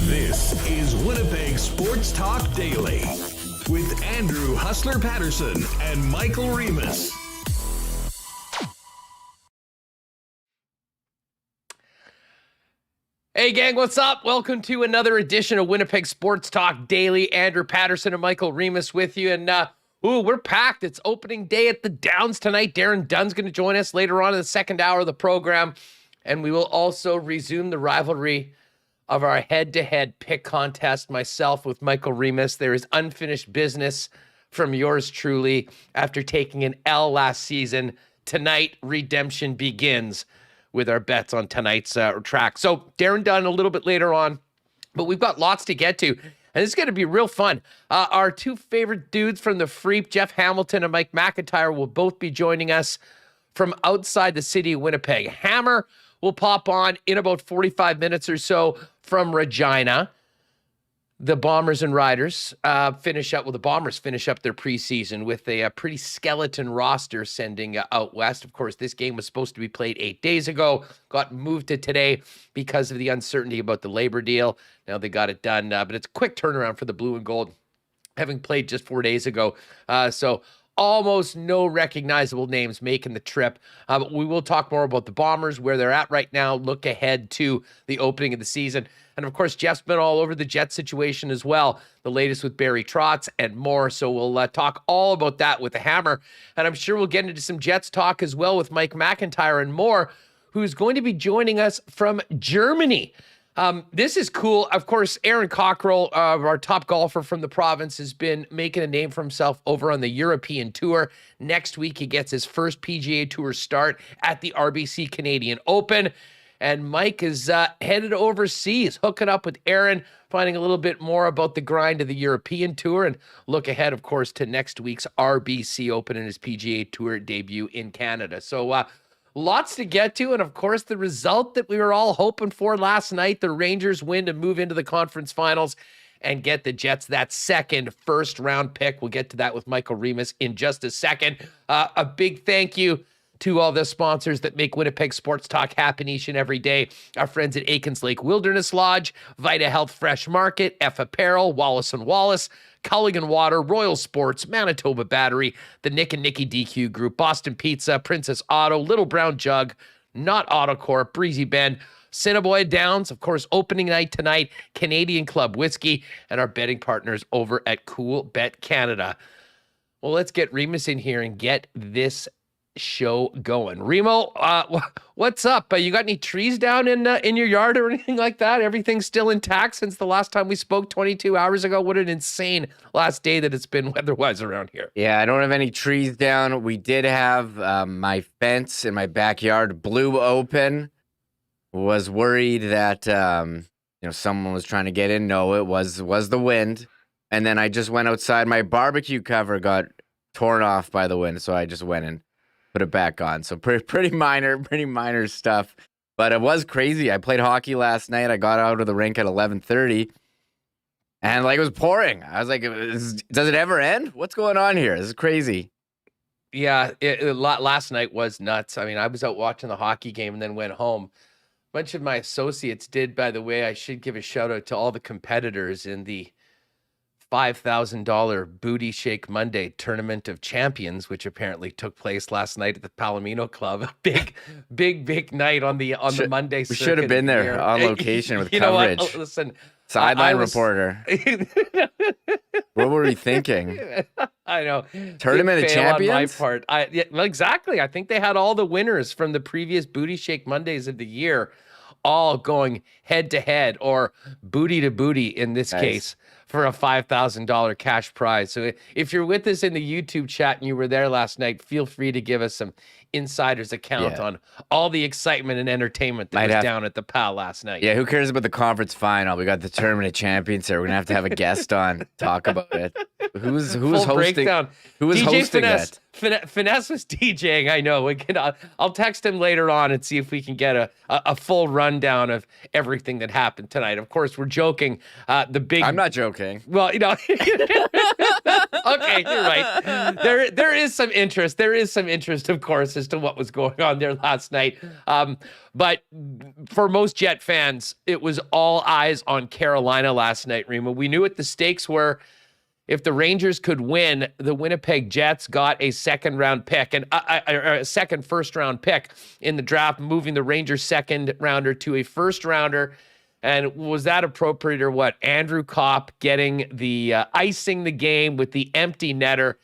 This is Winnipeg Sports Talk Daily with Andrew Hustler Paterson and Michael Remis. Hey gang, what's up? Welcome to another edition of Winnipeg Sports Talk Daily. Andrew Paterson and Michael Remis with you. And we're packed. It's opening day at the Downs tonight. Darren Dunn's going to join us later on in the second hour of the program. And we will also resume the rivalry of our head-to-head pick contest, myself with Michael Remis. There is unfinished business from yours truly after taking an L last season. Tonight, redemption begins with our bets on tonight's track. So Darren Dunn a little bit later on, but we've got lots to get to, and it's going to be real fun. Our two favorite dudes from the Freep, Jeff Hamilton and Mike McIntyre, will both be joining us from outside the city of Winnipeg. Hammer will pop on in about 45 minutes or so from Regina. The Bombers and Riders the Bombers finish up their preseason with a pretty skeleton roster sending out west. Of course, this game was supposed to be played 8 days ago, got moved to today because of the uncertainty about the labor deal. Now they got it done, but it's a quick turnaround for the Blue and Gold, having played just 4 days ago. So almost no recognizable names making the trip. But we will talk more about the Bombers, where they're at right now, look ahead to the opening of the season. And of course, Jeff's been all over the Jets situation as well. The latest with Barry Trotz and more. So we'll talk all about that with the Hammer. And I'm sure we'll get into some Jets talk as well with Mike McIntyre and more, who's going to be joining us from Germany. This is cool. Of course, Aaron Cockerill, our top golfer from the province, has been making a name for himself over on the European Tour. Next week, he gets his first PGA Tour start at the RBC Canadian Open. And Mike is headed overseas, hooking up with Aaron, finding a little bit more about the grind of the European Tour, and look ahead, of course, to next week's RBC Open and his PGA Tour debut in Canada. So lots to get to, and of course, the result that we were all hoping for last night, the Rangers win to move into the conference finals and get the Jets that second first-round pick. We'll get to that with Michael Remis in just a second. A big thank you to all the sponsors that make Winnipeg Sports Talk happen each and every day. Our friends at Aikens Lake Wilderness Lodge, Vita Health Fresh Market, F Apparel, Wallace & Wallace, Culligan Water, Royal Sports, Manitoba Battery, the Nick and Nicky DQ Group, Boston Pizza, Princess Auto, Little Brown Jug, Not AutoCorp, Breezy Bend, Cinnaboy Downs, of course, opening night tonight, Canadian Club Whiskey, and our betting partners over at Coolbet Canada. Well, let's get Remis in here and get this show going. Remo, what's up? You got any trees down in your yard or anything like that? Everything's still intact since the last time we spoke 22 hours ago. What an insane last day that it's been weather-wise around here. Yeah, I don't have any trees down. We did have my fence in my backyard blew open. Was worried that someone was trying to get in. No, it was the wind. And then I just went outside. My barbecue cover got torn off by the wind, so I just went and put it back on. So pretty minor stuff. But it was crazy. I played hockey last night. I got out of the rink at 11:30, and it was pouring. I was like, does it ever end? What's going on here? This is crazy. Yeah, last night was nuts. I mean, I was out watching the hockey game and then went home. A bunch of my associates did, by the way. I should give a shout out to all the competitors in the $5,000 Booty Shake Monday Tournament of Champions, which apparently took place last night at the Palomino Club. Big night on the Monday. We should have been there on location with coverage. Know what? Listen, sideline reporter. What were we thinking? I know. Tournament of Champions? On my part. Exactly. I think they had all the winners from the previous Booty Shake Mondays of the year all going head to head or booty to booty in this case for a $5,000 cash prize. So if you're with us in the YouTube chat and you were there last night, feel free to give us some insider's account on all the excitement and entertainment that was down at the PAL last night. Yeah, who cares about the conference final? We got the tournament of champions here. We're gonna have a guest on talk about it. Who's hosting? Breakdown. Who is DJ hosting Finesse, that? Finesse was DJing. I know. I'll text him later on and see if we can get a full rundown of everything that happened tonight. Of course, we're joking. I'm not joking. Well, okay, you're right. There is some interest. There is some interest, of course, as to what was going on there last night. But for most Jet fans, it was all eyes on Carolina last night, Rima. We knew what the stakes were. If the Rangers could win, the Winnipeg Jets got a second-round pick and a second first-round pick in the draft, moving the Rangers second-rounder to a first-rounder. And was that appropriate or what? Andrew Copp getting the icing the game with the empty netter.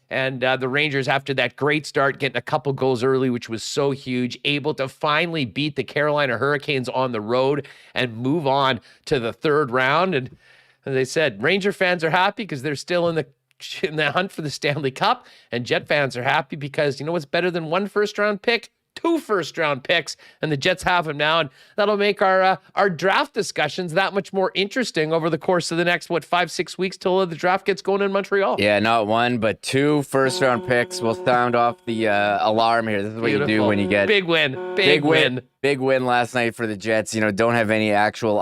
And the Rangers, after that great start, getting a couple goals early, which was so huge, able to finally beat the Carolina Hurricanes on the road and move on to the third round. And as I said, Ranger fans are happy because they're still in the hunt for the Stanley Cup. And Jet fans are happy because, you know what's better than one first-round pick? 2 first-round picks, and the Jets have them now, and that'll make our draft discussions that much more interesting over the course of the next 5-6 weeks till the draft gets going in Montreal. Yeah, not 1 but 2 first-round picks. We'll sound off the alarm here. This is what you do when you get big win, big win last night for the Jets. Don't have any actual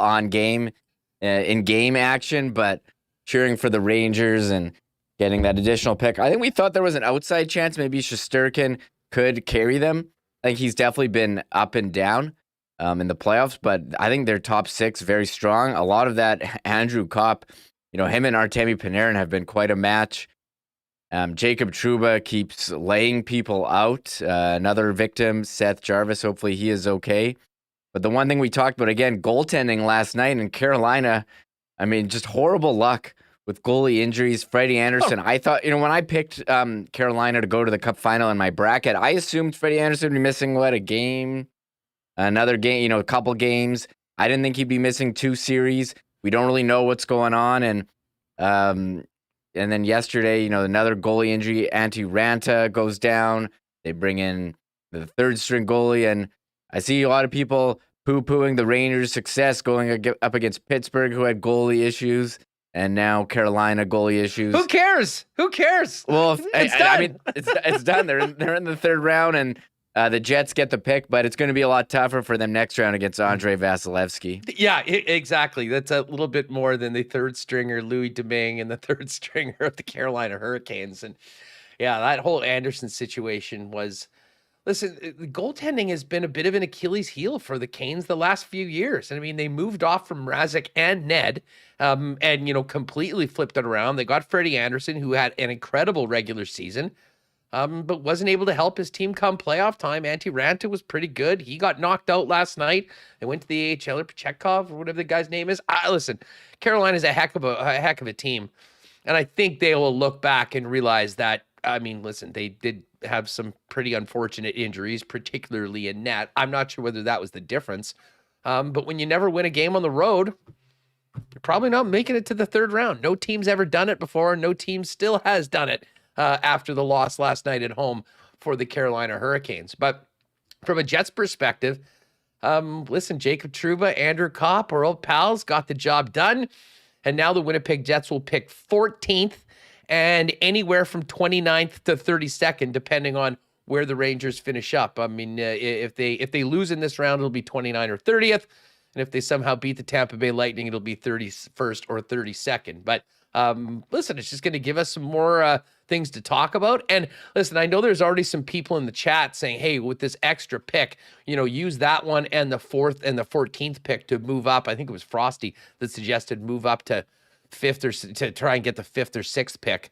in-game action, but cheering for the Rangers and getting that additional pick. I think we thought there was an outside chance maybe Shesterkin could carry them. I think he's definitely been up and down in the playoffs, but I think their top 6 very strong. A lot of that, Andrew Copp, him and Artemi Panarin have been quite a match. Jacob Trouba keeps laying people out. Another victim, Seth Jarvis, hopefully he is okay. But the one thing we talked about, again, goaltending last night in Carolina, just horrible luck with goalie injuries. Freddie Anderson, I thought, when I picked Carolina to go to the Cup final in my bracket, I assumed Freddie Anderson would be missing, a game, another game, a couple games. I didn't think he'd be missing 2 series. We don't really know what's going on. And then yesterday, another goalie injury, Antti Ranta goes down. They bring in the third string goalie. And I see a lot of people poo-pooing the Rangers' success going up against Pittsburgh, who had goalie issues. And now Carolina goalie issues. Who cares? Well, it's done. They're in the third round, and the Jets get the pick, but it's going to be a lot tougher for them next round against Andrei Vasilevsky. Yeah, exactly. That's a little bit more than the third stringer Louis Domingue and the third stringer of the Carolina Hurricanes. And yeah, that whole Anderson situation was. Listen, the goaltending has been a bit of an Achilles heel for the Canes the last few years. They moved off from Mrazek and Ned and, completely flipped it around. They got Freddie Anderson, who had an incredible regular season, but wasn't able to help his team come playoff time. Antti Ranta was pretty good. He got knocked out last night. They went to the AHL, or Pachekov, or whatever the guy's name is. Listen, Carolina's a heck of a team. And I think they will look back and realize that, listen, they did have some pretty unfortunate injuries, particularly in net. I'm not sure whether that was the difference. But when you never win a game on the road, you're probably not making it to the third round. No team's ever done it before. No team still has done it after the loss last night at home for the Carolina Hurricanes. But from a Jets perspective, listen, Jacob Trouba, Andrew Copp, our old pals, got the job done. And now the Winnipeg Jets will pick 14th and anywhere from 29th to 32nd, depending on where the Rangers finish up. If they lose in this round, it'll be 29th or 30th. And if they somehow beat the Tampa Bay Lightning, it'll be 31st or 32nd. But listen, it's just going to give us some more things to talk about. And listen, I know there's already some people in the chat saying, hey, with this extra pick, use that one and the 4th and the 14th pick to move up. I think it was Frosty that suggested move up to 5th or to try and get the 5th or 6th pick.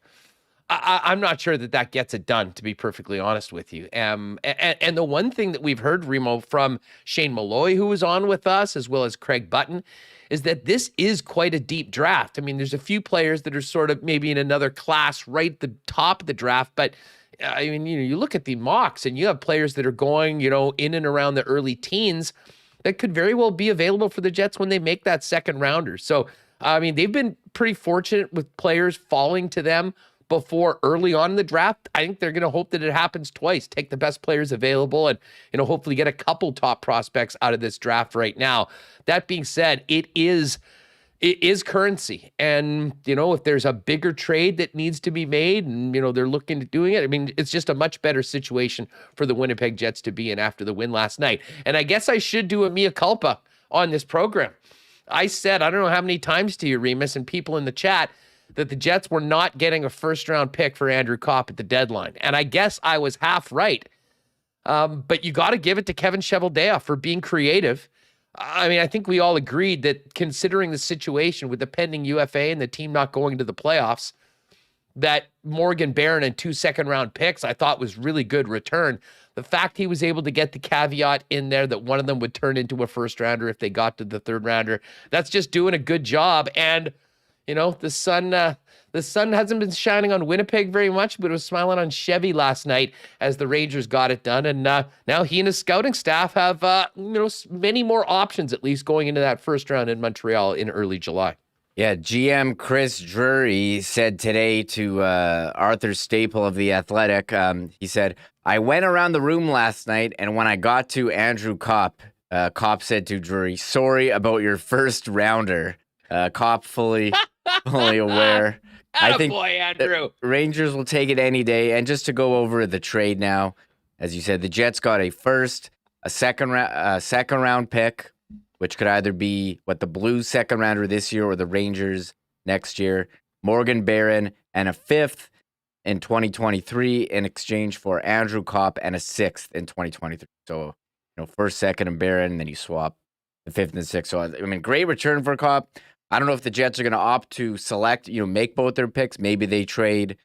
I'm not sure that gets it done, to be perfectly honest with you. And the one thing that we've heard, Remo, from Shane Malloy, who was on with us, as well as Craig Button, is that this is quite a deep draft. There's a few players that are sort of maybe in another class right at the top of the draft, but you look at the mocks and you have players that are going, in and around the early teens. that could very well be available for the Jets when they make that second rounder. So, I mean, they've been pretty fortunate with players falling to them before early on in the draft. I think they're going to hope that it happens twice, take the best players available and, hopefully get a couple top prospects out of this draft right now. That being said, it is currency. And, if there's a bigger trade that needs to be made and, they're looking to doing it, I mean, it's just a much better situation for the Winnipeg Jets to be in after the win last night. And I guess I should do a mea culpa on this program. I said, I don't know how many times to you, Remis, and people in the chat, that the Jets were not getting a first-round pick for Andrew Copp at the deadline. And I guess I was half right. But you got to give it to Kevin Cheveldayoff for being creative. I mean, I think we all agreed that considering the situation with the pending UFA and the team not going to the playoffs, that Morgan Barron and 2 second-round picks I thought was really good return. The fact he was able to get the caveat in there that one of them would turn into a first-rounder if they got to the third-rounder, that's just doing a good job. And the sun hasn't been shining on Winnipeg very much, but it was smiling on Chevy last night as the Rangers got it done. And now he and his scouting staff have, many more options, at least going into that first round in Montreal in early July. Yeah, GM Chris Drury said today to Arthur Staple of The Athletic, he said, I went around the room last night, and when I got to Andrew Copp, Copp said to Drury, sorry about your first rounder. Copp fully aware. I think Andrew. Rangers will take it any day. And just to go over the trade now, as you said, the Jets got a second round pick, which could either be the Blues second rounder this year or the Rangers next year, Morgan Barron, and a fifth in 2023 in exchange for Andrew Copp and a sixth in 2023. So, first, second, and Barron, and then you swap the fifth and sixth. So, I mean, great return for Copp. I don't know if the Jets are going to opt to select, make both their picks. Maybe they trade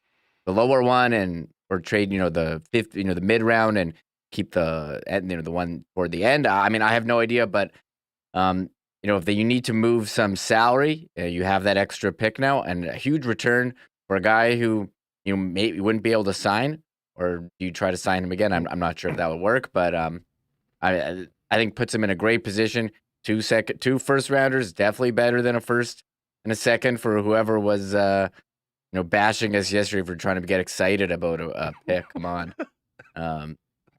the lower one or trade, the fifth, the mid round and keep the one toward the end. I mean, I have no idea, but if you need to move some salary, you have that extra pick now, and a huge return for a guy who you wouldn't be able to sign, or do you try to sign him again? I'm not sure if that would work, but I think puts him in a great position. 2 first rounders, definitely better than a first and a second for whoever was bashing us yesterday for trying to get excited about a pick. Come on. That's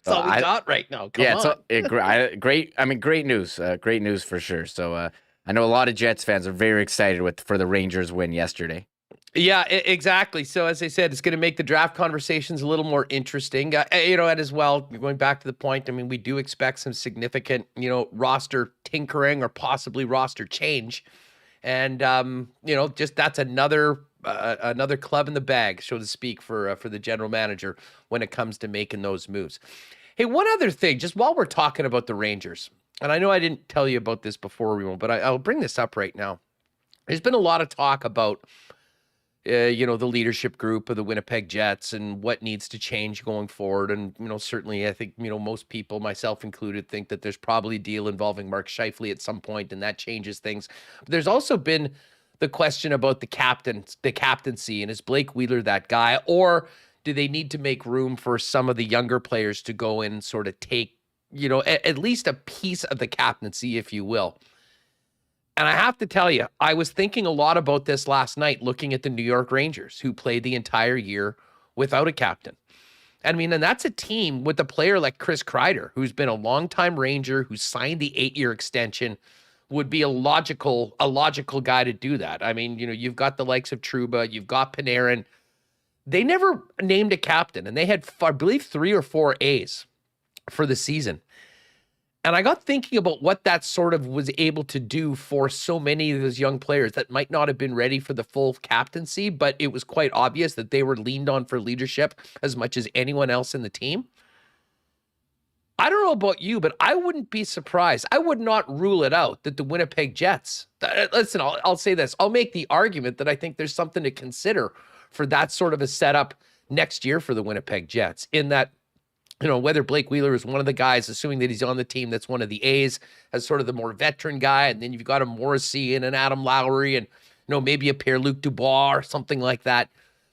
all we got right now. Come on. Great. I mean, great news. Great news for sure. So I know a lot of Jets fans are very excited for the Rangers win yesterday. Yeah, exactly. So as I said, it's going to make the draft conversations a little more interesting. And as well, going back to the point, I mean, we do expect some significant, roster tinkering or possibly roster change. And, just that's another club in the bag, so to speak, for the general manager when it comes to making those moves. Hey, one other thing, just while we're talking about the Rangers, and I know I didn't tell you about this before, but I'll bring this up right now. There's been a lot of talk about the leadership group of the Winnipeg Jets and what needs to change going forward. And, certainly I think, most people, myself included, think that there's probably a deal involving Mark Scheifele at some point, and that changes things. But there's also been the question about the captaincy, and is Blake Wheeler that guy, or do they need to make room for some of the younger players to go in and sort of take, at least a piece of the captaincy, if you will. And I have to tell you, I was thinking a lot about this last night, looking at the New York Rangers, who played the entire year without a captain. I mean, and that's a team with a player like Chris Kreider, who's been a longtime Ranger, who signed the 8-year extension, would be a logical guy to do that. I mean, you've got the likes of Trouba, you've got Panarin. They never named a captain, and they had, I believe, 3 or 4 A's for the season. And I got thinking about what that sort of was able to do for so many of those young players that might not have been ready for the full captaincy, but it was quite obvious that they were leaned on for leadership as much as anyone else in the team. I don't know about you, but I wouldn't be surprised. I would not rule it out that the Winnipeg Jets, listen, I'll say this. I'll make the argument that I think there's something to consider for that sort of a setup next year for the Winnipeg Jets, in that, whether Blake Wheeler is one of the guys, assuming that he's on the team, that's one of the A's, as sort of the more veteran guy, and then you've got a Morrissey and an Adam Lowry and, maybe a Pierre-Luc Dubois or something like that.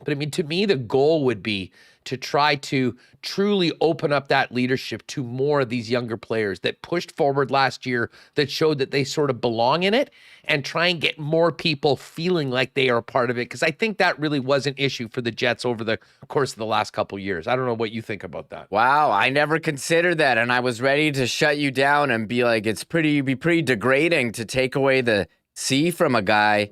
But I mean, to me, the goal would be to try to truly open up that leadership to more of these younger players that pushed forward last year, that showed that they sort of belong in it, and try and get more people feeling like they are a part of it. Because I think that really was an issue for the Jets over the course of the last couple of years. I don't know what you think about that. Wow, I never considered that, and I was ready to shut you down and be like, it'd be pretty degrading to take away the C from a guy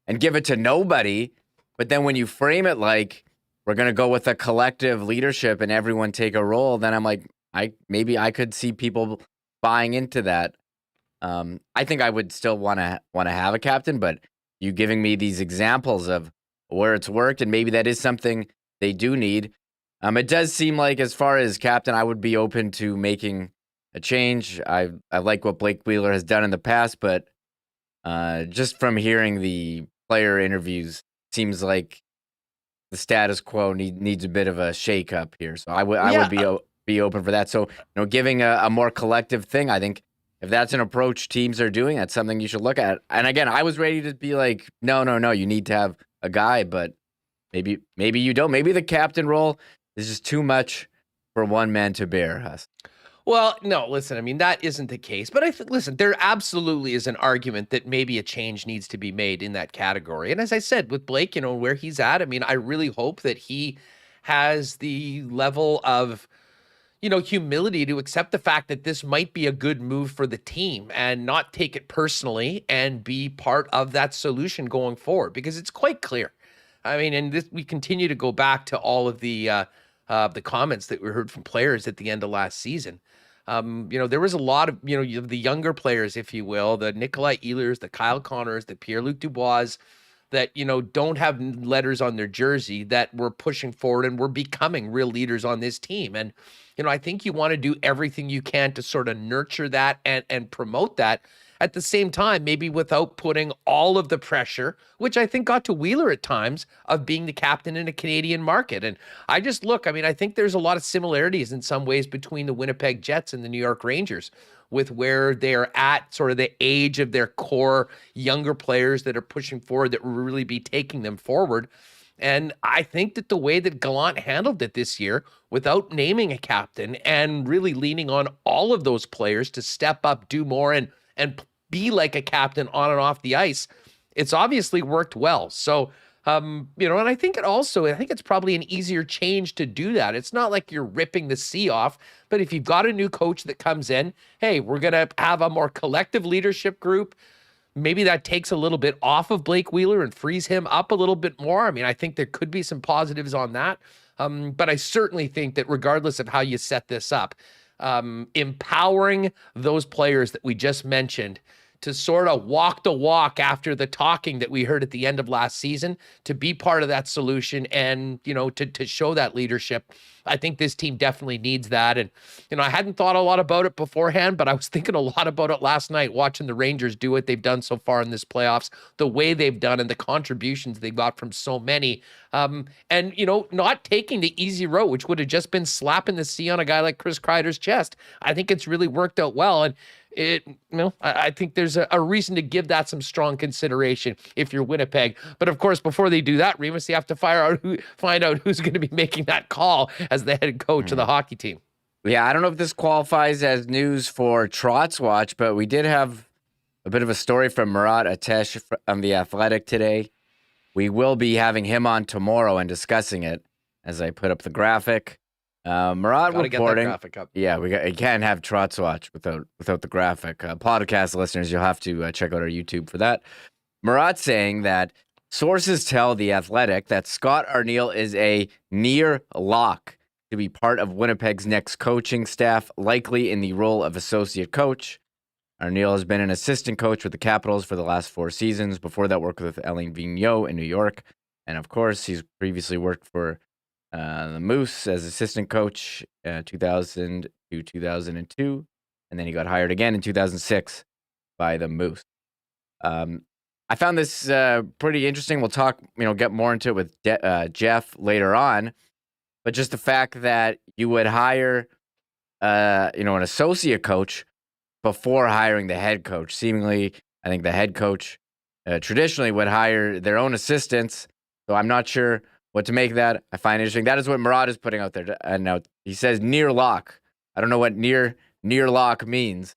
and give it to nobody. But then when you frame it like we're going to go with a collective leadership and everyone take a role, then I'm like, maybe I could see people buying into that. I think I would still want to have a captain, but you giving me these examples of where it's worked, and maybe that is something they do need. It does seem like, as far as captain, I would be open to making a change. I like what Blake Wheeler has done in the past, but just from hearing the player interviews, seems like the status quo needs a bit of a shakeup here. So I would be open for that. So, giving a more collective thing, I think if that's an approach teams are doing, that's something you should look at. And again, I was ready to be like, no, you need to have a guy, but maybe you don't. Maybe the captain role is just too much for one man to bear, Huss. Well, no, listen, I mean, that isn't the case. But listen, there absolutely is an argument that maybe a change needs to be made in that category. And as I said, with Blake, where he's at, I mean, I really hope that he has the level of, humility to accept the fact that this might be a good move for the team and not take it personally and be part of that solution going forward, because it's quite clear. I mean, and we continue to go back to all of the comments that we heard from players at the end of last season. There was a lot of, the younger players, if you will, the Nikolai Ehlers, the Kyle Connors, the Pierre-Luc Dubois, that, don't have letters on their jersey, that were pushing forward and were becoming real leaders on this team. And, I think you want to do everything you can to sort of nurture that and promote that. At the same time, maybe without putting all of the pressure, which I think got to Wheeler at times, of being the captain in a Canadian market. And I think there's a lot of similarities in some ways between the Winnipeg Jets and the New York Rangers, with where they're at, sort of the age of their core younger players that are pushing forward, that will really be taking them forward. And I think that the way that Gallant handled it this year, without naming a captain and really leaning on all of those players to step up, do more, and be like a captain on and off the ice, it's obviously worked well. So, and I think it's probably an easier change to do that. It's not like you're ripping the C off, but if you've got a new coach that comes in, hey, we're going to have a more collective leadership group. Maybe that takes a little bit off of Blake Wheeler and frees him up a little bit more. I mean, I think there could be some positives on that. But I certainly think that regardless of how you set this up, empowering those players that we just mentioned to sort of walk the walk after the talking that we heard at the end of last season, to be part of that solution and, to show that leadership. I think this team definitely needs that. And, I hadn't thought a lot about it beforehand, but I was thinking a lot about it last night, watching the Rangers do what they've done so far in this playoffs, the way they've done and the contributions they got from so many. And, not taking the easy route, which would have just been slapping the C on a guy like Chris Kreider's chest. I think it's really worked out well. And I think there's a reason to give that some strong consideration if you're Winnipeg. But of course, before they do that, Remis, you have to find out who's going to be making that call as the head coach of the hockey team. Yeah, I don't know if this qualifies as news for Trotz Watch, but we did have a bit of a story from Murat Atesh on The Athletic today. We will be having him on tomorrow and discussing it, as I put up the graphic. Murat reporting. Get that graphic up. Yeah, you can't have Trotz Watch without the graphic. Podcast listeners, you'll have to check out our YouTube for that. Murat saying that sources tell The Athletic that Scott Arniel is a near lock to be part of Winnipeg's next coaching staff, likely in the role of associate coach. Arniel has been an assistant coach with the Capitals for the last 4 seasons. Before that, worked with Alain Vigneault in New York. And of course, he's previously worked for the Moose as assistant coach 2000 to 2002. And then he got hired again in 2006 by the Moose. I found this pretty interesting. We'll talk, get more into it with Jeff later on. But just the fact that you would hire, an associate coach before hiring the head coach. Seemingly, I think the head coach traditionally would hire their own assistants. So I'm not sure what to make of that. I find interesting. That is what Murat is putting out there. Now he says near lock. I don't know what near lock means,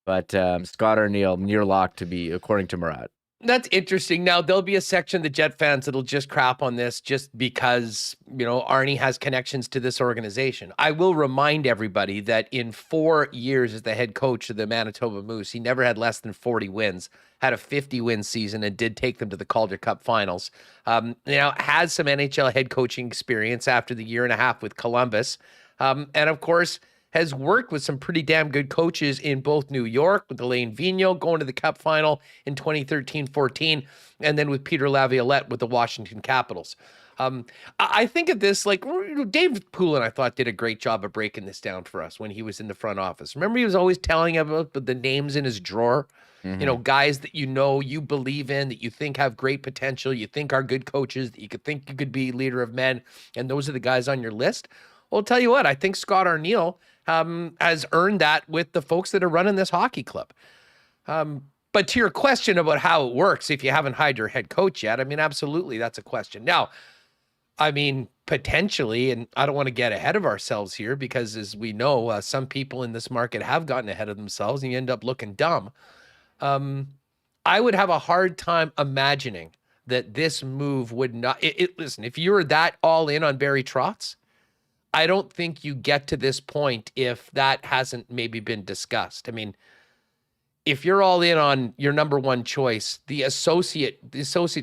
but Scott Arniel near lock to be, according to Murat. That's interesting. Now, there'll be a section of the Jet fans that'll just crap on this just because, Arnie has connections to this organization. I will remind everybody that in 4 years as the head coach of the Manitoba Moose, he never had less than 40 wins, had a 50-win season, and did take them to the Calder Cup finals. Has some NHL head coaching experience after the year and a half with Columbus. And, of course, has worked with some pretty damn good coaches in both New York, with Alain Vigneault going to the Cup final in 2013-14, and then with Peter Laviolette with the Washington Capitals. I think of this, like, Dave Poulin, I thought, did a great job of breaking this down for us when he was in the front office. Remember, he was always telling about the names in his drawer, guys that you believe in, that you think have great potential, you think are good coaches, that you could be leader of men, and those are the guys on your list. Well, I'll tell you what, I think Scott Arniel has earned that with the folks that are running this hockey club. But to your question about how it works, if you haven't hired your head coach yet, absolutely, that's a question. Now, potentially, and I don't want to get ahead of ourselves here because, as we know, some people in this market have gotten ahead of themselves and you end up looking dumb. I would have a hard time imagining that this move would not... Listen, if you're that all in on Barry Trotz, I don't think you get to this point if that hasn't maybe been discussed. If you're all in on your number one choice, the associate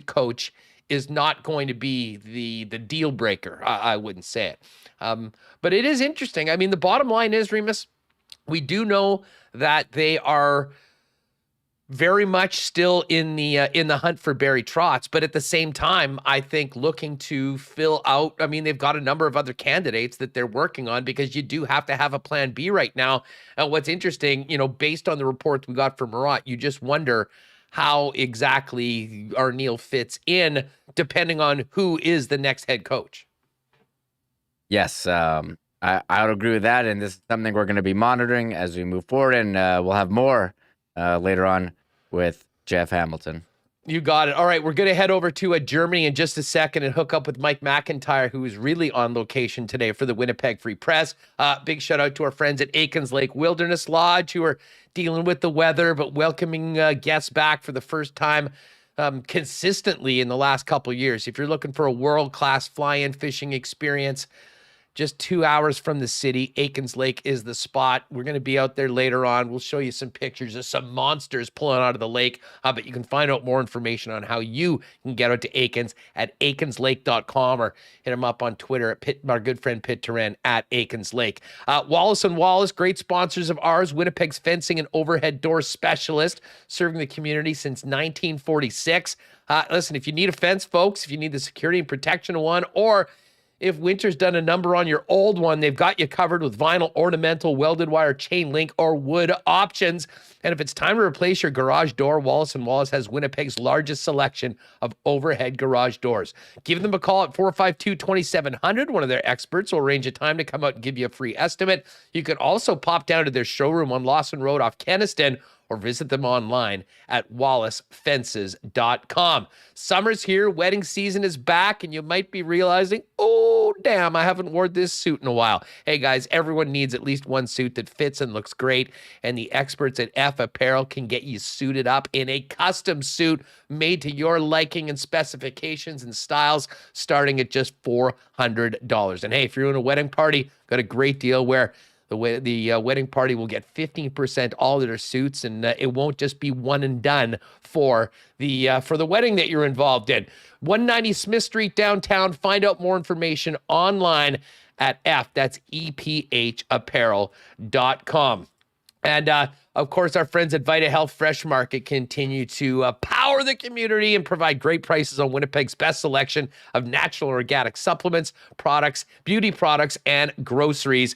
coach is not going to be the deal breaker. I wouldn't say it. But it is interesting. The bottom line is, Remis, we do know that they are very much still in the hunt for Barry Trotz, but at the same time, I think looking to fill out, they've got a number of other candidates that they're working on, because you do have to have a plan B right now. And what's interesting, based on the reports we got from Murat, you just wonder how exactly Arniel fits in, depending on who is the next head coach. Yes, I would agree with that, and this is something we're going to be monitoring as we move forward, and we'll have more later on with Jeff Hamilton. You got it. All right, we're going to head over to Germany in just a second and hook up with Mike McIntyre, who is really on location today for the Winnipeg Free Press. Big shout out to our friends at Aikens Lake Wilderness Lodge, who are dealing with the weather, but welcoming guests back for the first time consistently in the last couple years. If you're looking for a world-class fly-in fishing experience, just 2 hours from the city, Aikens Lake is the spot. We're going to be out there later on. We'll show you some pictures of some monsters pulling out of the lake. But you can find out more information on how you can get out to Aikens at aikenslake.com, or hit him up on Twitter at our good friend Pitt Turan at Aikens Lake. Wallace & Wallace, great sponsors of ours. Winnipeg's fencing and overhead door specialist, serving the community since 1946. Listen, if you need a fence, folks, if you need the security and protection of one, or if winter's done a number on your old one, they've got you covered with vinyl, ornamental, welded wire, chain link, or wood options. And if it's time to replace your garage door, Wallace & Wallace has Winnipeg's largest selection of overhead garage doors. Give them a call at 452-2700. One of their experts will arrange a time to come out and give you a free estimate. You can also pop down to their showroom on Lawson Road off Kenniston, or visit them online at wallacefences.com. Summer's here, wedding season is back, and you might be realizing, oh, damn, I haven't worn this suit in a while. Hey, guys, everyone needs at least one suit that fits and looks great, and the experts at F Apparel can get you suited up in a custom suit made to your liking and specifications and styles, starting at just $400. And hey, if you're in a wedding party, got a great deal where the wedding party will get 15% all of their suits, and it won't just be one and done for the wedding that you're involved in. 190 Smith Street downtown. Find out more information online at epphapparel.com. And of course, our friends at Vita Health Fresh Market continue to power the community and provide great prices on Winnipeg's best selection of natural organic supplements, products, beauty products, and groceries.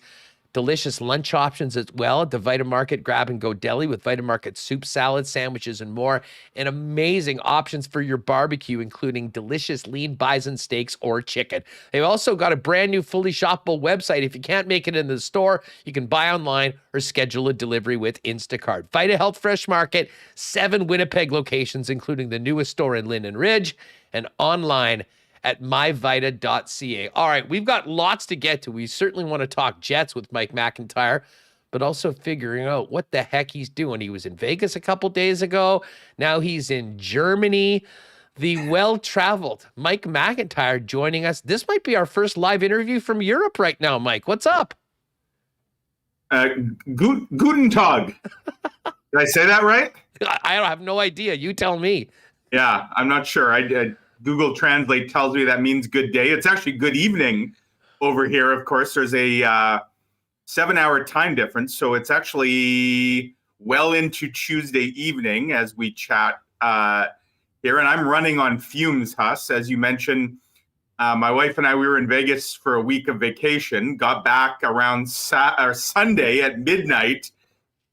Delicious lunch options as well at the Vita Market Grab and Go Deli with Vita Market soup, salad, sandwiches, and more. And amazing options for your barbecue, including delicious lean bison steaks or chicken. They've also got a brand new fully shoppable website. If you can't make it in the store, you can buy online or schedule a delivery with Instacart. Vita Health Fresh Market, 7 Winnipeg locations, including the newest store in Linden Ridge, and online at myvita.ca. All right, we've got lots to get to. We certainly want to talk Jets with Mike McIntyre, but also figuring out what the heck he's doing. He was in Vegas a couple days ago. Now he's in Germany. The well-traveled Mike McIntyre joining us. This might be our first live interview from Europe right now, Mike. What's up? Guten Tag. Did I say that right? I have no idea. You tell me. Yeah, I'm not sure. Google Translate tells me that means good day. It's actually good evening over here. Of course, there's a 7-hour time difference, so it's actually well into Tuesday evening as we chat here. And I'm running on fumes, Huss. As you mentioned, my wife and I, we were in Vegas for a week of vacation, got back around Sunday at midnight,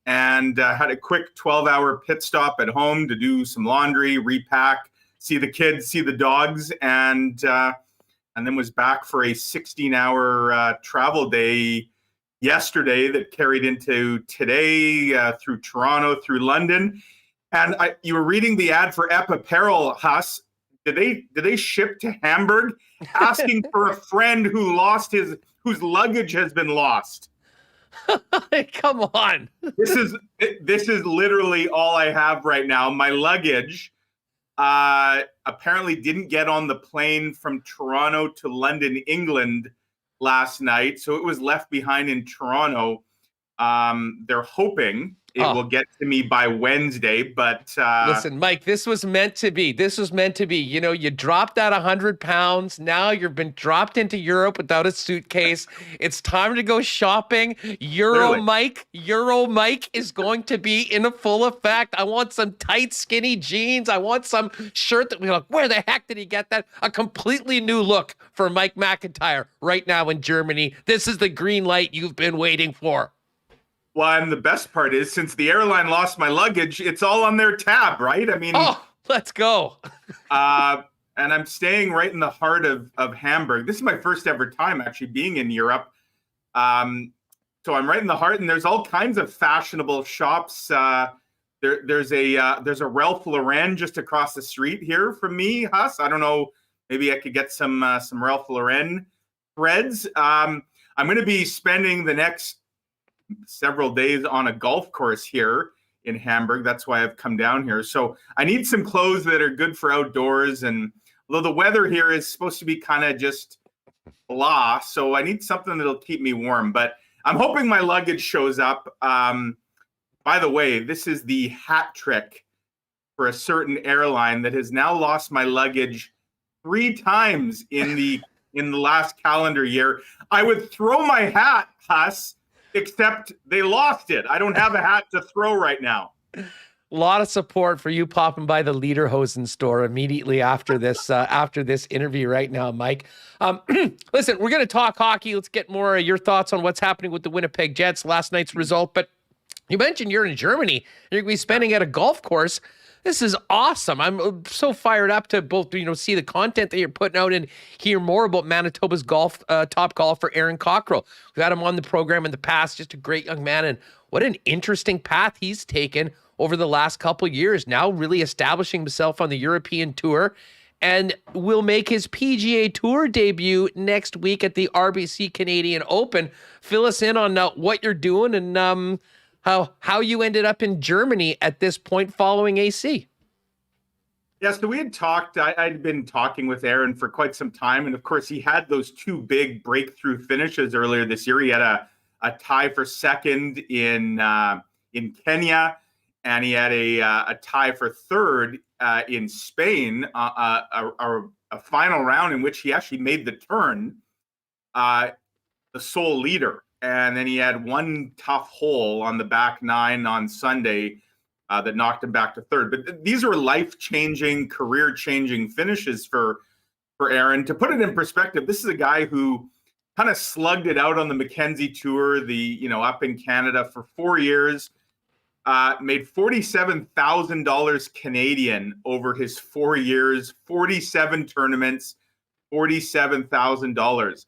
and had a quick 12-hour pit stop at home to do some laundry, repack, see the kids, see the dogs, and then was back for a 16-hour travel day yesterday that carried into today through Toronto, through London. And you were reading the ad for Ep Apparel, Huss. Did they ship to Hamburg, asking for a friend whose luggage has been lost? Come on. This is literally all I have right now. My luggage apparently didn't get on the plane from Toronto to London, England last night, so it was left behind in Toronto. They're hoping it will get to me by Wednesday, but listen, Mike, this was meant to be. You know, you dropped that 100 pounds. Now you've been dropped into Europe without a suitcase. It's time to go shopping. Euro Mike is going to be in a full effect. I want some tight, skinny jeans. I want some shirt that we like, where the heck did he get that? A completely new look for Mike McIntyre right now in Germany. This is the green light you've been waiting for. Well, and the best part is, since the airline lost my luggage, it's all on their tab, right? I mean, let's go. And I'm staying right in the heart of Hamburg. This is my first ever time actually being in Europe. So I'm right in the heart, and there's all kinds of fashionable shops. There's a Ralph Lauren just across the street here from me, Huss. I don't know, maybe I could get some Ralph Lauren threads. I'm going to be spending the next several days on a golf course here in Hamburg. That's why I've come down here. So I need some clothes that are good for outdoors. And although the weather here is supposed to be kind of just blah, so I need something that'll keep me warm. But I'm hoping my luggage shows up. By the way, this is the hat trick for a certain airline that has now lost my luggage 3 times in the last calendar year. I would throw my hat, Huss, except they lost it. I don't have a hat to throw right now. A lot of support for you popping by the Lederhosen store immediately after this interview right now, Mike. Listen, we're going to talk hockey. Let's get more of your thoughts on what's happening with the Winnipeg Jets, last night's result. But you mentioned you're in Germany. You're going to be spending at a golf course. This is awesome. I'm so fired up to both, see the content that you're putting out and hear more about Manitoba's top golfer, Aaron Cockerill. We've had him on the program in the past, just a great young man. And what an interesting path he's taken over the last couple of years, now really establishing himself on the European Tour, and will make his PGA Tour debut next week at the RBC Canadian Open. Fill us in on what you're doing and how you ended up in Germany at this point following AC. Yeah, so we had talked, I'd been talking with Aaron for quite some time. And of course, he had those 2 big breakthrough finishes earlier this year. He had a tie for second in Kenya, and he had a tie for third in Spain, a final round in which he actually made the turn, the sole leader. And then he had one tough hole on the back 9 on Sunday that knocked him back to third. But these are life-changing, career-changing finishes for Aaron. To put it in perspective, this is a guy who kind of slugged it out on the Mackenzie Tour, up in Canada for 4 years, made $47,000 Canadian over his 4 years, 47 tournaments, $47,000.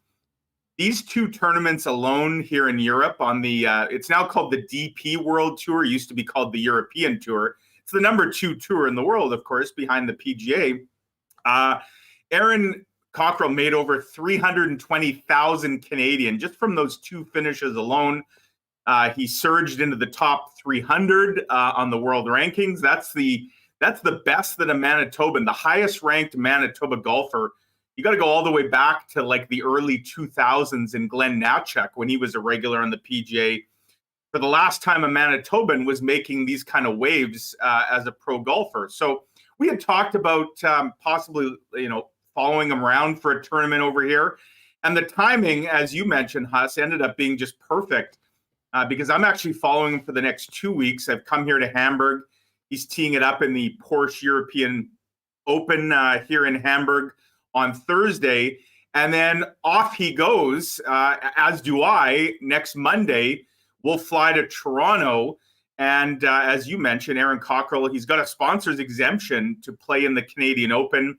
These 2 tournaments alone here in Europe on the, it's now called the DP World Tour. It used to be called the European Tour. It's the number 2 tour in the world, of course, behind the PGA. Aaron Cockerill made over 320,000 Canadian just from those two finishes alone. He surged into the top 300 on the world rankings. That's the best that a Manitoban, the highest ranked Manitoba golfer. You got to go all the way back to like the early 2000s in Glenn Natchuk when he was a regular on the PGA. For the last time a Manitoban was making these kind of waves as a pro golfer. So we had talked about possibly, following him around for a tournament over here. And the timing, as you mentioned, Huss, ended up being just perfect because I'm actually following him for the next 2 weeks. I've come here to Hamburg. He's teeing it up in the Porsche European Open here in Hamburg on Thursday. And then off he goes, as do I, next Monday. We'll fly to Toronto. And as you mentioned, Aaron Cockerill, he's got a sponsor's exemption to play in the Canadian Open.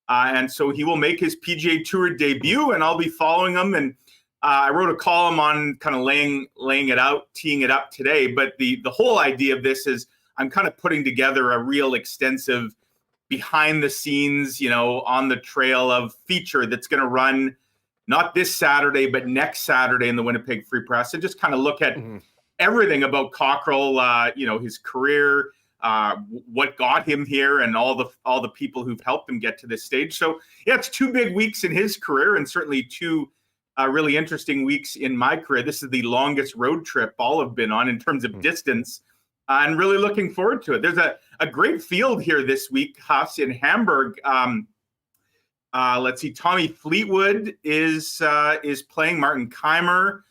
And so he will make his PGA Tour debut, and I'll be following him. And I wrote a column on kind of laying it out, teeing it up today. But the whole idea of this is I'm kind of putting together a real extensive behind the scenes, on the trail of feature that's going to run not this Saturday, but next Saturday in the Winnipeg Free Press, and just kind of look at everything about Cockerill, his career, what got him here, and all the people who've helped him get to this stage. So yeah, it's 2 big weeks in his career, and certainly 2 really interesting weeks in my career. This is the longest road trip I'll have been on in terms of distance, and really looking forward to it. There's a great field here this week, Huss, in Hamburg. Let's see, Tommy Fleetwood is playing. Martin Keimer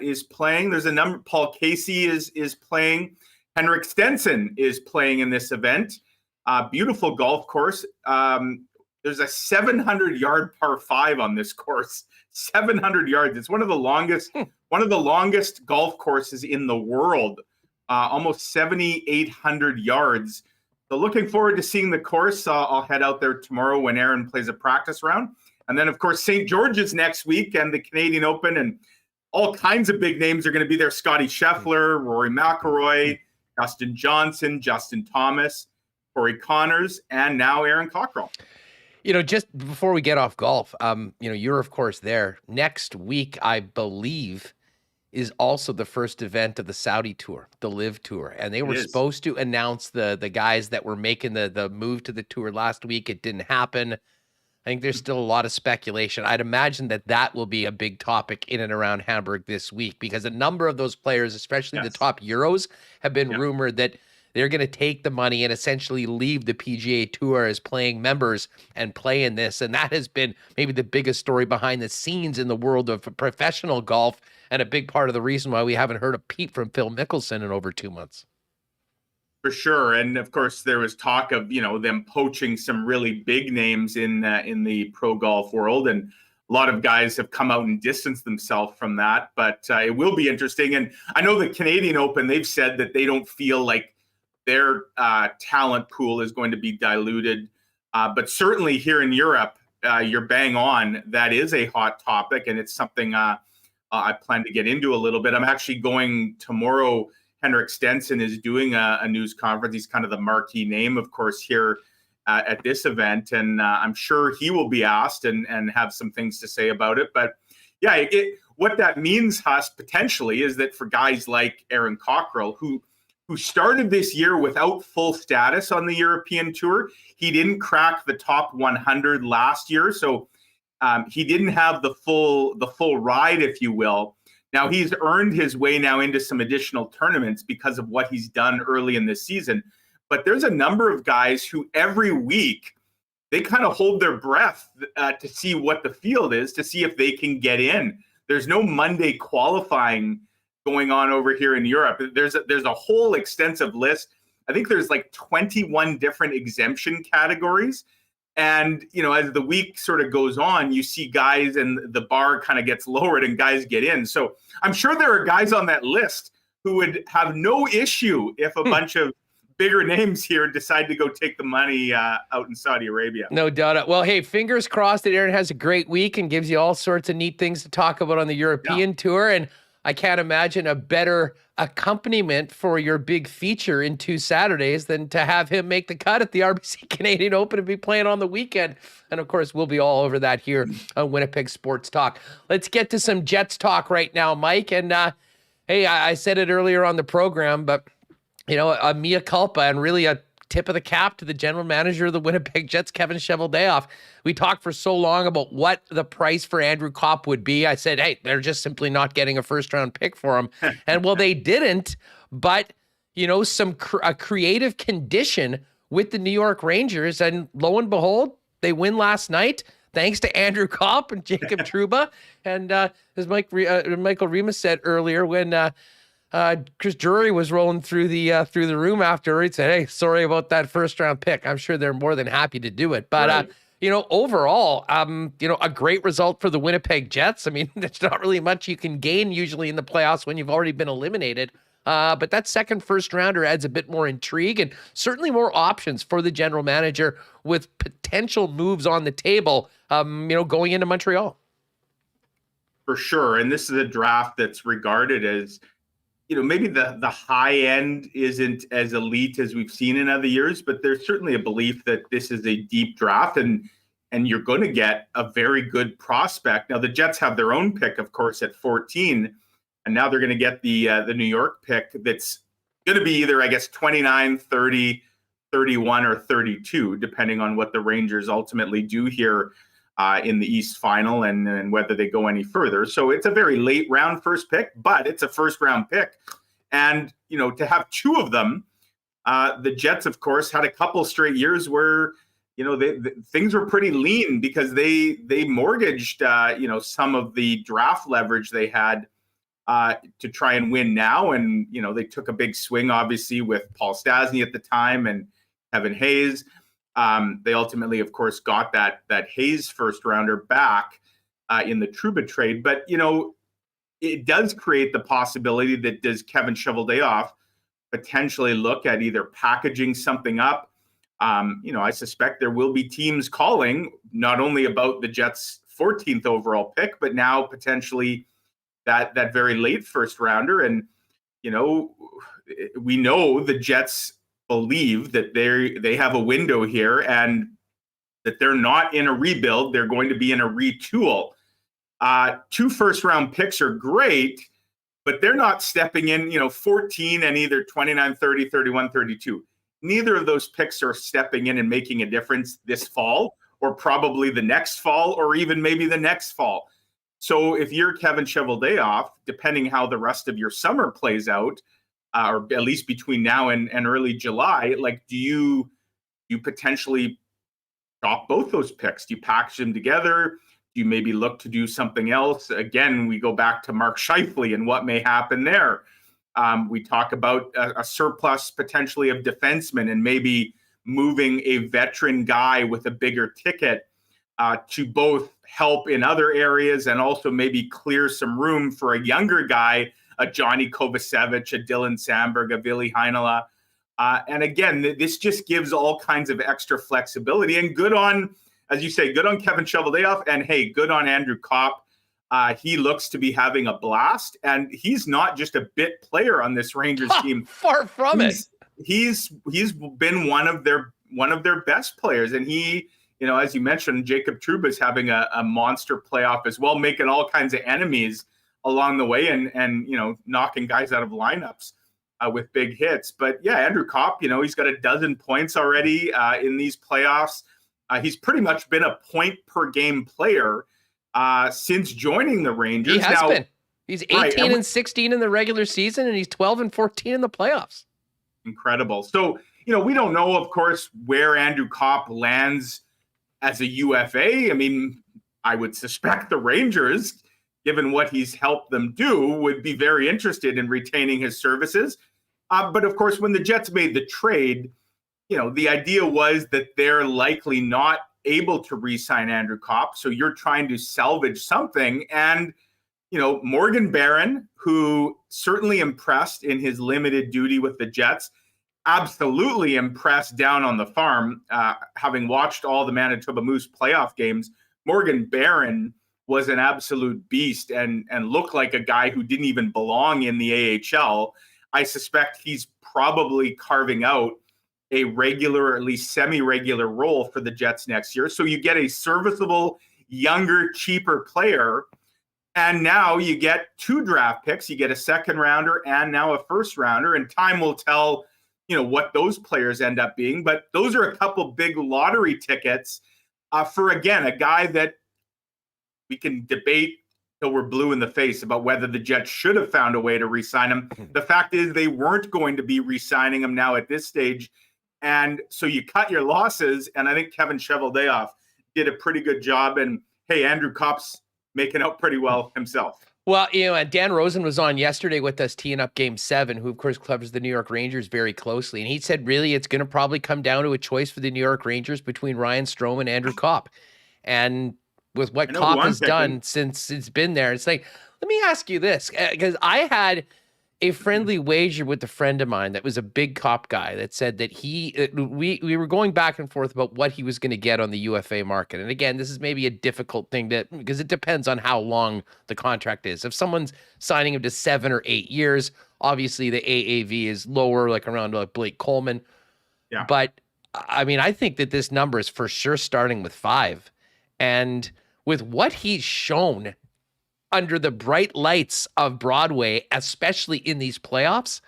is playing. There's a number. Paul Casey is playing. Henrik Stenson is playing in this event. Beautiful golf course. There's a 700-yard par 5 on this course. 700 yards. It's one of the longest golf courses in the world. Almost 7,800 yards. So looking forward to seeing the course. I'll head out there tomorrow when Aaron plays a practice round. And then, of course, St. George's next week and the Canadian Open, and all kinds of big names are going to be there. Scotty Scheffler, Rory McIlroy, Dustin Johnson, Justin Thomas, Corey Connors, and now Aaron Cockerill. Just before we get off golf, you're, of course, there. Next week, I believe, is also the first event of the Saudi tour, the Live Tour. And they were supposed to announce the guys that were making the move to the tour last week. It didn't happen. I think there's still a lot of speculation. I'd imagine that will be a big topic in and around Hamburg this week, because a number of those players, especially the top Euros, have been rumored that they're going to take the money and essentially leave the PGA Tour as playing members and play in this. And that has been maybe the biggest story behind the scenes in the world of professional golf, and a big part of the reason why we haven't heard a peep from Phil Mickelson in over 2 months. For sure. And of course, there was talk of, them poaching some really big names in the pro golf world. And a lot of guys have come out and distanced themselves from that. But it will be interesting. And I know the Canadian Open, they've said that they don't feel like their talent pool is going to be diluted. But certainly here in Europe, you're bang on. That is a hot topic. And it's something I plan to get into a little bit. I'm actually going tomorrow. Henrik Stenson is doing a news conference. He's kind of the marquee name, of course, here at this event. And I'm sure he will be asked and have some things to say about it. But yeah, what that means, Huss, potentially, is that for guys like Aaron Cockerill, who started this year without full status on the European Tour, he didn't crack the top 100 last year. So he didn't have the full ride, if you will. Now he's earned his way now into some additional tournaments because of what he's done early in this season. But there's a number of guys who every week they kind of hold their breath to see what the field is, to see if they can get in. There's no Monday qualifying going on over here in Europe. There's a whole extensive list. I think there's like 21 different exemption categories. And, as the week sort of goes on, you see guys and the bar kind of gets lowered and guys get in. So I'm sure there are guys on that list who would have no issue if a bunch of bigger names here decide to go take the money out in Saudi Arabia. No doubt. Well, hey, fingers crossed that Aaron has a great week and gives you all sorts of neat things to talk about on the European tour. And I can't imagine a better accompaniment for your big feature in 2 Saturdays than to have him make the cut at the RBC Canadian Open and be playing on the weekend. And of course, we'll be all over that here on Winnipeg Sports Talk. Let's get to some Jets talk right now, Mike. And hey, I said it earlier on the program, but a mea culpa and really a tip of the cap to the general manager of the Winnipeg Jets, Kevin Cheveldayoff. We talked for so long about what the price for Andrew Copp would be. I said, hey, they're just simply not getting a first-round pick for him. And well, they didn't, but, a creative condition with the New York Rangers. And lo and behold, they win last night, thanks to Andrew Copp and Jacob Trouba. And as Michael Remis said earlier, when Chris Drury was rolling through the room after, he said, hey, sorry about that first round pick. I'm sure they're more than happy to do it. But, right. Overall, a great result for the Winnipeg Jets. I mean, there's not really much you can gain usually in the playoffs when you've already been eliminated. But that second first rounder adds a bit more intrigue and certainly more options for the general manager with potential moves on the table, going into Montreal. For sure. And this is a draft that's regarded as, maybe the high end isn't as elite as we've seen in other years, but there's certainly a belief that this is a deep draft and you're going to get a very good prospect. Now, the Jets have their own pick, of course, at 14, and now they're going to get the New York pick that's going to be either, I guess, 29, 30, 31, or 32, depending on what the Rangers ultimately do here in the East Final and whether they go any further. So it's a very late round first pick, but it's a first round pick. And, to have two of them, the Jets, of course, had a couple straight years where, things were pretty lean because they mortgaged, some of the draft leverage they had to try and win now. And, they took a big swing, obviously, with Paul Stastny at the time and Kevin Hayes. They ultimately, of course, got that Hayes first rounder back in the Trouba trade. But, it does create the possibility that does Kevin Cheveldayoff potentially look at either packaging something up. I suspect there will be teams calling not only about the Jets' 14th overall pick, but now potentially that very late first rounder. And, we know the Jets believe that they have a window here and that they're not in a rebuild. They're going to be in a retool. 2 first round picks are great, but they're not stepping in, 14 and either 29, 30, 31, 32. Neither of those picks are stepping in and making a difference this fall or probably the next fall or even maybe the next fall. So if you're Kevin Cheveldayoff, depending how the rest of your summer plays out, or at least between now and early July, do you potentially drop both those picks? Do you package them together? Do you maybe look to do something else? Again, we go back to Mark Scheifele and what may happen there. We talk about a surplus potentially of defensemen and maybe moving a veteran guy with a bigger ticket to both help in other areas and also maybe clear some room for a younger guy, a Johnny Kovacevic, a Dylan Samberg, a Ville Heinola. And again, this just gives all kinds of extra flexibility and good on, as you say, good on Kevin Cheveldayoff and hey, good on Andrew Copp. He looks to be having a blast and he's not just a bit player on this Rangers team. Far from it. He's been one of their best players. And he, as you mentioned, Jacob Trouba is having a monster playoff as well, making all kinds of enemies along the way and knocking guys out of lineups with big hits. But yeah, Andrew Copp, he's got 12 points already in these playoffs. He's pretty much been a point per game player since joining the Rangers. He has been. He's 18 and 16 in the regular season and he's 12 and 14 in the playoffs. Incredible. So, we don't know, of course, where Andrew Copp lands as a UFA. I mean, I would suspect the Rangers, given what he's helped them do, would be very interested in retaining his services. But of course, when the Jets made the trade, the idea was that they're likely not able to re-sign Andrew Copp. So you're trying to salvage something. And, Morgan Barron, who certainly impressed in his limited duty with the Jets, absolutely impressed down on the farm, having watched all the Manitoba Moose playoff games. Morgan Barron was an absolute beast and looked like a guy who didn't even belong in the AHL. I suspect he's probably carving out a regular, or at least semi-regular role for the Jets next year. So you get a serviceable, younger, cheaper player. And now you get 2 draft picks. You get a second rounder and now a first rounder. And time will tell, what those players end up being. But those are a couple big lottery tickets for, again, a guy that we can debate till we're blue in the face about whether the Jets should have found a way to re-sign him. The fact is they weren't going to be re-signing him now at this stage. And so you cut your losses, and I think Kevin Cheveldayoff did a pretty good job. And, hey, Andrew Copp's making out pretty well himself. Well, and Dan Rosen was on yesterday with us teeing up Game 7, who, of course, covers the New York Rangers very closely. And he said, really, it's going to probably come down to a choice for the New York Rangers between Ryan Strome and Andrew Copp. And with what Copp has done since it's been there, it's like, let me ask you this, because I had a friendly wager with a friend of mine that was a big Copp guy that said that we were going back and forth about what he was going to get on the UFA market. And again, this is maybe a difficult thing because it depends on how long the contract is. If someone's signing him to 7 or 8 years, obviously the AAV is lower, like around like Blake Coleman. Yeah. But I mean, I think that this number is for sure starting with 5. And with what he's shown under the bright lights of Broadway, especially in these playoffs,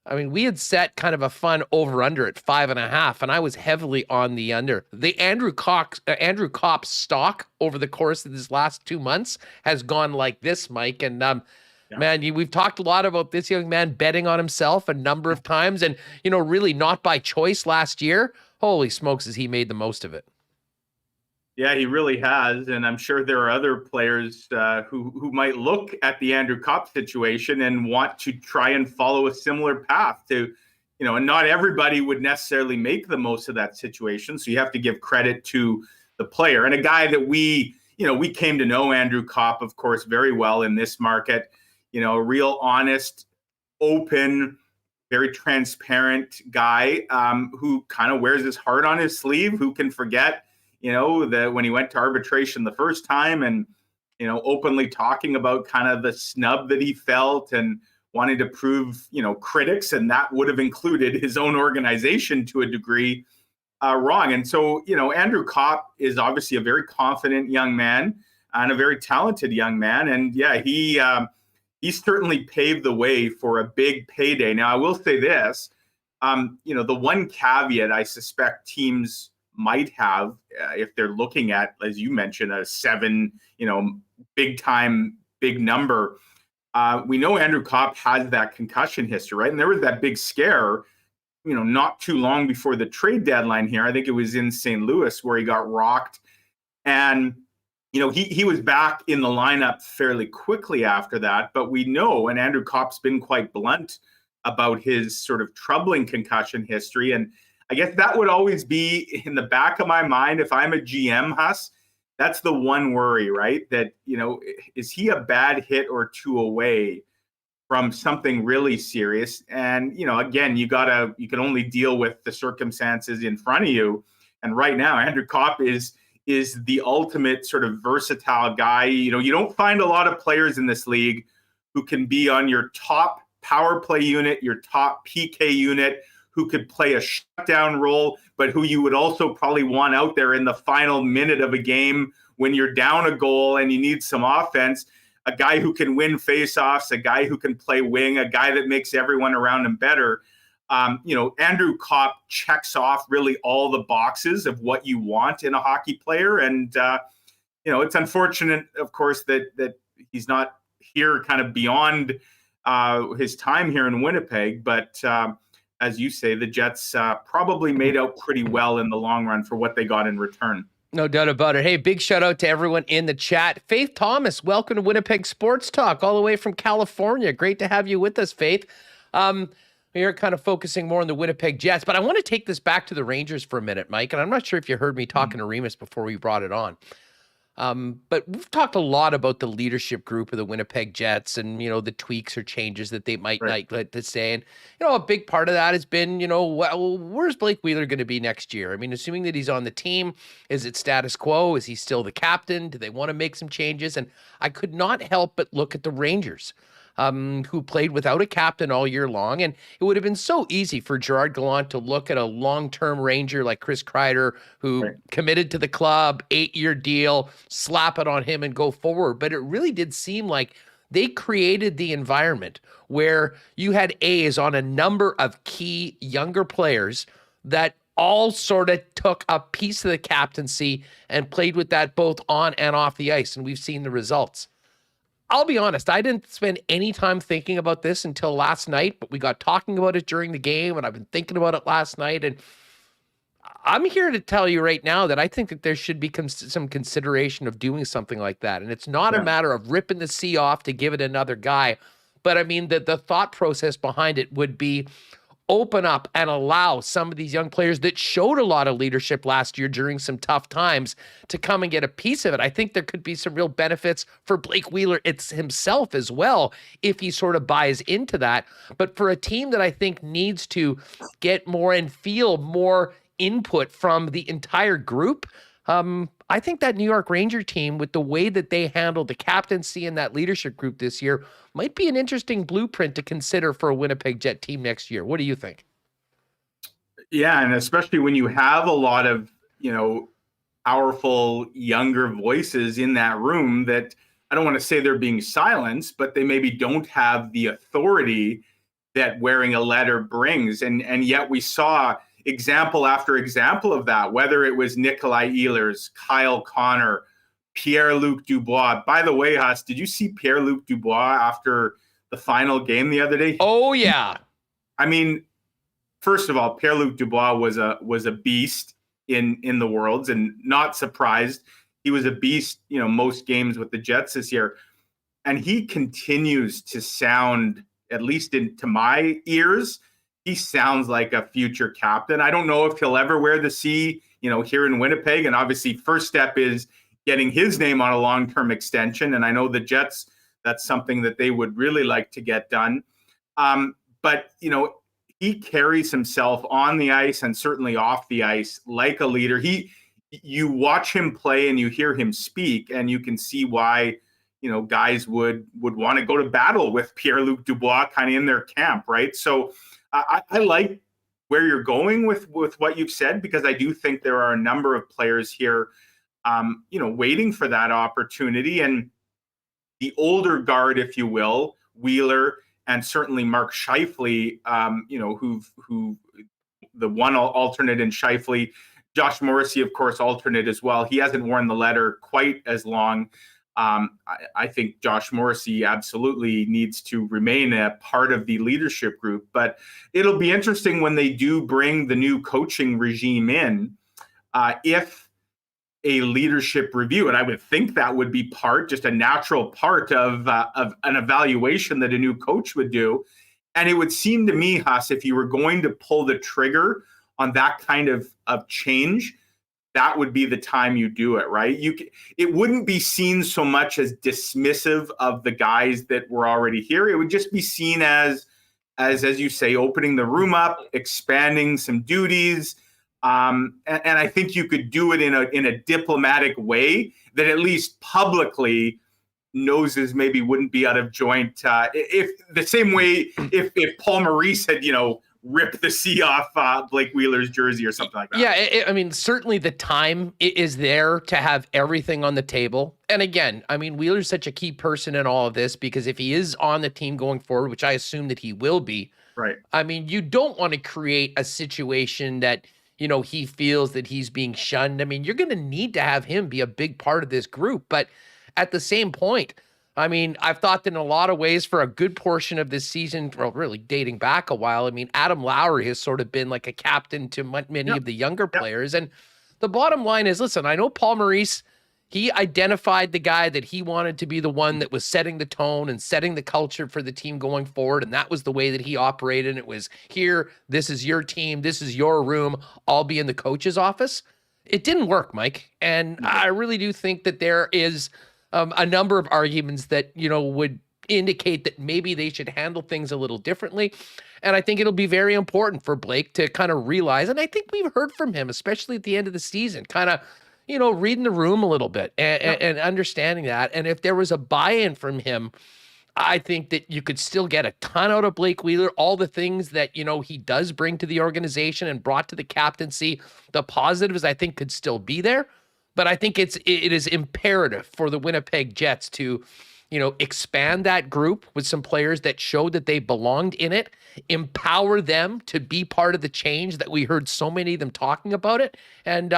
I mean, we had set kind of a fun over-under at 5.5, and I was heavily on the under. The Andrew Copp stock over the course of these last 2 months has gone like this, Mike. And man, we've talked a lot about this young man betting on himself a number of times, and really not by choice last year. Holy smokes, has he made the most of it? Yeah, he really has, and I'm sure there are other players who might look at the Andrew Copp situation and want to try and follow a similar path to, and not everybody would necessarily make the most of that situation. So you have to give credit to the player and a guy that we came to know Andrew Copp, of course, very well in this market. A real honest, open, very transparent guy who kind of wears his heart on his sleeve, who can forget that when he went to arbitration the first time and, openly talking about kind of the snub that he felt and wanting to prove, critics, and that would have included his own organization to a degree, wrong. And so, Andrew Copp is obviously a very confident young man and a very talented young man. And yeah, he certainly paved the way for a big payday. Now, I will say this, the one caveat I suspect teams might have if they're looking at, as you mentioned, a 7, big number. We know Andrew Copp has that concussion history, right? And there was that big scare, not too long before the trade deadline here. I think it was in St. Louis where he got rocked. And, he was back in the lineup fairly quickly after that. But we know, and Andrew Copp's been quite blunt about his sort of troubling concussion history. And I guess that would always be in the back of my mind if I'm a GM, Huss. That's the one worry, right? That, is he a bad hit or 2 away from something really serious? And, again, you can only deal with the circumstances in front of you. And right now, Andrew Copp is the ultimate sort of versatile guy. You don't find a lot of players in this league who can be on your top power play unit, your top PK unit, who could play a shutdown role, but who you would also probably want out there in the final minute of a game when you're down a goal and you need some offense. A guy who can win faceoffs, a guy who can play wing, a guy that makes everyone around him better. Andrew Copp checks off really all the boxes of what you want in a hockey player. And, it's unfortunate, of course, that he's not here kind of beyond his time here in Winnipeg, but as you say, the Jets probably made out pretty well in the long run for what they got in return. No doubt about it. Hey, big shout out to everyone in the chat. Faith Thomas, welcome to Winnipeg Sports Talk, all the way from California. Great to have you with us, Faith. You're kind of focusing more on the Winnipeg Jets, but I want to take this back to the Rangers for a minute, Mike, and I'm not sure if you heard me talking to Remis before we brought it on. But we've talked a lot about the leadership group of the Winnipeg Jets and, the tweaks or changes that they might like to say. And, a big part of that has been, well, where's Blake Wheeler going to be next year? I mean, assuming that he's on the team, is it status quo? Is he still the captain? Do they want to make some changes? And I could not help but look at the Rangers, who played without a captain all year long. And it would have been so easy for Gerard Gallant to look at a long-term Ranger like Chris Kreider, who committed to the club, 8-year deal, slap it on him and go forward. But it really did seem like they created the environment where you had A's on a number of key younger players that all sort of took a piece of the captaincy and played with that both on and off the ice. And we've seen the results. I'll be honest, I didn't spend any time thinking about this until last night, but we got talking about it during the game, and I've been thinking about it last night. And I'm here to tell you right now that I think that there should be some consideration of doing something like that. And it's not a matter of ripping the C off to give it another guy. But I mean, the thought process behind it would be open up and allow some of these young players that showed a lot of leadership last year during some tough times to come and get a piece of it. I think there could be some real benefits for Blake Wheeler himself as well, if he sort of buys into that. But for a team that I think needs to get more and feel more input from the entire group, I think that New York Ranger team, with the way that they handled the captaincy and that leadership group this year, might be an interesting blueprint to consider for a Winnipeg Jet team next year. What do you think? Yeah, and especially when you have a lot of, powerful younger voices in that room that I don't want to say they're being silenced, but they maybe don't have the authority that wearing a letter brings. And yet we saw example after example of that, whether it was Nikolai Ehlers, Kyle Connor, Pierre-Luc Dubois. By the way, Huss, did you see Pierre-Luc Dubois after the final game the other day? Oh, yeah. I mean, first of all, Pierre-Luc Dubois was a beast in the Worlds, and not surprised. He was a beast, most games with the Jets this year. And he continues to sound, at least to my ears, he sounds like a future captain. I don't know if he'll ever wear the C, here in Winnipeg. And obviously, first step is getting his name on a long-term extension. And I know the Jets, that's something that they would really like to get done. But, he carries himself on the ice and certainly off the ice like a leader. You watch him play and you hear him speak, and you can see why, guys would want to go to battle with Pierre-Luc Dubois kind of in their camp, right? So I like where you're going with what you've said, because I do think there are a number of players here, waiting for that opportunity. And the older guard, if you will, Wheeler and certainly Mark Scheifele, who the one alternate in Scheifele, Josh Morrissey, of course, alternate as well. He hasn't worn the letter quite as long. I think Josh Morrissey absolutely needs to remain a part of the leadership group, but it'll be interesting when they do bring the new coaching regime in, if a leadership review, and I would think that would be just a natural part of an evaluation that a new coach would do. And it would seem to me, Huss, if you were going to pull the trigger on that kind of change, that would be the time you do it, right? It wouldn't be seen so much as dismissive of the guys that were already here. It would just be seen as you say, opening the room up, expanding some duties. And I think you could do it in a diplomatic way that at least publicly noses maybe wouldn't be out of joint. If the same way if Paul Maurice had, rip the C off Blake Wheeler's jersey or something like that. Yeah, I mean, certainly the time is there to have everything on the table. And again, I mean, Wheeler's such a key person in all of this, because if he is on the team going forward, which I assume that he will be, right? I mean, you don't want to create a situation that, he feels that he's being shunned. I mean, you're going to need to have him be a big part of this group. But at the same point, I mean, I've thought that in a lot of ways for a good portion of this season, well, really dating back a while, I mean, Adam Lowry has sort of been like a captain to many of the younger players. And the bottom line is, listen, I know Paul Maurice, he identified the guy that he wanted to be the one that was setting the tone and setting the culture for the team going forward. And that was the way that he operated. And it was, here, this is your team, this is your room, I'll be in the coach's office. It didn't work, Mike. And I really do think that there is a number of arguments that, would indicate that maybe they should handle things a little differently. And I think it'll be very important for Blake to kind of realize, and I think we've heard from him, especially at the end of the season, kind of, reading the room a little bit and understanding that. And if there was a buy-in from him, I think that you could still get a ton out of Blake Wheeler. All the things that, he does bring to the organization and brought to the captaincy, the positives I think could still be there. But I think it is imperative for the Winnipeg Jets to, expand that group with some players that showed that they belonged in it, empower them to be part of the change that we heard so many of them talking about it. And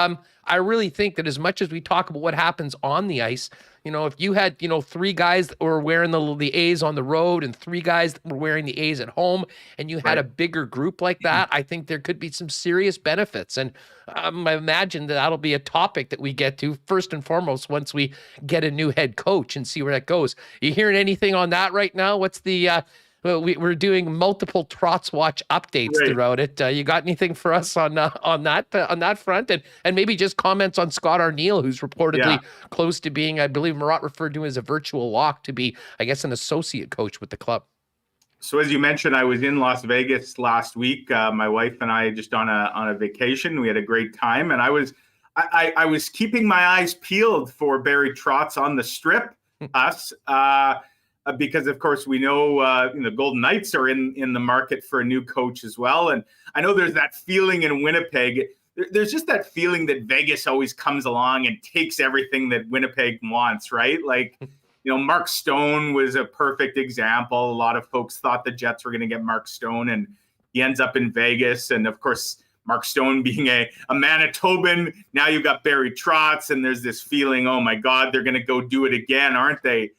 I really think that as much as we talk about what happens on the ice, if you had, 3 guys that were wearing the A's on the road and 3 guys that were wearing the A's at home, and you had a bigger group like that, I think there could be some serious benefits. And I imagine that that'll be a topic that we get to first and foremost once we get a new head coach and see where that goes. You hearing anything on that right now? What's the we're doing multiple Trotz watch updates throughout it. You got anything for us on that front, and maybe just comments on Scott Arniel, who's reportedly close to being, I believe Marat referred to him as a virtual lock to be, I guess, an associate coach with the club. So as you mentioned, I was in Las Vegas last week. My wife and I just on a vacation. We had a great time, and I was keeping my eyes peeled for Barry Trotz on the Strip. Because of course we know the Golden Knights are in the market for a new coach as well, and I know there's that feeling in Winnipeg. There's just that feeling that Vegas always comes along and takes everything that Winnipeg wants, right? Like, Mark Stone was a perfect example. A lot of folks thought the Jets were going to get Mark Stone, and he ends up in Vegas. And of course, Mark Stone being a Manitoban, now you've got Barry Trotz, and there's this feeling, oh my God, they're going to go do it again, aren't they?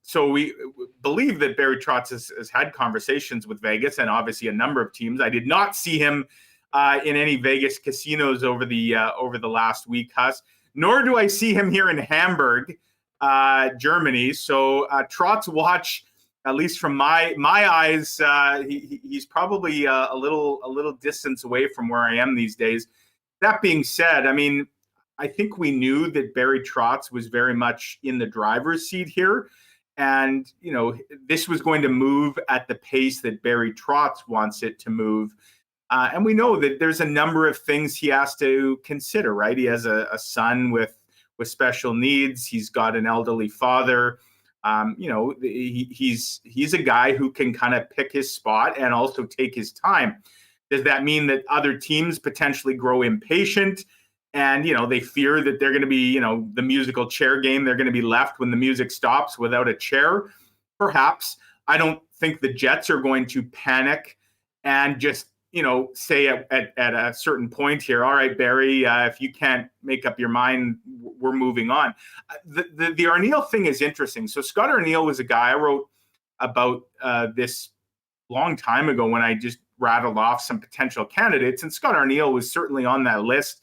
So we believe that Barry Trotz has had conversations with Vegas and obviously a number of teams. I did not see him in any Vegas casinos over the last week, Huss. Nor do I see him here in Hamburg, Germany. So Trotz watch, at least from my eyes, he's probably a little distance away from where I am these days. That being said, I mean, I think we knew that Barry Trotz was very much in the driver's seat here. And, this was going to move at the pace that Barry Trotz wants it to move. And we know that there's a number of things he has to consider, right? He has a son with special needs. He's got an elderly father. He's a guy who can kind of pick his spot and also take his time. Does that mean that other teams potentially grow impatient? And, they fear that they're going to be, the musical chair game. They're going to be left when the music stops without a chair. Perhaps. I don't think the Jets are going to panic and just, say at a certain point here, all right, Barry, if you can't make up your mind, we're moving on. The Arniel thing is interesting. So Scott Arniel was a guy I wrote about this long time ago when I just rattled off some potential candidates. And Scott Arniel was certainly on that list.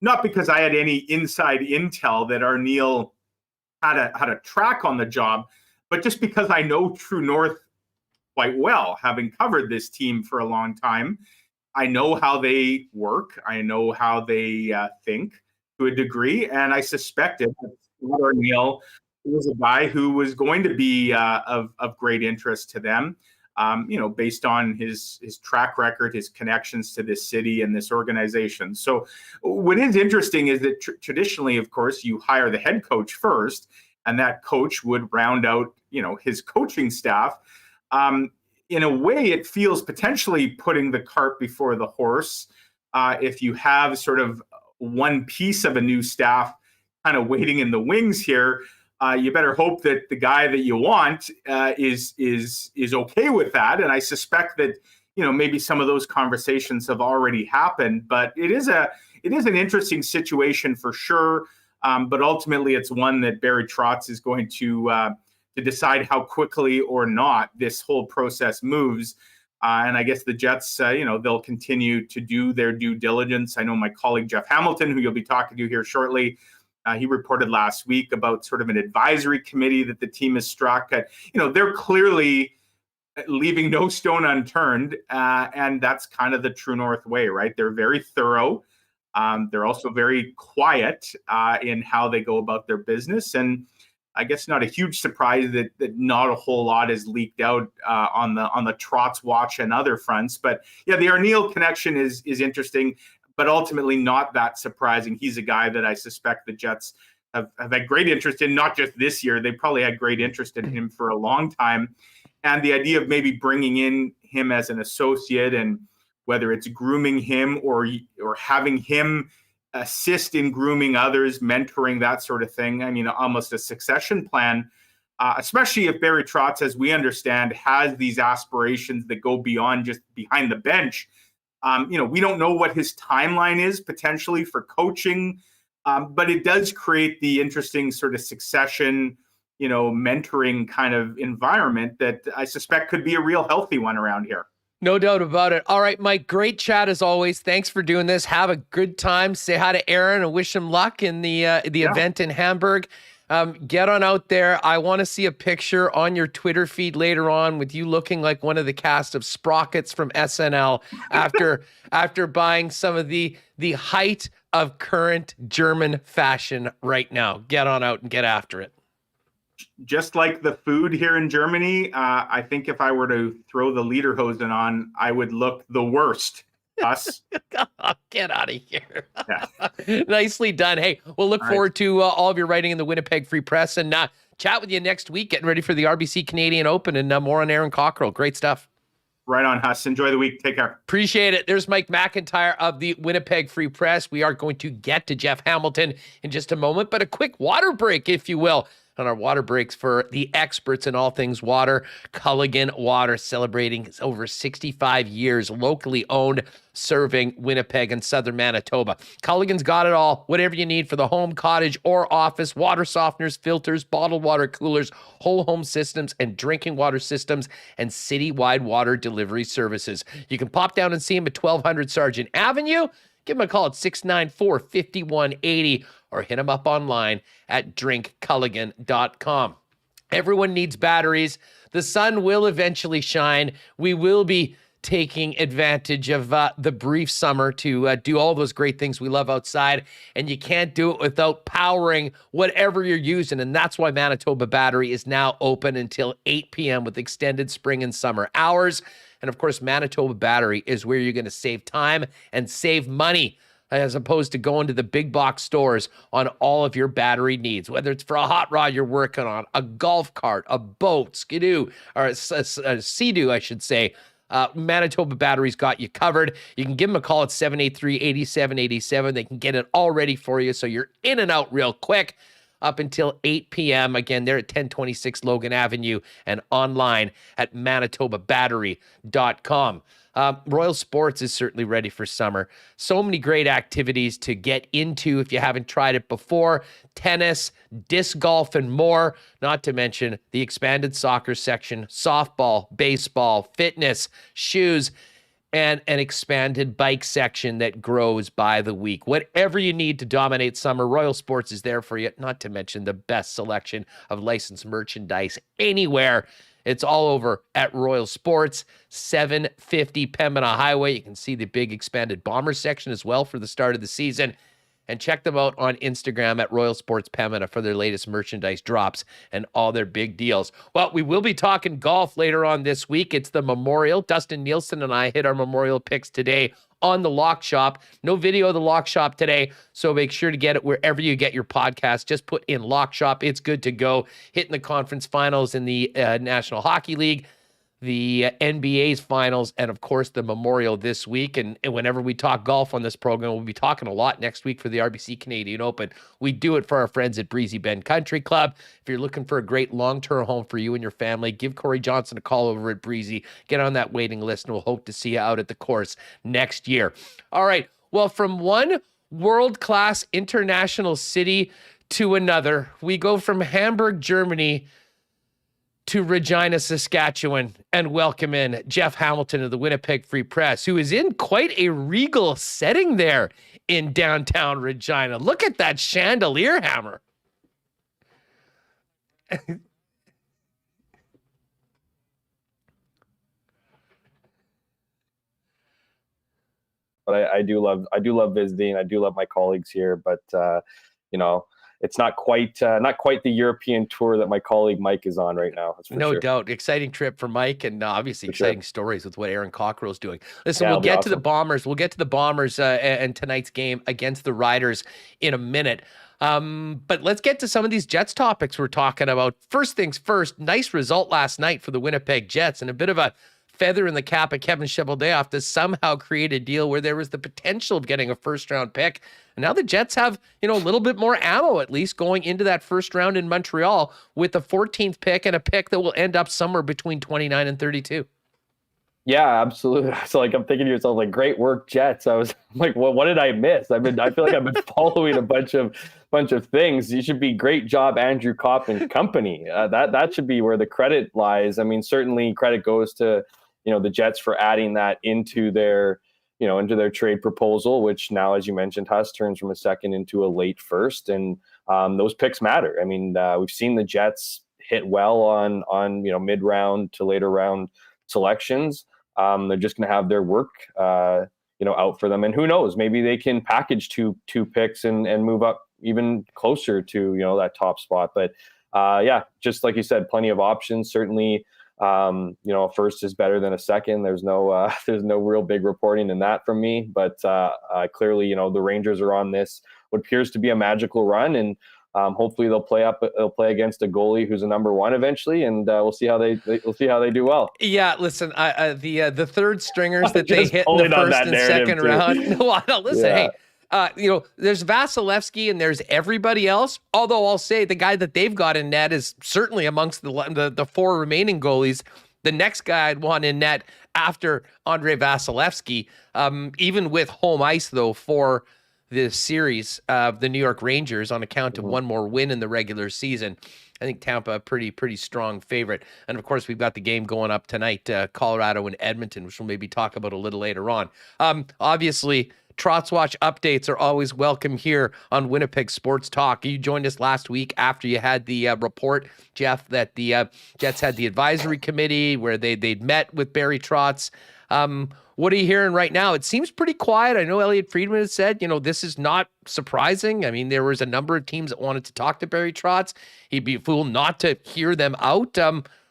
Not because I had any inside intel that Arniel had a track on the job, but just because I know True North quite well, having covered this team for a long time. I know how they work. I know how they think to a degree, and I suspected that Scott Arniel was a guy who was going to be of great interest to them. Based on his track record, his connections to this city and this organization. So what is interesting is that traditionally, of course, you hire the head coach first, and that coach would round out, his coaching staff. In a way, it feels potentially putting the cart before the horse. If you have sort of one piece of a new staff kind of waiting in the wings here, you better hope that the guy that you want is okay with that. And I suspect that, maybe some of those conversations have already happened, but it is an interesting situation for sure. But ultimately it's one that Barry Trotz is going to decide how quickly or not this whole process moves. And I guess the Jets, they'll continue to do their due diligence. I know my colleague, Jeff Hamilton, who you'll be talking to here shortly, he reported last week about sort of an advisory committee that the team has struck. They're clearly leaving no stone unturned, and that's kind of the True North way, right? They're very thorough. They're also very quiet in how they go about their business. And I guess not a huge surprise that not a whole lot is leaked out on the Trotz watch and other fronts. But yeah, the Arneal connection is interesting, but ultimately not that surprising. He's a guy that I suspect the Jets have had great interest in, not just this year. They probably had great interest in him for a long time. And the idea of maybe bringing in him as an associate, and whether it's grooming him or having him assist in grooming others, mentoring, that sort of thing. I mean, almost a succession plan, especially if Barry Trotz, as we understand, has these aspirations that go beyond just behind the bench. We don't know what his timeline is potentially for coaching, but it does create the interesting sort of succession, mentoring kind of environment that I suspect could be a real healthy one around here. No doubt about it. All right, Mike, great chat as always. Thanks for doing this. Have a good time. Say hi to Aaron and wish him luck in the event in Hamburg. Get on out there. I want to see a picture on your Twitter feed later on with you looking like one of the cast of Sprockets from SNL after buying some of the height of current German fashion right now. Get on out and get after it. Just like the food here in Germany, I think if I were to throw the lederhosen on, I would look the worst. Us. Get out of here. Yeah. Nicely done. Hey, we'll look forward to all of your writing in the Winnipeg Free Press, and chat with you next week, getting ready for the RBC Canadian Open, and more on Aaron Cockerill. Great stuff. Right on, Huss. Enjoy the week. Take care. Appreciate it. There's Mike McIntyre of the Winnipeg Free Press. We are going to get to Jeff Hamilton in just a moment, but a quick water break, if you will. On our water breaks for the experts in all things water, Culligan Water, celebrating over 65 years, locally owned, serving Winnipeg and southern Manitoba. Culligan's got it all, whatever you need for the home, cottage, or office: water softeners, filters, bottled water coolers, whole home systems, and drinking water systems, and citywide water delivery services. You can pop down and see him at 1200 Sargent Avenue. Give him a call at 694-5180 or hit him up online at drinkculligan.com. Everyone needs batteries. The sun will eventually shine. We will be taking advantage of the brief summer to do all those great things we love outside, and you can't do it without powering whatever you're using, and that's why Manitoba Battery is now open until 8 p.m. with extended spring and summer hours. And of course, Manitoba Battery is where you're going to save time and save money, as opposed to going to the big box stores on all of your battery needs, whether it's for a hot rod you're working on, a golf cart, a boat, skidoo, or a sea-doo, I should say. Manitoba Battery's got you covered. You can give them a call at 783-8787. They can get it all ready for you, so you're in and out real quick. Up until 8 p.m. Again, they're at 1026 Logan Avenue and online at manitobabattery.com. Royal Sports is certainly ready for summer. So many great activities to get into if you haven't tried it before. Tennis, disc golf, and more. Not to mention the expanded soccer section, softball, baseball, fitness, shoes, and an expanded bike section that grows by the week. Whatever you need to dominate summer, Royal Sports is there for you, not to mention the best selection of licensed merchandise anywhere. It's all over at Royal Sports, 750 Pembina Highway. You can see the big expanded bomber section as well for the start of the season. And check them out on Instagram at Royal Sports Pembina for their latest merchandise drops and all their big deals. Well, we will be talking golf later on this week. It's the Memorial. Dustin Nielsen and I hit our Memorial picks today on the Lock Shop. No video of the Lock Shop today, so make sure to get it wherever you get your podcast. Just put in Lock Shop. It's good to go. Hitting the conference finals in the National Hockey League, the NBA's finals, and of course the Memorial this week. And whenever we talk golf on this program, we'll be talking a lot next week for the RBC Canadian Open. We do it for our friends at Breezy Bend Country Club. If you're looking for a great long-term home for you and your family, give Corey Johnson a call over at Breezy. Get on that waiting list, and we'll hope to see you out at the course next year. All right. Well, from one world-class international city to another, we go from Hamburg, Germany, to Regina, Saskatchewan, and welcome in Jeff Hamilton of the Winnipeg Free Press, who is in quite a regal setting there in downtown Regina. Look at that chandelier hammer. But but I do love visiting. I do love my colleagues here, but it's not quite the European tour that my colleague Mike is on right now. That's for No sure. doubt. Exciting trip for Mike, and obviously exciting stories with what Aaron Cockerill is doing. Listen, Yeah, we'll get to the awesome. Bombers. We'll get to the Bombers and tonight's game against the Riders in a minute. But let's get to some of these Jets topics we're talking about. First things first, nice result last night for the Winnipeg Jets, and a bit of a feather in the cap of Kevin Cheveldayoff to somehow create a deal where there was the potential of getting a first-round pick. And now the Jets have, a little bit more ammo, at least, going into that first round in Montreal with the 14th pick and a pick that will end up somewhere between 29 and 32. Yeah, absolutely. So I'm thinking to yourself, great work, Jets. I was like, well, what did I miss? I feel like I've been following a bunch of things. You should be great job, Andrew Copp and company. That should be where the credit lies. I mean, certainly credit goes to, the Jets for adding that into their trade proposal, which now, as you mentioned, Huss, turns from a second into a late first. And those picks matter. I mean, we've seen the Jets hit well on mid-round to later round selections. They're just going to have their work, out for them. And who knows, maybe they can package two picks and move up even closer to, that top spot. But just like you said, plenty of options. Certainly, a first is better than a second. There's no real big reporting in that from me, but clearly, the Rangers are on this what appears to be a magical run, and hopefully they'll play against a goalie who's a number one eventually, and we'll see how they do well. Yeah, listen, the third stringers that they hit in the first and second round. No, listen, hey. There's Vasilevsky and there's everybody else. Although I'll say the guy that they've got in net is certainly amongst the four remaining goalies. The next guy I'd want in net after Andrei Vasilevsky, even with home ice though for the series of the New York Rangers on account of one more win in the regular season. I think Tampa a pretty strong favorite. And of course, we've got the game going up tonight, Colorado and Edmonton, which we'll maybe talk about a little later on. Obviously, Trotz Watch updates are always welcome here on Winnipeg Sports Talk. You joined us last week after you had the report, Jeff, that the Jets had the advisory committee where they'd met with Barry Trotz. What are you hearing right now? It seems pretty quiet. I know Elliot Friedman has said, this is not surprising. I mean, there was a number of teams that wanted to talk to Barry Trotz. He'd be a fool not to hear them out.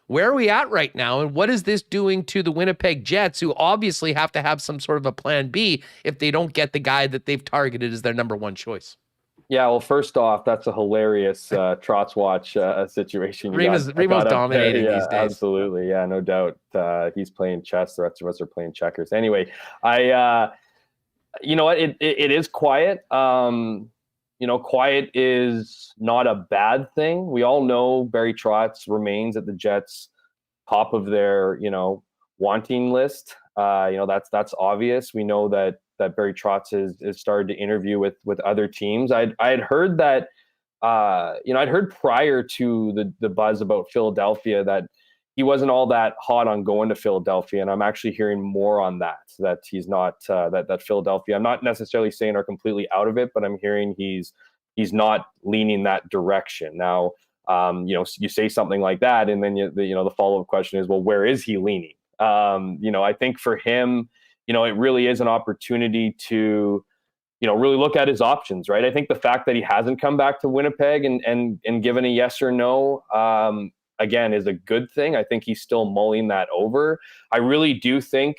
Where are we at right now, and what is this doing to the Winnipeg Jets, who obviously have to have some sort of a plan B if they don't get the guy that they've targeted as their number one choice? Yeah, well, first off, that's a hilarious Trotz Watch situation. Remis dominating these days. Absolutely, yeah, no doubt. He's playing chess. The rest of us are playing checkers. Anyway, you know what? It is quiet. Quiet is not a bad thing. We all know Barry Trotz remains at the Jets' top of their, wanting list. That's obvious. We know that Barry Trotz has started to interview with other teams. I had heard that, I'd heard prior to the buzz about Philadelphia that he wasn't all that hot on going to Philadelphia, and I'm actually hearing more on that he's not that Philadelphia. I'm not necessarily saying are completely out of it, but I'm hearing he's not leaning that direction. Now, you say something like that, and then the follow-up question is, well, where is he leaning? I think for him, it really is an opportunity to, really look at his options, right? I think the fact that he hasn't come back to Winnipeg and given a yes or no, again, is a good thing. I think he's still mulling that over. I really do think,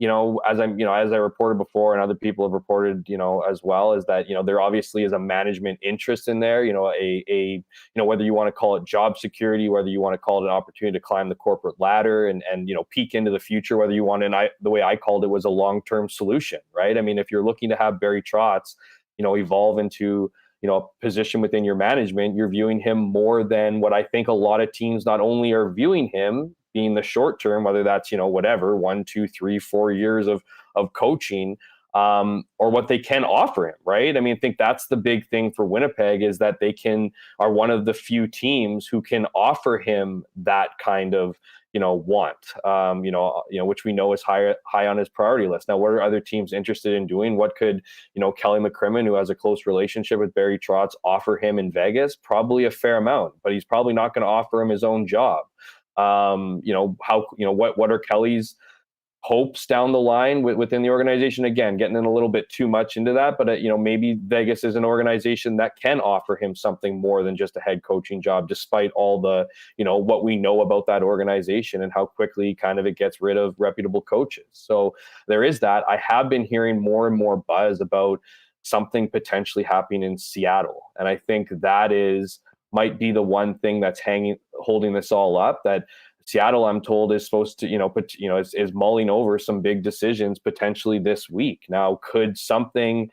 as I reported before and other people have reported, as well, is that, there obviously is a management interest in there, whether you want to call it job security, whether you want to call it an opportunity to climb the corporate ladder and peek into the future, whether you want, the way I called it was a long-term solution, right? I mean, if you're looking to have Barry Trotz, evolve into, a position within your management, you're viewing him more than what I think a lot of teams not only are viewing him being the short term, whether that's, 1, 2, 3, 4 years of coaching, or what they can offer him, right? I mean, I think that's the big thing for Winnipeg is that they are one of the few teams who can offer him that kind of, want, which we know is high on his priority list. Now, what are other teams interested in doing? What could, Kelly McCrimmon, who has a close relationship with Barry Trotz, offer him in Vegas? Probably a fair amount, but he's probably not going to offer him his own job. What are Kelly's hopes down the line within the organization. Again, getting in a little bit too much into that, but maybe Vegas is an organization that can offer him something more than just a head coaching job, despite all the, what we know about that organization and how quickly kind of it gets rid of reputable coaches. So there is that. I have been hearing more and more buzz about something potentially happening in Seattle. And I think that might be the one thing that's holding this all up, that Seattle, I'm told, is supposed to, is mulling over some big decisions potentially this week. Now, could something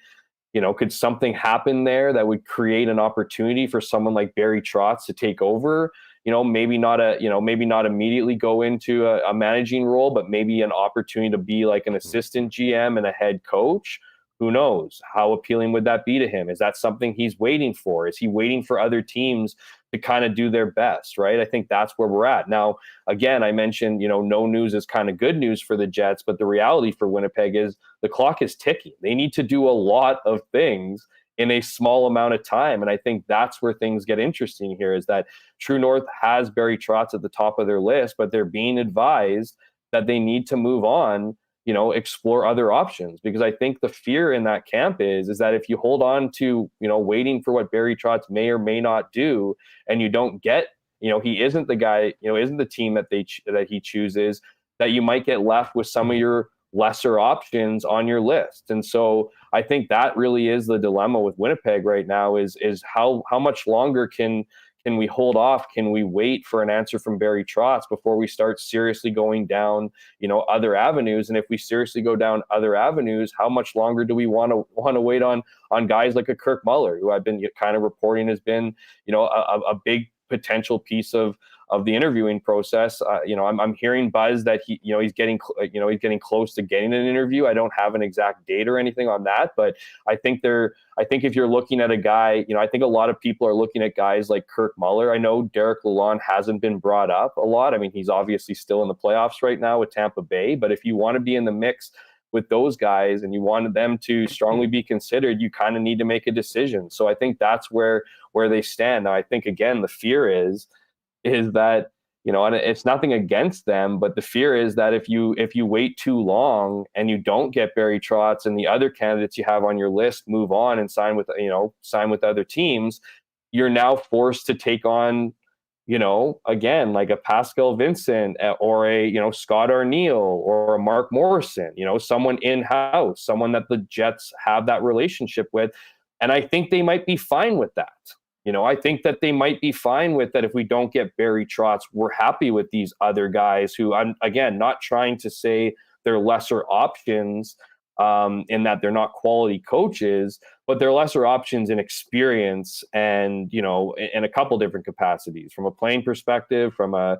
happen there that would create an opportunity for someone like Barry Trotz to take over? Maybe not immediately go into a managing role, but maybe an opportunity to be like an assistant GM and a head coach. Who knows? How appealing would that be to him? Is that something he's waiting for? Is he waiting for other teams to kind of do their best, right? I think that's where we're at. Now, again, I mentioned, no news is kind of good news for the Jets, but the reality for Winnipeg is the clock is ticking. They need to do a lot of things in a small amount of time. And I think that's where things get interesting here, is that True North has Barry Trotz at the top of their list, but they're being advised that they need to move on, explore other options, because I think the fear in that camp is that if you hold on to, waiting for what Barry Trotz may or may not do, and you don't get, he isn't the guy, isn't the team that he chooses, that you might get left with some of your lesser options on your list. And so I think that really is the dilemma with Winnipeg right now, is how much longer can we hold off? Can we wait for an answer from Barry Trotz before we start seriously going down, other avenues? And if we seriously go down other avenues, how much longer do we want to wait on guys like a Kirk Muller, who I've been kind of reporting has been, a big potential piece of the interviewing process. I'm hearing buzz that he's getting close to getting an interview. I don't have an exact date or anything on that, but I think if you're looking at a guy, I think a lot of people are looking at guys like Kirk Muller. I know Derek Lalonde hasn't been brought up a lot. I mean, he's obviously still in the playoffs right now with Tampa Bay, but if you want to be in the mix with those guys and you wanted them to strongly be considered, you kind of need to make a decision. So I think that's where they stand. Now, I think, again, the fear is that, and it's nothing against them, but the fear is that if you wait too long and you don't get Barry Trotz and the other candidates you have on your list move on and sign with other teams, you're now forced to take on, again, like a Pascal Vincent or a, Scott Arniel or a Mark Morrison, someone in-house, someone that the Jets have that relationship with. And I think they might be fine with that. I think that they might be fine with that. If we don't get Barry Trotz, we're happy with these other guys who, I'm, again, not trying to say they're lesser options in that they're not quality coaches, but they're lesser options in experience and, in a couple different capacities, from a playing perspective, from a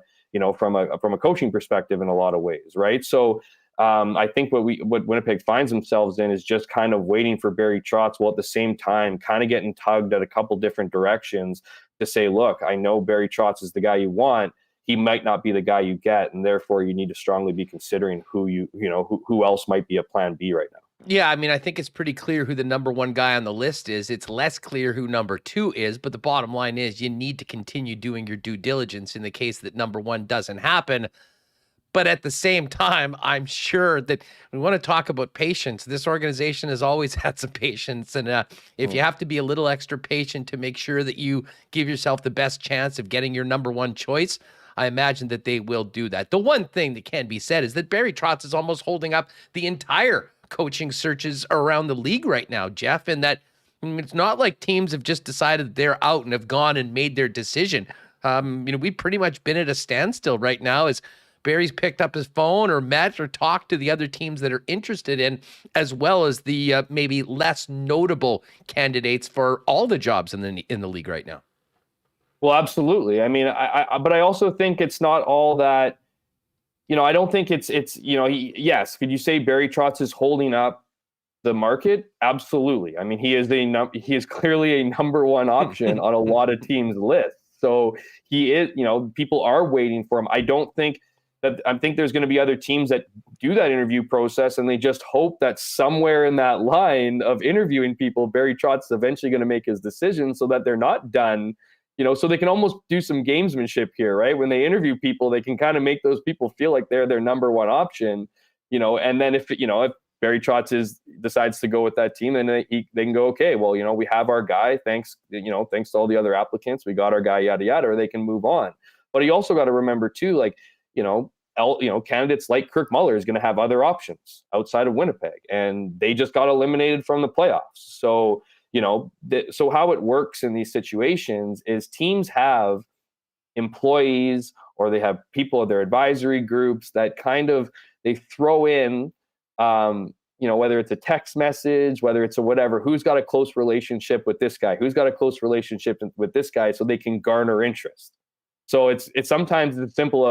coaching perspective in a lot of ways. Right. So I think what Winnipeg finds themselves in is just kind of waiting for Barry Trotz, while at the same time kind of getting tugged at a couple different directions to say, look, I know Barry Trotz is the guy you want. He might not be the guy you get, and therefore you need to strongly be considering who else might be a plan B right now. Yeah, I mean, I think it's pretty clear who the number one guy on the list is. It's less clear who number two is, but the bottom line is you need to continue doing your due diligence in the case that number one doesn't happen. But at the same time, I'm sure that we want to talk about patience. This organization has always had some patience. And if you have to be a little extra patient to make sure that you give yourself the best chance of getting your number one choice, I imagine that they will do that. The one thing that can be said is that Barry Trotz is almost holding up the entire coaching searches around the league right now, Jeff, and that it's not like teams have just decided that they're out and have gone and made their decision. We've pretty much been at a standstill right now as Barry's picked up his phone or met or talked to the other teams that are interested in, as well as the maybe less notable candidates for all the jobs in the league right now. Well, absolutely. I mean, but I also think it's not all that, I don't think it's yes. Could you say Barry Trotz is holding up the market? Absolutely. I mean, he is clearly a number one option on a lot of teams' lists. So he is, people are waiting for him. I think there's going to be other teams that do that interview process, and they just hope that somewhere in that line of interviewing people, Barry Trotz is eventually going to make his decision so that they're not done, so they can almost do some gamesmanship here, right? When they interview people, they can kind of make those people feel like they're their number one option, and then if Barry Trotz decides to go with that team, then they can go, okay, well, we have our guy. Thanks to all the other applicants, we got our guy, yada, yada, or they can move on. But you also got to remember too, like, candidates like Kirk Muller is going to have other options outside of Winnipeg, and they just got eliminated from the playoffs. So, so how it works in these situations is teams have employees or they have people of their advisory groups that kind of, they throw in, whether it's a text message, whether it's a whatever, who's got a close relationship with this guy, who's got a close relationship with this guy, so they can garner interest. So it's sometimes as simple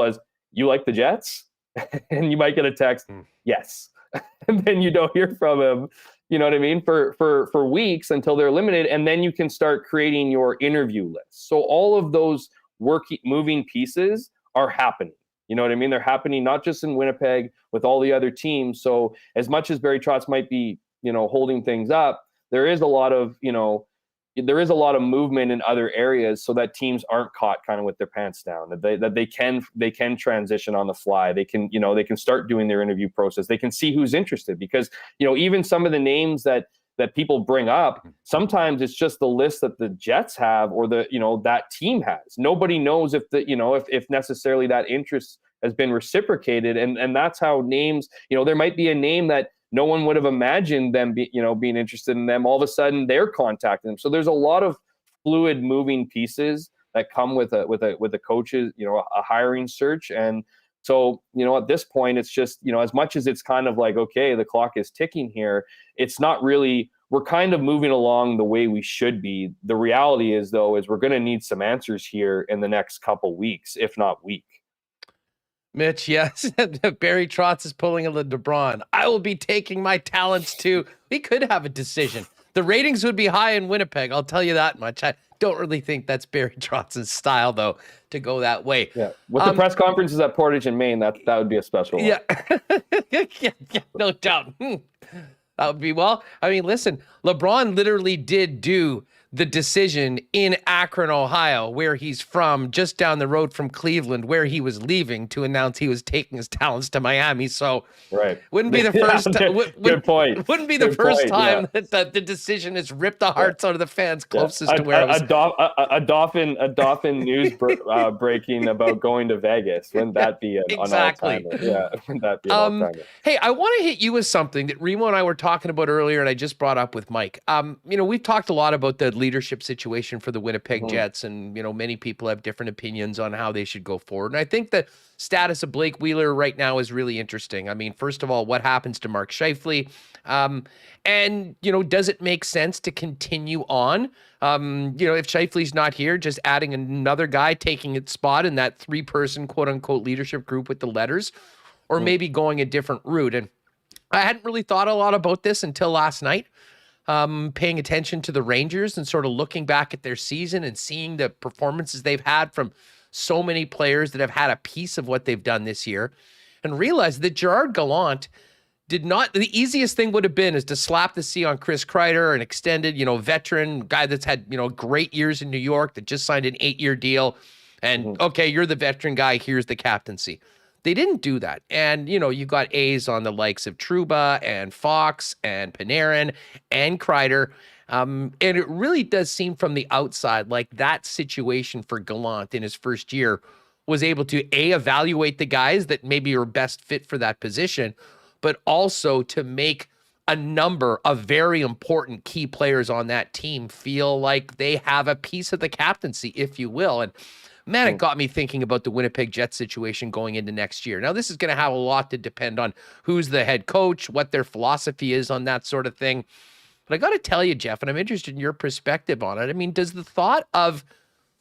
as, you like the Jets? And you might get a text, yes. And then you don't hear from him, you know what I mean, for weeks until they're eliminated. And then you can start creating your interview list. So all of those moving pieces are happening. You know what I mean? They're happening not just in Winnipeg with all the other teams. So as much as Barry Trotz might be, holding things up, there is a lot of movement in other areas so that teams aren't caught kind of with their pants down, that they can transition on the fly. They can start doing their interview process. They can see who's interested, because, even some of the names that people bring up, sometimes it's just the list that the Jets have or that team has. Nobody knows if necessarily that interest has been reciprocated. And that's how names, there might be a name that no one would have imagined them being interested in them. All of a sudden they're contacting them. So there's a lot of fluid moving pieces that come with a coach's, a hiring search. And so, at this point, it's just, as much as it's kind of like, okay, the clock is ticking here, it's not really, we're kind of moving along the way we should be. The reality is, though, is we're going to need some answers here in the next couple weeks, if not week. Mitch, yes. Barry Trotz is pulling a LeBron. I will be taking my talents too. We could have a decision. The ratings would be high in Winnipeg. I'll tell you that much. I don't really think that's Barry Trotz's style, though, to go that way. Yeah. With the press conferences at Portage and Maine, that would be a special one. Yeah, no doubt. That would be, well, I mean, listen, LeBron literally did do the decision in Akron, Ohio, where he's from, just down the road from Cleveland, where he was leaving, to announce he was taking his talents to Miami. So right, wouldn't be the first good point. Wouldn't be the first time that the decision has ripped the hearts out of the fans closest to where it was. A Dolphin news breaking about going to Vegas. Wouldn't that be an exactly? All-timer? Yeah, wouldn't that be an all-timer? Hey, I want to hit you with something that Remo and I were talking about earlier, and I just brought up with Mike. We've talked a lot about the leadership situation for the Winnipeg Jets, and many people have different opinions on how they should go forward. And I think the status of Blake Wheeler right now is really interesting. I mean, first of all, what happens to Mark Scheifele? And does it make sense to continue on? If Scheifele's not here, just adding another guy taking its spot in that 3-person quote unquote leadership group with the letters, or maybe going a different route. And I hadn't really thought a lot about this until last night. Paying attention to the Rangers and sort of looking back at their season and seeing the performances they've had from so many players that have had a piece of what they've done this year, and realize that Gerard Gallant did not, the easiest thing would have been is to slap the C on Chris Kreider, an extended, veteran guy that's had, great years in New York, that just signed an 8-year deal. And okay, you're the veteran guy, here's the captaincy. They didn't do that. And, you've got A's on the likes of Trouba and Fox and Panarin and Kreider. And it really does seem from the outside like that situation for Gallant in his first year was able to, A, evaluate the guys that maybe are best fit for that position, but also to make a number of very important key players on that team feel like they have a piece of the captaincy, if you will. And man, it got me thinking about the Winnipeg Jets situation going into next year. Now, this is going to have a lot to depend on who's the head coach, what their philosophy is on that sort of thing. But I got to tell you, Jeff, and I'm interested in your perspective on it. I mean, does the thought of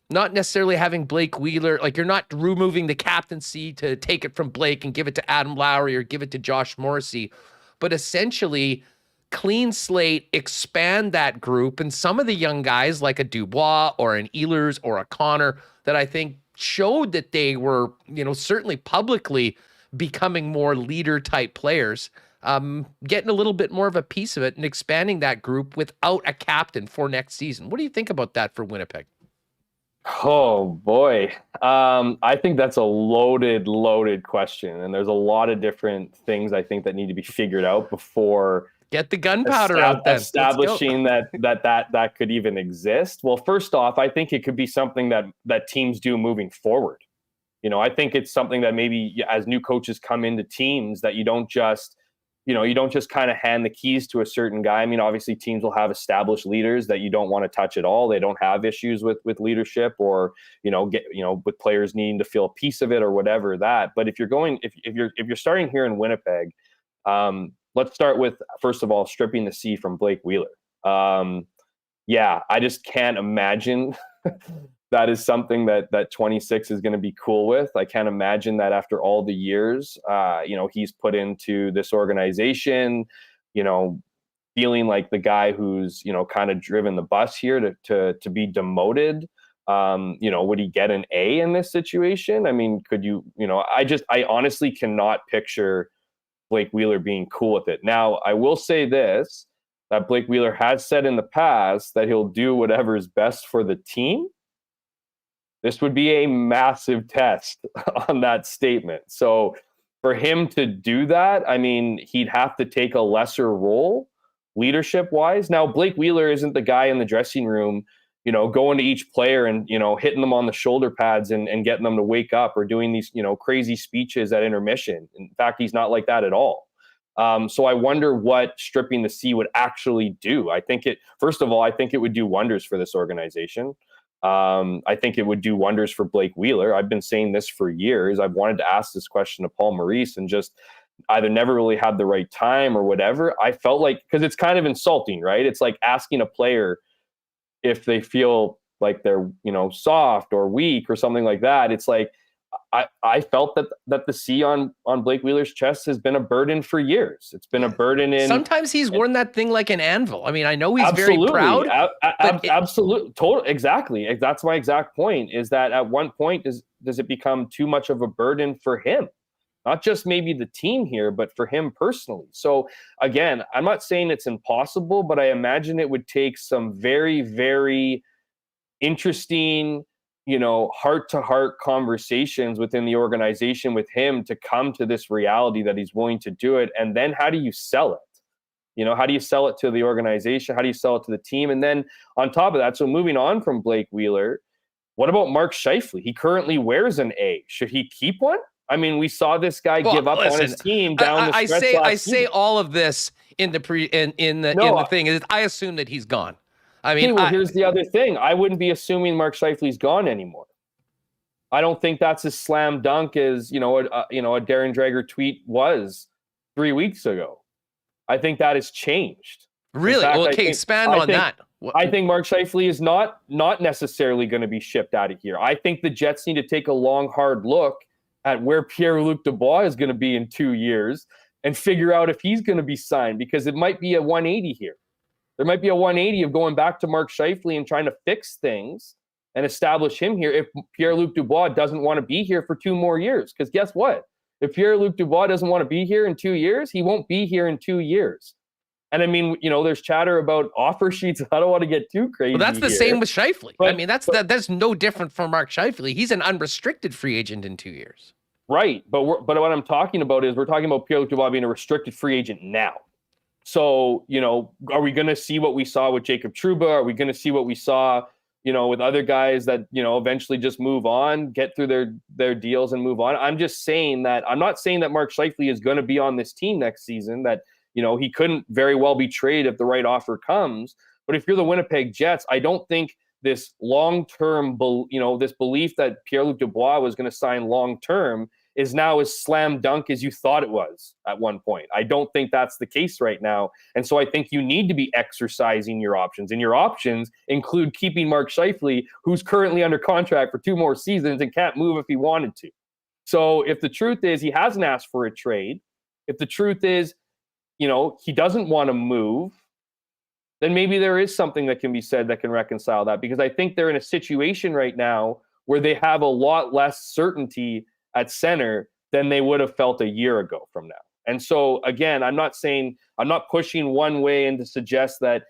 not necessarily having Blake Wheeler, like you're not removing the captaincy to take it from Blake and give it to Adam Lowry or give it to Josh Morrissey, but essentially clean slate, expand that group, and some of the young guys like a Dubois or an Ehlers or a Connor that I think showed that they were, certainly publicly becoming more leader type players, getting a little bit more of a piece of it and expanding that group without a captain for next season. What do you think about that for Winnipeg? Oh boy. I think that's a loaded question. And there's a lot of different things I think that need to be figured out before Get the gunpowder out then. establishing that could even exist. Well, first off, I think it could be something that teams do moving forward. I think it's something that maybe as new coaches come into teams that you don't just kind of hand the keys to a certain guy. I mean, obviously teams will have established leaders that you don't want to touch at all. They don't have issues with leadership or, with players needing to feel a piece of it or whatever that. But if you're starting here in Winnipeg, let's start with, first of all, stripping the C from Blake Wheeler. I just can't imagine that is something that 26 is going to be cool with. I can't imagine that after all the years, he's put into this organization, feeling like the guy who's, kind of driven the bus here to be demoted. Would he get an A in this situation? I mean, could you, I honestly cannot picture Blake Wheeler being cool with it. Now, I will say this, that Blake Wheeler has said in the past that he'll do whatever is best for the team. This would be a massive test on that statement. So for him to do that, I mean, he'd have to take a lesser role leadership-wise. Now, Blake Wheeler isn't the guy in the dressing room, going to each player and, hitting them on the shoulder pads and getting them to wake up or doing these, crazy speeches at intermission. In fact, he's not like that at all. So I wonder what stripping the C would actually do. First of all, I think it would do wonders for this organization. I think it would do wonders for Blake Wheeler. I've been saying this for years. I've wanted to ask this question to Paul Maurice and just either never really had the right time or whatever. I felt like, because it's kind of insulting, right? It's like asking a player if they feel like they're, soft or weak or something like that. It's like, I felt that the C on Blake Wheeler's chest has been a burden for years. It's been a burden in. Sometimes he's worn that thing like an anvil. I mean, I know he's very proud. Absolutely. Exactly. That's my exact point, is that at one point, does it become too much of a burden for him? Not just maybe the team here, but for him personally. So again, I'm not saying it's impossible, but I imagine it would take some very, very interesting, heart-to-heart conversations within the organization with him to come to this reality that he's willing to do it. And then how do you sell it? How do you sell it to the organization? How do you sell it to the team? And then on top of that, so moving on from Blake Wheeler, what about Mark Scheifele? He currently wears an A. Should he keep one? I mean, we saw this guy give up on his team down the stretch. I say all of this in the thing. I assume that he's gone. I mean, here's the other thing. I wouldn't be assuming Mark Scheifele's gone anymore. I don't think that's as slam dunk as, a Darren Dreger tweet was 3 weeks ago. I think that has changed. Really? Fact, expand on that. I think Mark Scheifele is not necessarily going to be shipped out of here. I think the Jets need to take a long, hard look at where Pierre-Luc Dubois is going to be in 2 years and figure out if he's going to be signed, because it might be a 180 here. There might be a 180 of going back to Mark Scheifele and trying to fix things and establish him here if Pierre-Luc Dubois doesn't want to be here for 2 more years. Because guess what? If Pierre-Luc Dubois doesn't want to be here in 2 years, he won't be here in 2 years. And I mean, there's chatter about offer sheets. I don't want to get too crazy. Well, that's the same with Scheifele. But, I mean, that's no different from Mark Scheifele. He's an unrestricted free agent in 2 years. Right. But what I'm talking about is we're talking about Pierre-Luc Dubois being a restricted free agent now. So, are we going to see what we saw with Jacob Trouba? Are we going to see what we saw, with other guys that, eventually just move on, get through their deals and move on? I'm just saying that I'm not saying that Mark Scheifele is going to be on this team next season, that, he couldn't very well be traded if the right offer comes. But if you're the Winnipeg Jets, I don't think this long-term, this belief that Pierre-Luc Dubois was going to sign long-term is now as slam dunk as you thought it was at one point. I don't think that's the case right now. And so I think you need to be exercising your options. And your options include keeping Mark Scheifele, who's currently under contract for 2 more seasons and can't move if he wanted to. So if the truth is he hasn't asked for a trade, if the truth is, he doesn't want to move, then maybe there is something that can be said that can reconcile that. Because I think they're in a situation right now where they have a lot less certainty at center than they would have felt a year ago from now. And so, again, I'm not pushing one way and to suggest that,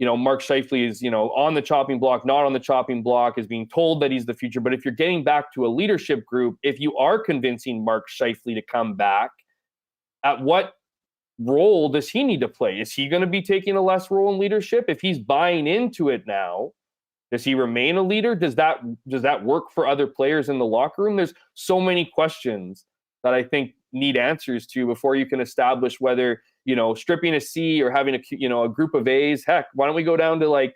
Mark Scheifele is, on the chopping block, not on the chopping block, is being told that he's the future. But if you're getting back to a leadership group, if you are convincing Mark Scheifele to come back, at what role does he need to play? Is he going to be taking a less role in leadership? If he's buying into it now, does he remain a leader? Does that work for other players in the locker room? There's so many questions that I think need answers to before you can establish whether, stripping a C or having a group of A's. Heck, why don't we go down to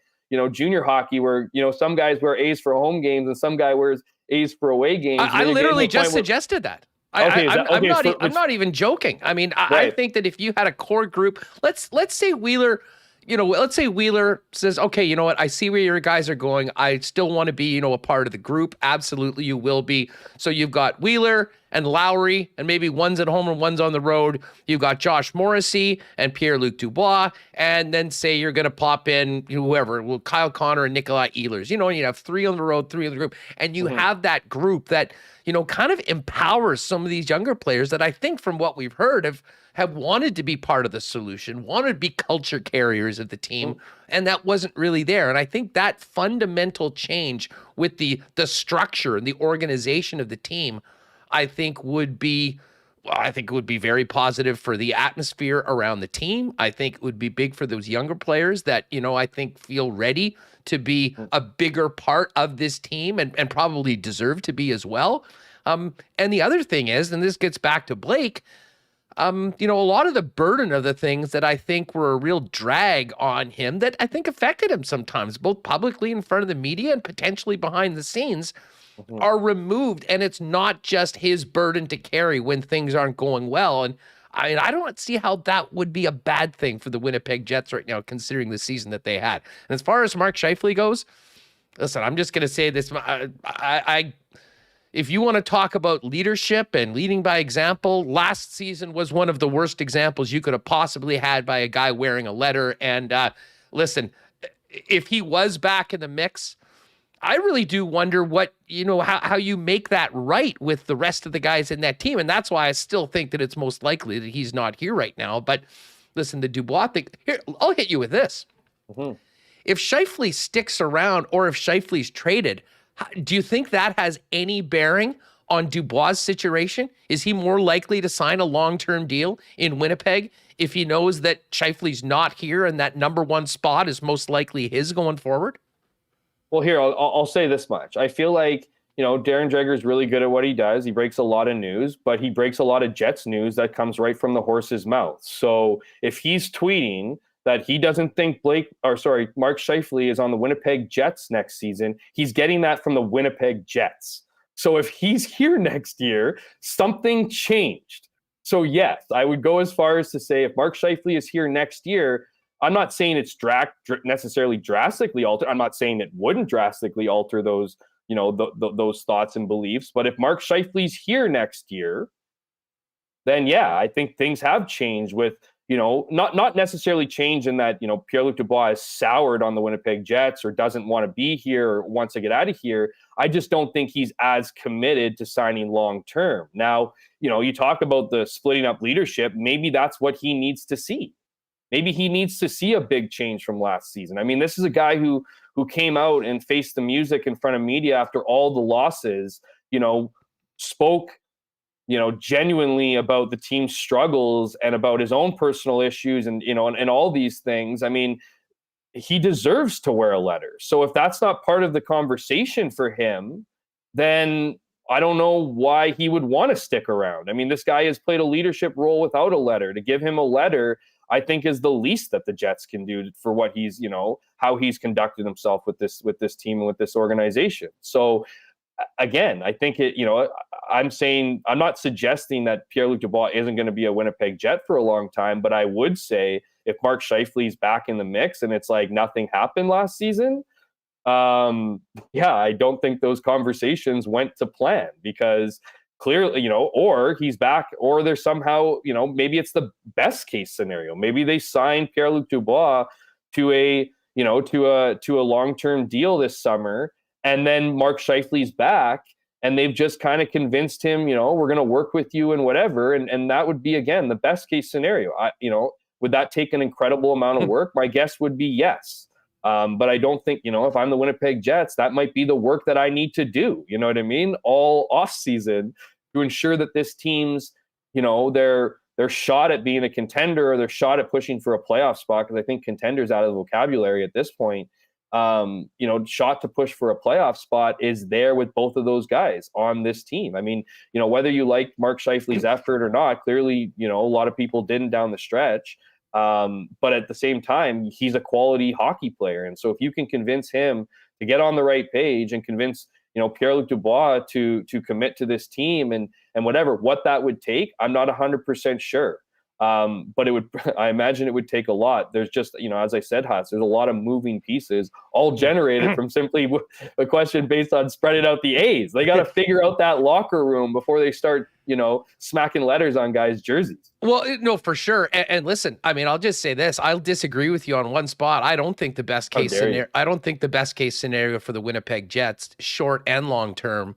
junior hockey where, some guys wear A's for home games and some guy wears A's for away games. I literally just suggested that. I'm not even joking. I mean, I think that if you had a core group, let's say Wheeler, let's say Wheeler says, okay, you know what? I see where your guys are going. I still want to be, a part of the group. Absolutely, you will be. So you've got Wheeler and Lowry, and maybe one's at home and one's on the road. You've got Josh Morrissey and Pierre-Luc Dubois, and then say you're going to pop in whoever, Kyle Connor and Nikolai Ehlers. And you have 3 on the road, 3 on the group, and you have that group that, kind of empowers some of these younger players that I think from what we've heard have wanted to be part of the solution, wanted to be culture carriers of the team, and that wasn't really there. And I think that fundamental change with the structure and the organization of the team, I think would be very positive for the atmosphere around the team. I think it would be big for those younger players that, I think feel ready to be a bigger part of this team and probably deserve to be as well. And the other thing is, and this gets back to Blake, a lot of the burden of the things that I think were a real drag on him that I think affected him sometimes, both publicly in front of the media and potentially behind the scenes, are removed. And it's not just his burden to carry when things aren't going well. And I don't see how that would be a bad thing for the Winnipeg Jets right now, considering the season that they had. And as far as Mark Scheifele goes, listen, I'm just going to say this. If you want to talk about leadership and leading by example, last season was one of the worst examples you could have possibly had by a guy wearing a letter. And listen, if he was back in the mix, I really do wonder what, how you make that right with the rest of the guys in that team. And that's why I still think that it's most likely that he's not here right now. But listen, the Dubois thing, here, I'll hit you with this. If Scheifele sticks around or if Scheifele's traded, do you think that has any bearing on Dubois' situation? Is he more likely to sign a long-term deal in Winnipeg if he knows that Scheifele's not here and that number 1 spot is most likely his going forward? Well, here, I'll say this much. I feel like, Darren Dreger is really good at what he does. He breaks a lot of news, but he breaks a lot of Jets news that comes right from the horse's mouth. So if he's tweeting that he doesn't think Mark Scheifele is on the Winnipeg Jets next season, he's getting that from the Winnipeg Jets. So if he's here next year, something changed. So yes, I would go as far as to say if Mark Scheifele is here next year, I'm not saying it's necessarily drastically altered. I'm not saying it wouldn't drastically alter those, those thoughts and beliefs. But if Mark Scheifele's here next year, then yeah, I think things have changed with, not necessarily change in that, Pierre-Luc Dubois is soured on the Winnipeg Jets or doesn't want to be here or wants to get out of here. I just don't think he's as committed to signing long-term. Now, you talk about the splitting up leadership. Maybe that's what he needs to see. Maybe he needs to see a big change from last season. I mean, this is a guy who came out and faced the music in front of media after all the losses, spoke, genuinely about the team's struggles and about his own personal issues and, and all these things. I mean, he deserves to wear a letter. So if that's not part of the conversation for him, then I don't know why he would want to stick around. I mean, this guy has played a leadership role without a letter. To give him a letter, I think, is the least that the Jets can do for what he's, how he's conducted himself with this team and with this organization. So again, I think I'm not suggesting that Pierre-Luc Dubois isn't going to be a Winnipeg Jet for a long time, but I would say if Mark Scheifele's back in the mix and it's like nothing happened last season, I don't think those conversations went to plan because clearly, or he's back, or there's somehow, maybe it's the best case scenario. Maybe they signed Pierre-Luc Dubois to a long-term deal this summer, and then Mark Scheifele's back, and they've just kind of convinced him, we're going to work with you and whatever, and that would be again the best case scenario. Would that take an incredible amount of work? My guess would be yes. But I don't think, if I'm the Winnipeg Jets, that might be the work that I need to do, you know what I mean? All off season to ensure that this team's, their shot at being a contender or their shot at pushing for a playoff spot. Cause I think contender's out of the vocabulary at this point. Shot to push for a playoff spot is there with both of those guys on this team. I mean, whether you like Mark Scheifele's effort or not, clearly, a lot of people didn't down the stretch. But at the same time, he's a quality hockey player. And so if you can convince him to get on the right page and convince, Pierre-Luc Dubois to commit to this team and whatever, what that would take, I'm not 100% sure. But I imagine it would take a lot. There's just, as I said, Huss, there's a lot of moving pieces, all generated from simply a question based on spreading out the A's. They got to figure out that locker room before they start, smacking letters on guys' jerseys. Well, no, for sure. And listen, I mean, I'll just say this. I'll disagree with you on one spot. I don't think the best case scenario, for the Winnipeg Jets, short and long term,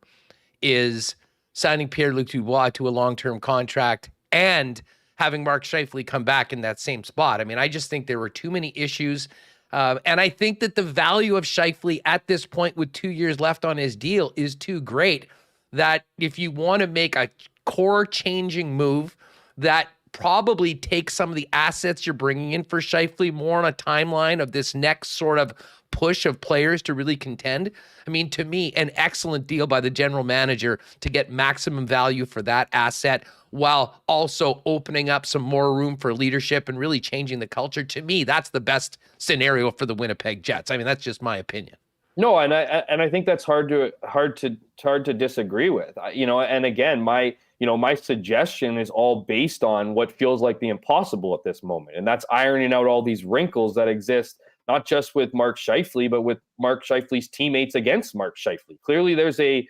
is signing Pierre-Luc Dubois to a long-term contract and having Mark Scheifele come back in that same spot. I mean, I just think there were too many issues. And I think that the value of Scheifele at this point with 2 years left on his deal is too great that if you want to make a core-changing move that probably takes some of the assets you're bringing in for Scheifele more on a timeline of this next sort of push of players to really contend. I mean, to me, an excellent deal by the general manager to get maximum value for that asset while also opening up some more room for leadership and really changing the culture. To me, that's the best scenario for the Winnipeg Jets. I mean, that's just my opinion. No, and I think that's hard to disagree with. And again, my suggestion is all based on what feels like the impossible at this moment, and that's ironing out all these wrinkles that exist, not just with Mark Scheifele, but with Mark Scheifele's teammates against Mark Scheifele. Clearly, there's an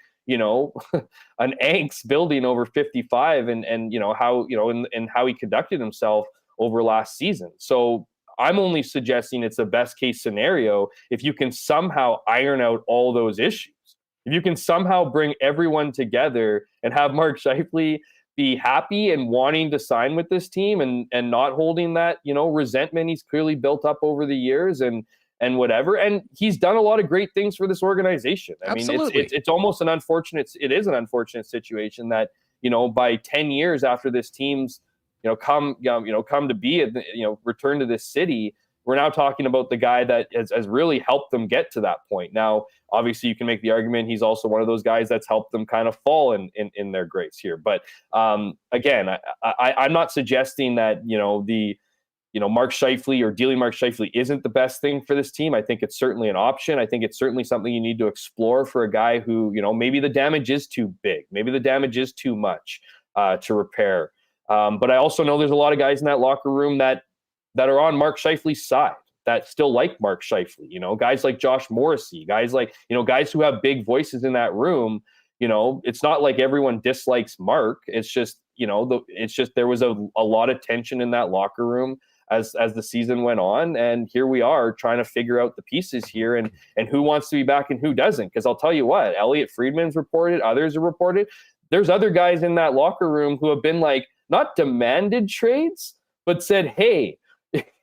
angst building over 55, and how he conducted himself over last season. So I'm only suggesting it's a best case scenario if you can somehow iron out all those issues. If you can somehow bring everyone together and have Mark Scheifele be happy and wanting to sign with this team and not holding that, resentment he's clearly built up over the years and whatever. And he's done a lot of great things for this organization. I Absolutely. mean, it's almost it is an unfortunate situation that, by 10 years after this team's, come to be, return to this city, we're now talking about the guy that has really helped them get to that point. Now, obviously, you can make the argument he's also one of those guys that's helped them kind of fall in their grace here. But again, I'm not suggesting that Mark Scheifele or dealing Mark Scheifele isn't the best thing for this team. I think it's certainly an option. I think it's certainly something you need to explore for a guy who maybe the damage is too big, maybe the damage is too much to repair. But I also know there's a lot of guys in that locker room that are on Mark Scheifele's side that still like Mark Scheifele, guys like Josh Morrissey, guys like, guys who have big voices in that room. It's not like everyone dislikes Mark. It's just, there was a lot of tension in that locker room as the season went on. And here we are trying to figure out the pieces here and who wants to be back and who doesn't. Because I'll tell you what, Elliot Friedman's reported, others are reported. There's other guys in that locker room who have been like, not demanded trades, but said, hey,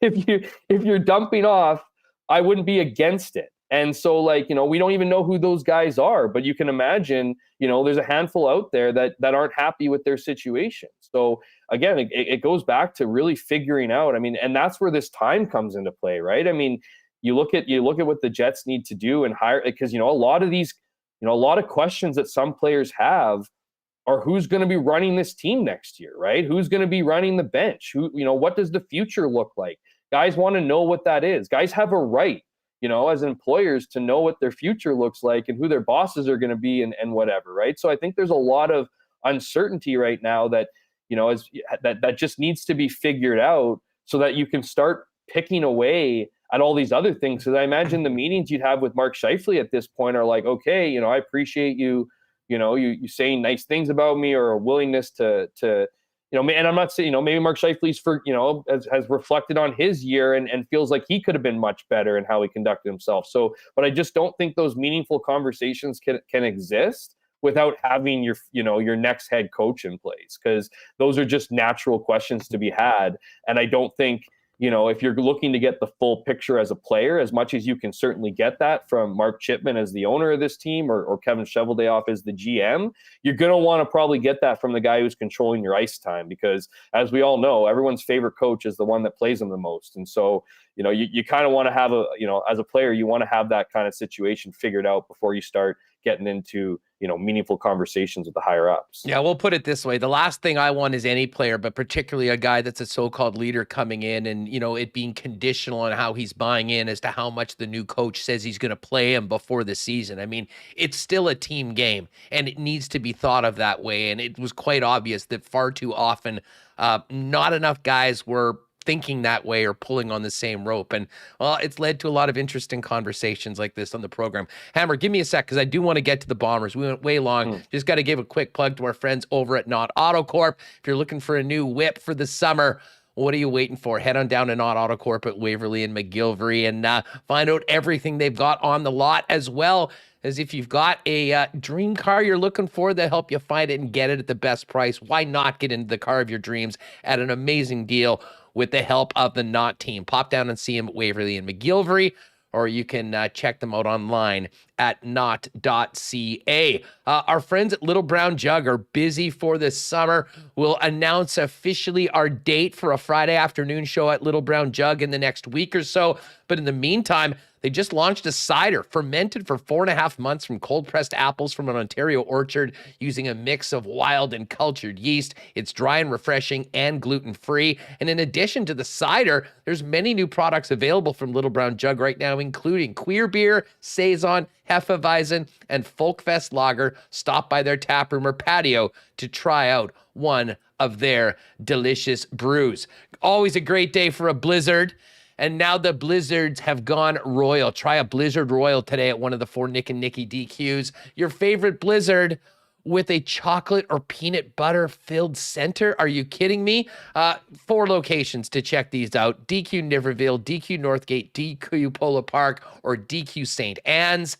if you're dumping off, I wouldn't be against it. And so, we don't even know who those guys are, but you can imagine, there's a handful out there that aren't happy with their situation. So again, it goes back to really figuring out, and that's where this time comes into play, right? I mean, you look at what the Jets need to do and hire, because, a lot of these, a lot of questions that some players have are who's going to be running this team next year, right? Who's going to be running the bench? What does the future look like? Guys want to know what that is. Guys have a right, as employers to know what their future looks like and who their bosses are going to be and whatever, right? So I think there's a lot of uncertainty right now that, that just needs to be figured out so that you can start picking away at all these other things. Because I imagine the meetings you'd have with Mark Scheifele at this point are like, okay, I appreciate you, you saying nice things about me or a willingness to and I'm not saying, maybe Mark Scheifele's has reflected on his year and feels like he could have been much better in how he conducted himself. So, but I just don't think those meaningful conversations can exist without having your next head coach in place, because those are just natural questions to be had. And I don't think, if you're looking to get the full picture as a player, as much as you can certainly get that from Mark Chipman as the owner of this team or Kevin Cheveldayoff as the GM, you're going to want to probably get that from the guy who's controlling your ice time, because as we all know, everyone's favorite coach is the one that plays them the most. And so, you kind of want to have as a player, you want to have that kind of situation figured out before you start getting into meaningful conversations with the higher ups. Yeah, we'll put it this way. The last thing I want is any player, but particularly a guy that's a so-called leader coming in and, it being conditional on how he's buying in as to how much the new coach says he's going to play him before the season. I mean, it's still a team game and it needs to be thought of that way. And it was quite obvious that far too often, not enough guys were thinking that way or pulling on the same rope. And well, it's led to a lot of interesting conversations like this on the program. Hammer, give me a sec, because I do want to get to the Bombers. We went way long. Just got to give a quick plug to our friends over at Knott Auto Corp. If you're looking for a new whip for the summer, what are you waiting for? Head on down to Knott Auto Corp at Waverly and McGillivray and find out everything they've got on the lot, as well as if you've got a dream car you're looking for, they'll help you find it and get it at the best price. Why not get into the car of your dreams at an amazing deal with the help of the Knott team? Pop down and see them at Waverly and McGillivray, or you can check them out online at knott.ca. Our friends at Little Brown Jug are busy for this summer. We'll announce officially our date for a Friday afternoon show at Little Brown Jug in the next week or so. But in the meantime, they just launched a cider fermented for 4.5 months from cold-pressed apples from an Ontario orchard using a mix of wild and cultured yeast. It's dry and refreshing and gluten-free. And in addition to the cider, there's many new products available from Little Brown Jug right now, including Queer Beer, Saison, Hefeweizen, and Folkfest Lager. Stop by their taproom or patio to try out one of their delicious brews. Always a great day for a blizzard. And now the Blizzards have gone royal. Try a Blizzard Royal today at one of the 4 Nick and Nicky DQs. Your favorite Blizzard with a chocolate or peanut butter filled center. Are you kidding me? 4 locations to check these out: DQ Niverville, DQ Northgate, DQ Polo Park, or DQ St. Anne's.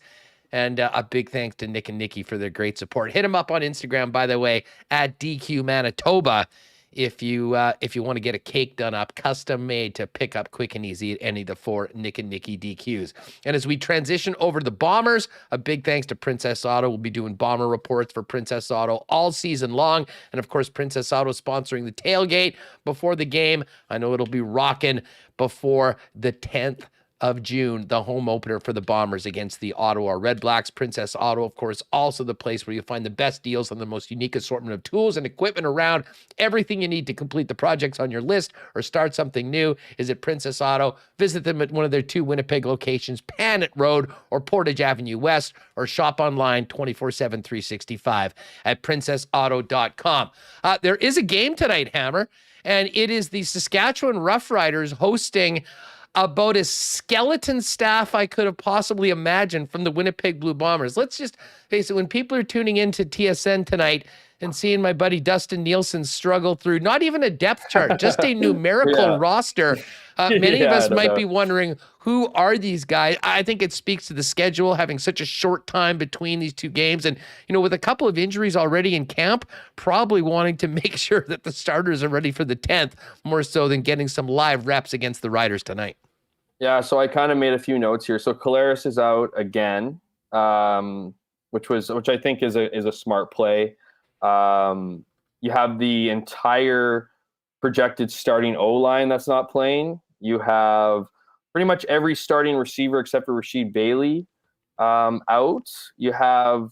And a big thanks to Nick and Nicky for their great support. Hit them up on Instagram, by the way, at DQ Manitoba. If you want to get a cake done up, custom made to pick up quick and easy at any of the 4 Nick and Nicky DQs. And as we transition over to the Bombers, a big thanks to Princess Auto. We'll be doing Bomber reports for Princess Auto all season long. And of course, Princess Auto sponsoring the tailgate before the game. I know it'll be rocking before the 10th of June, the home opener for the Bombers against the Ottawa Redblacks. Princess Auto, of course, also the place where you'll find the best deals on the most unique assortment of tools and equipment around. Everything you need to complete the projects on your list or start something new is at Princess Auto. Visit them at one of their 2 Winnipeg locations, Panet Road or Portage Avenue West, or shop online 24/7, 365 at princessauto.com. There is a game tonight, Hammer, and it is the Saskatchewan Roughriders hosting about as skeleton staff I could have possibly imagined from the Winnipeg Blue Bombers. Let's just face it, when people are tuning into TSN tonight and seeing my buddy Dustin Nielsen struggle through not even a depth chart, just a numerical roster, many of us might be wondering, who are these guys? I think it speaks to the schedule, having such a short time between these 2 games. And, with a couple of injuries already in camp, probably wanting to make sure that the starters are ready for the 10th, more so than getting some live reps against the Riders tonight. Yeah, so I kind of made a few notes here. So Collaros is out again, which I think is a smart play. You have the entire projected starting O-line that's not playing. You have pretty much every starting receiver except for Rasheed Bailey out. You have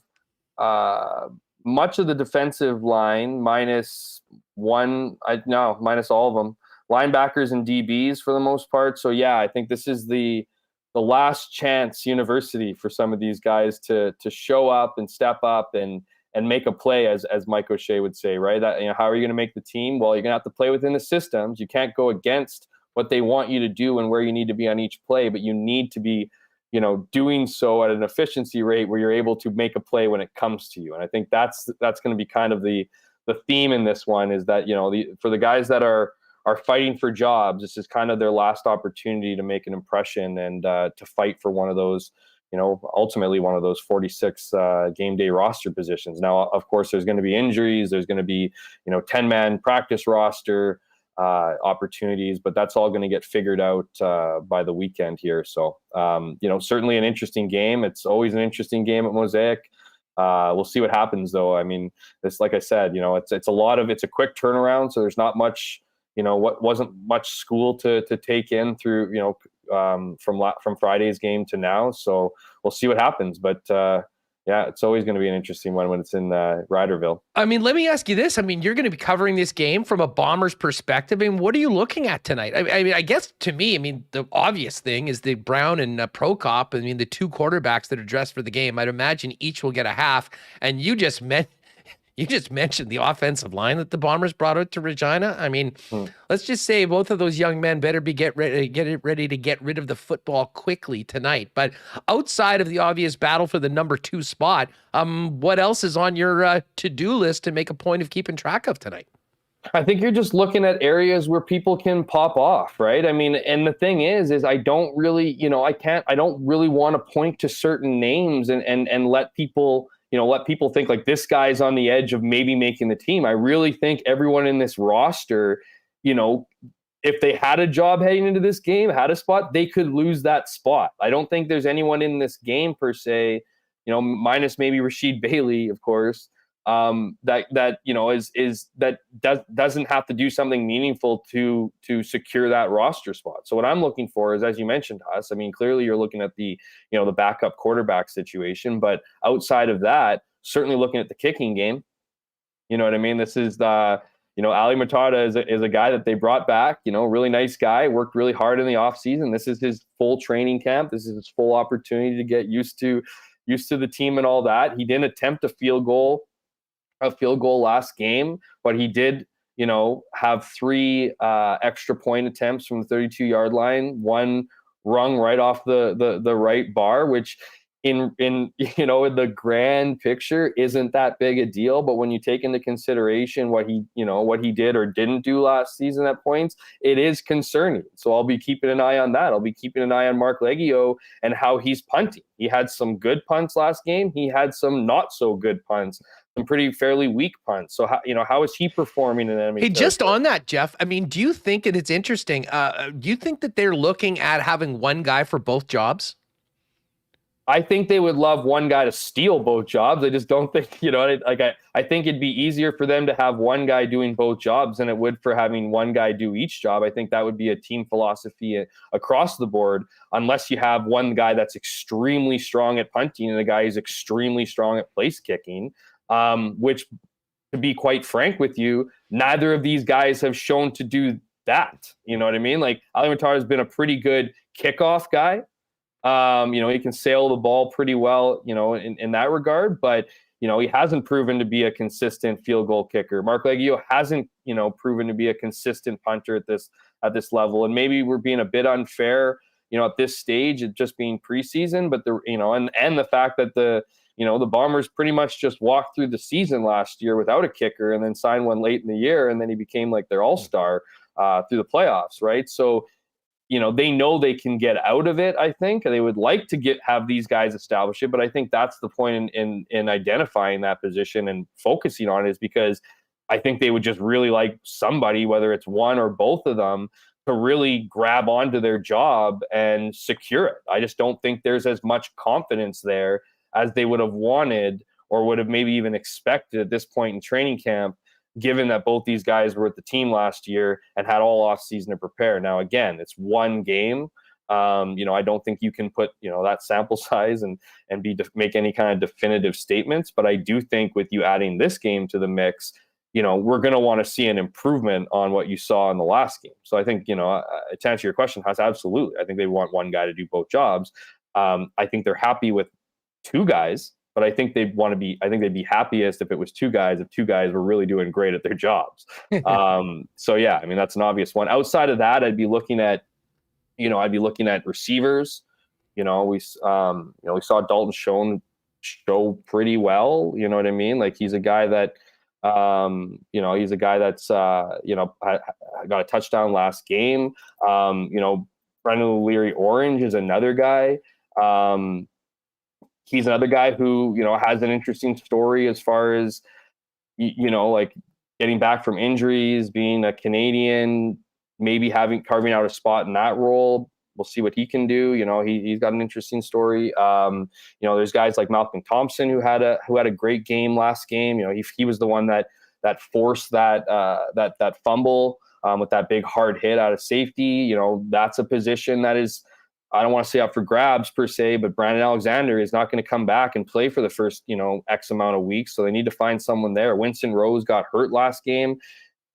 much of the defensive line minus all of them. Linebackers and DBs for the most part. So yeah, I think this is the last chance university for some of these guys to show up and step up and make a play, as Mike O'Shea would say, right? That, how are you going to make the team? Well, you're going to have to play within the systems. You can't go against what they want you to do and where you need to be on each play, but you need to be, doing so at an efficiency rate where you're able to make a play when it comes to you. And I think that's going to be kind of the theme in this one, is that, for the guys that are fighting for jobs, this is kind of their last opportunity to make an impression and to fight for one of those, ultimately one of those 46 game day roster positions. Now, of course, there's going to be injuries. There's going to be, 10-man practice roster. opportunities, but that's all going to get figured out by the weekend here. So, certainly an interesting game. It's always an interesting game at Mosaic. We'll see what happens, though. I mean, this, like I said, it's a quick turnaround, so there's not much, what wasn't much school to take in through, from Friday's game to now. So we'll see what happens. But yeah, it's always going to be an interesting one when it's in Riderville. I mean, let me ask you this. I mean, you're going to be covering this game from a Bombers perspective. I mean, what are you looking at tonight? I mean, I guess to me, the obvious thing is the Brown and Prokop. I mean, the two quarterbacks that are dressed for the game. I'd imagine each will get a half. And you just mentioned the offensive line that the Bombers brought out to Regina. I mean, let's just say both of those young men better be ready to get rid of the football quickly tonight. But outside of the obvious battle for the number 2 spot, what else is on your to-do list to make a point of keeping track of tonight? I think you're just looking at areas where people can pop off, right? I mean, and the thing is I don't really, I don't really want to point to certain names and let people think like this guy's on the edge of maybe making the team. I really think everyone in this roster, if they had a job heading into this game, had a spot, they could lose that spot. I don't think there's anyone in this game per se, minus maybe Rashid Bailey, of course, doesn't have to do something meaningful to secure that roster spot. So what I'm looking for is, as you mentioned, Huss, I mean, clearly you're looking at the backup quarterback situation, but outside of that, certainly looking at the kicking game. You know what I mean? This is Ali Matada is a guy that they brought back, really nice guy, worked really hard in the offseason. This is his full training camp. This is his full opportunity to get used to the team and all that. He didn't attempt a field goal last game, but he did, have 3 extra point attempts from the 32-yard line, one rung right off the right bar, which in the grand picture isn't that big a deal. But when you take into consideration what he did or didn't do last season at points, it is concerning. So I'll be keeping an eye on that. I'll be keeping an eye on Mark Leggio and how he's punting. He had some good punts last game. He had some not so good punts. Some pretty fairly weak punts. So how is he performing in enemy? Hey, just on that, Jeff, I mean, do you think, and it's interesting, do you think that they're looking at having one guy for both jobs? I think they would love one guy to steal both jobs. I just don't think, I think it'd be easier for them to have one guy doing both jobs than it would for having one guy do each job. I think that would be a team philosophy across the board, unless you have one guy that's extremely strong at punting and a guy who's extremely strong at place kicking. Which, to be quite frank with you, neither of these guys have shown to do that. You know what I mean? Like, Ali Matar has been a pretty good kickoff guy. He can sail the ball pretty well, in that regard, but, he hasn't proven to be a consistent field goal kicker. Mark Leggio hasn't, proven to be a consistent punter at this level. And maybe we're being a bit unfair, at this stage, it just being preseason, but and the fact that the Bombers pretty much just walked through the season last year without a kicker and then signed one late in the year. And then he became like their all-star through the playoffs. Right. So, they know they can get out of it. I think they would like to have these guys establish it. But I think that's the point in identifying that position and focusing on it, is because I think they would just really like somebody, whether it's one or both of them, to really grab onto their job and secure it. I just don't think there's as much confidence there as they would have wanted or would have maybe even expected at this point in training camp, given that both these guys were at the team last year and had all off season to prepare. Now, again, it's one game. I don't think you can put, that sample size and make any kind of definitive statements. But I do think with you adding this game to the mix, we're going to want to see an improvement on what you saw in the last game. So I think, to answer your question, Has, absolutely. I think they want one guy to do both jobs. I think they're happy with 2 guys, but I think they'd be happiest if it was 2 guys, if 2 guys were really doing great at their jobs. So yeah, I mean, that's an obvious one. Outside of that, I'd be looking at receivers. We saw Dalton show pretty well. You know what I mean? Like, he's a guy that, that's got a touchdown last game. Brendan O'Leary-Orange is another guy. He's another guy who, has an interesting story as far as, getting back from injuries, being a Canadian, maybe carving out a spot in that role. We'll see what he can do. He's got an interesting story. There's guys like Malcolm Thompson who had a great game last game. He was the one that forced that fumble with that big hard hit out of safety. That's a position that is, I don't want to say up for grabs per se, but Brandon Alexander is not going to come back and play for the first, X amount of weeks. So they need to find someone there. Winston Rose got hurt last game.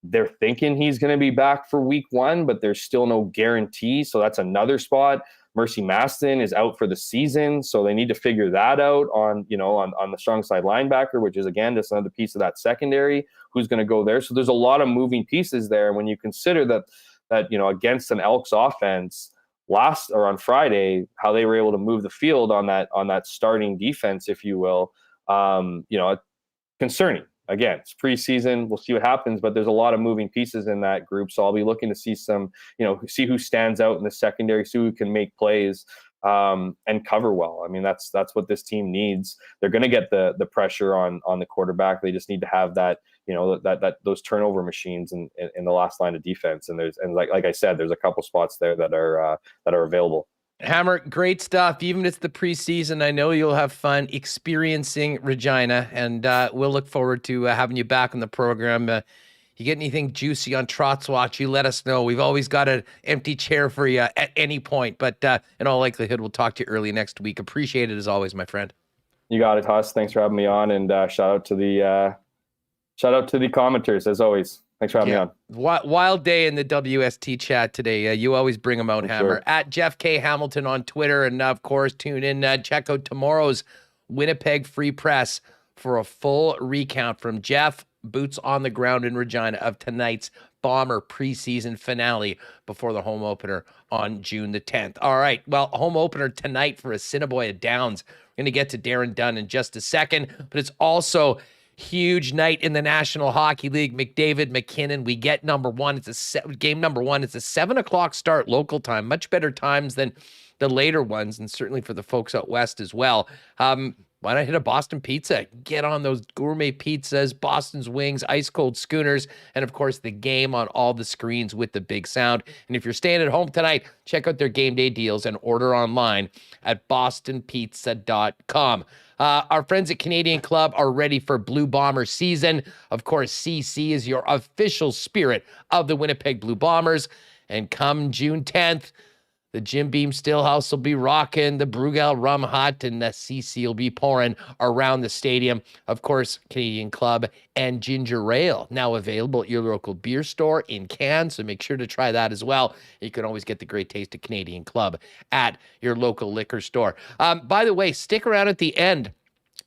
They're thinking he's going to be back for week 1, but there's still no guarantee. So that's another spot. Mercy Maston is out for the season. So they need to figure that out on the strong side linebacker, which is, again, just another piece of that secondary. Who's going to go there? So there's a lot of moving pieces there. When you consider that against an Elks offense on Friday, how they were able to move the field on that starting defense, if you will, concerning. Again, it's preseason. We'll see what happens, but there's a lot of moving pieces in that group. So I'll be looking to see see who stands out in the secondary, see who can make plays and cover well. I mean, that's what this team needs. They're going to get the pressure on the quarterback. They just need to have that, those turnover machines in the last line of defense. And like I said, there's a couple spots there that are available. Hammer, great stuff. Even if it's the preseason, I know you'll have fun experiencing Regina, and we'll look forward to having you back on the program. You get anything juicy on Trotz Watch, you let us know. We've always got an empty chair for you at any point, but in all likelihood, we'll talk to you early next week. Appreciate it as always, my friend. You got it, Huss. Thanks for having me on, and shout out to the commenters as always. Thanks for having me on. Wild day in the WST chat today. You always bring them out, Hammer. Sure. At Jeff K. Hamilton on Twitter. And, of course, tune in. Check out tomorrow's Winnipeg Free Press for a full recount from Jeff, boots on the ground in Regina, of tonight's Bomber preseason finale before the home opener on June the 10th. All right, well, home opener tonight for Assiniboia Downs. We're going to get to Darren Dunn in just a second, but it's also huge night in the National Hockey League. McDavid, McKinnon, we get number one. It's game number one. It's a 7:00 start local time, much better times than the later ones, and certainly for the folks out west as well. Why not hit a Boston pizza? Get on those gourmet pizzas, Boston's wings, ice cold schooners, and of course the game on all the screens with the big sound. And if you're staying at home tonight, check out their game day deals and order online at bostonpizza.com. Our friends at Canadian Club are ready for Blue Bomber season. Of course, CC is your official spirit of the Winnipeg Blue Bombers. And come June 10th, the Jim Beam Stillhouse will be rocking, the Brugal Rum Hut, and the CC will be pouring around the stadium. Of course, Canadian Club and Ginger Ale, now available at your local beer store in cans, so make sure to try that as well. You can always get the great taste of Canadian Club at your local liquor store. By the way, stick around at the end.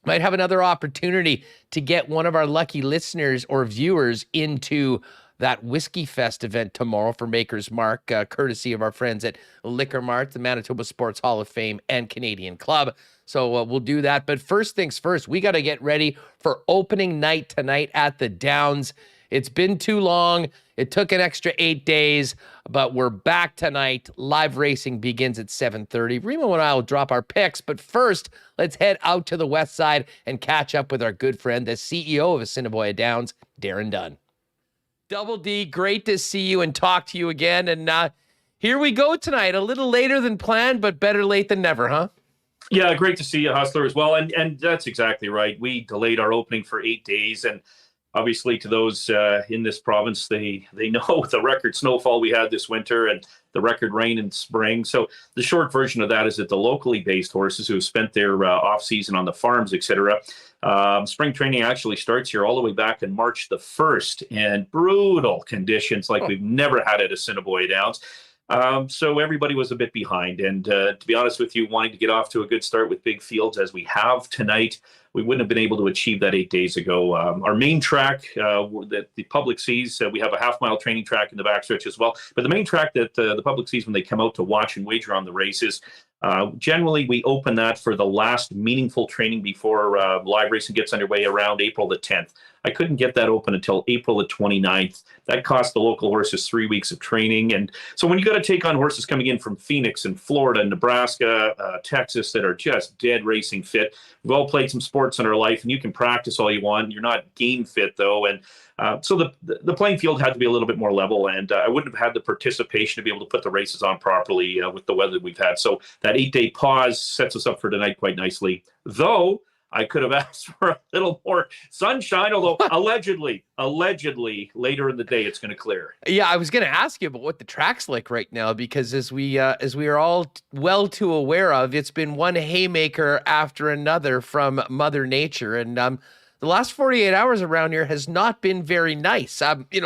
Might have another opportunity to get one of our lucky listeners or viewers into that Whiskey Fest event tomorrow for Maker's Mark, courtesy of our friends at Liquor Mart, the Manitoba Sports Hall of Fame, and Canadian Club. So we'll do that. But first things first, we got to get ready for opening night tonight at the Downs. It's been too long. It took an extra 8 days, but we're back tonight. Live racing begins at 7:30. Remo and I will drop our picks, but first, let's head out to the west side and catch up with our good friend, the CEO of Assiniboia Downs, Darren Dunn. Double D, great to see you and talk to you again. And here we go tonight. A little later than planned, but better late than never, huh? Yeah, great to see you, Hustler, as well. And that's exactly right. We delayed our opening for 8 days. And obviously to those in this province, they know the record snowfall we had this winter and the record rain in spring. So the short version of that is that the locally based horses who have spent their off season on the farms, etc., spring training actually starts here all the way back in March the 1st, and brutal conditions like we've never had at Assiniboia Downs. So everybody was a bit behind. And to be honest with you, wanting to get off to a good start with big fields as we have tonight, we wouldn't have been able to achieve that 8 days ago. Our main track that the public sees, we have a half-mile training track in the backstretch as well. But the main track that the public sees when they come out to watch and wager on the races, generally we open that for the last meaningful training before live racing gets underway around April the 10th. I couldn't get that open until April the 29th. That cost the local horses 3 weeks of training. And so when you got to take on horses coming in from Phoenix and Florida, Nebraska, Texas that are just dead racing fit, we've all played some sports sports in our life, and you can practice all you want. You're not game fit though, and so the playing field had to be a little bit more level, and I wouldn't have had the participation to be able to put the races on properly with the weather we've had. So that 8-day pause sets us up for tonight quite nicely. Though I could have asked for a little more sunshine, although allegedly later in the day it's going to clear. Yeah, I was going to ask you about what the track's like right now, because as we are all well too aware of, it's been one haymaker after another from Mother Nature, and the last 48 hours around here has not been very nice.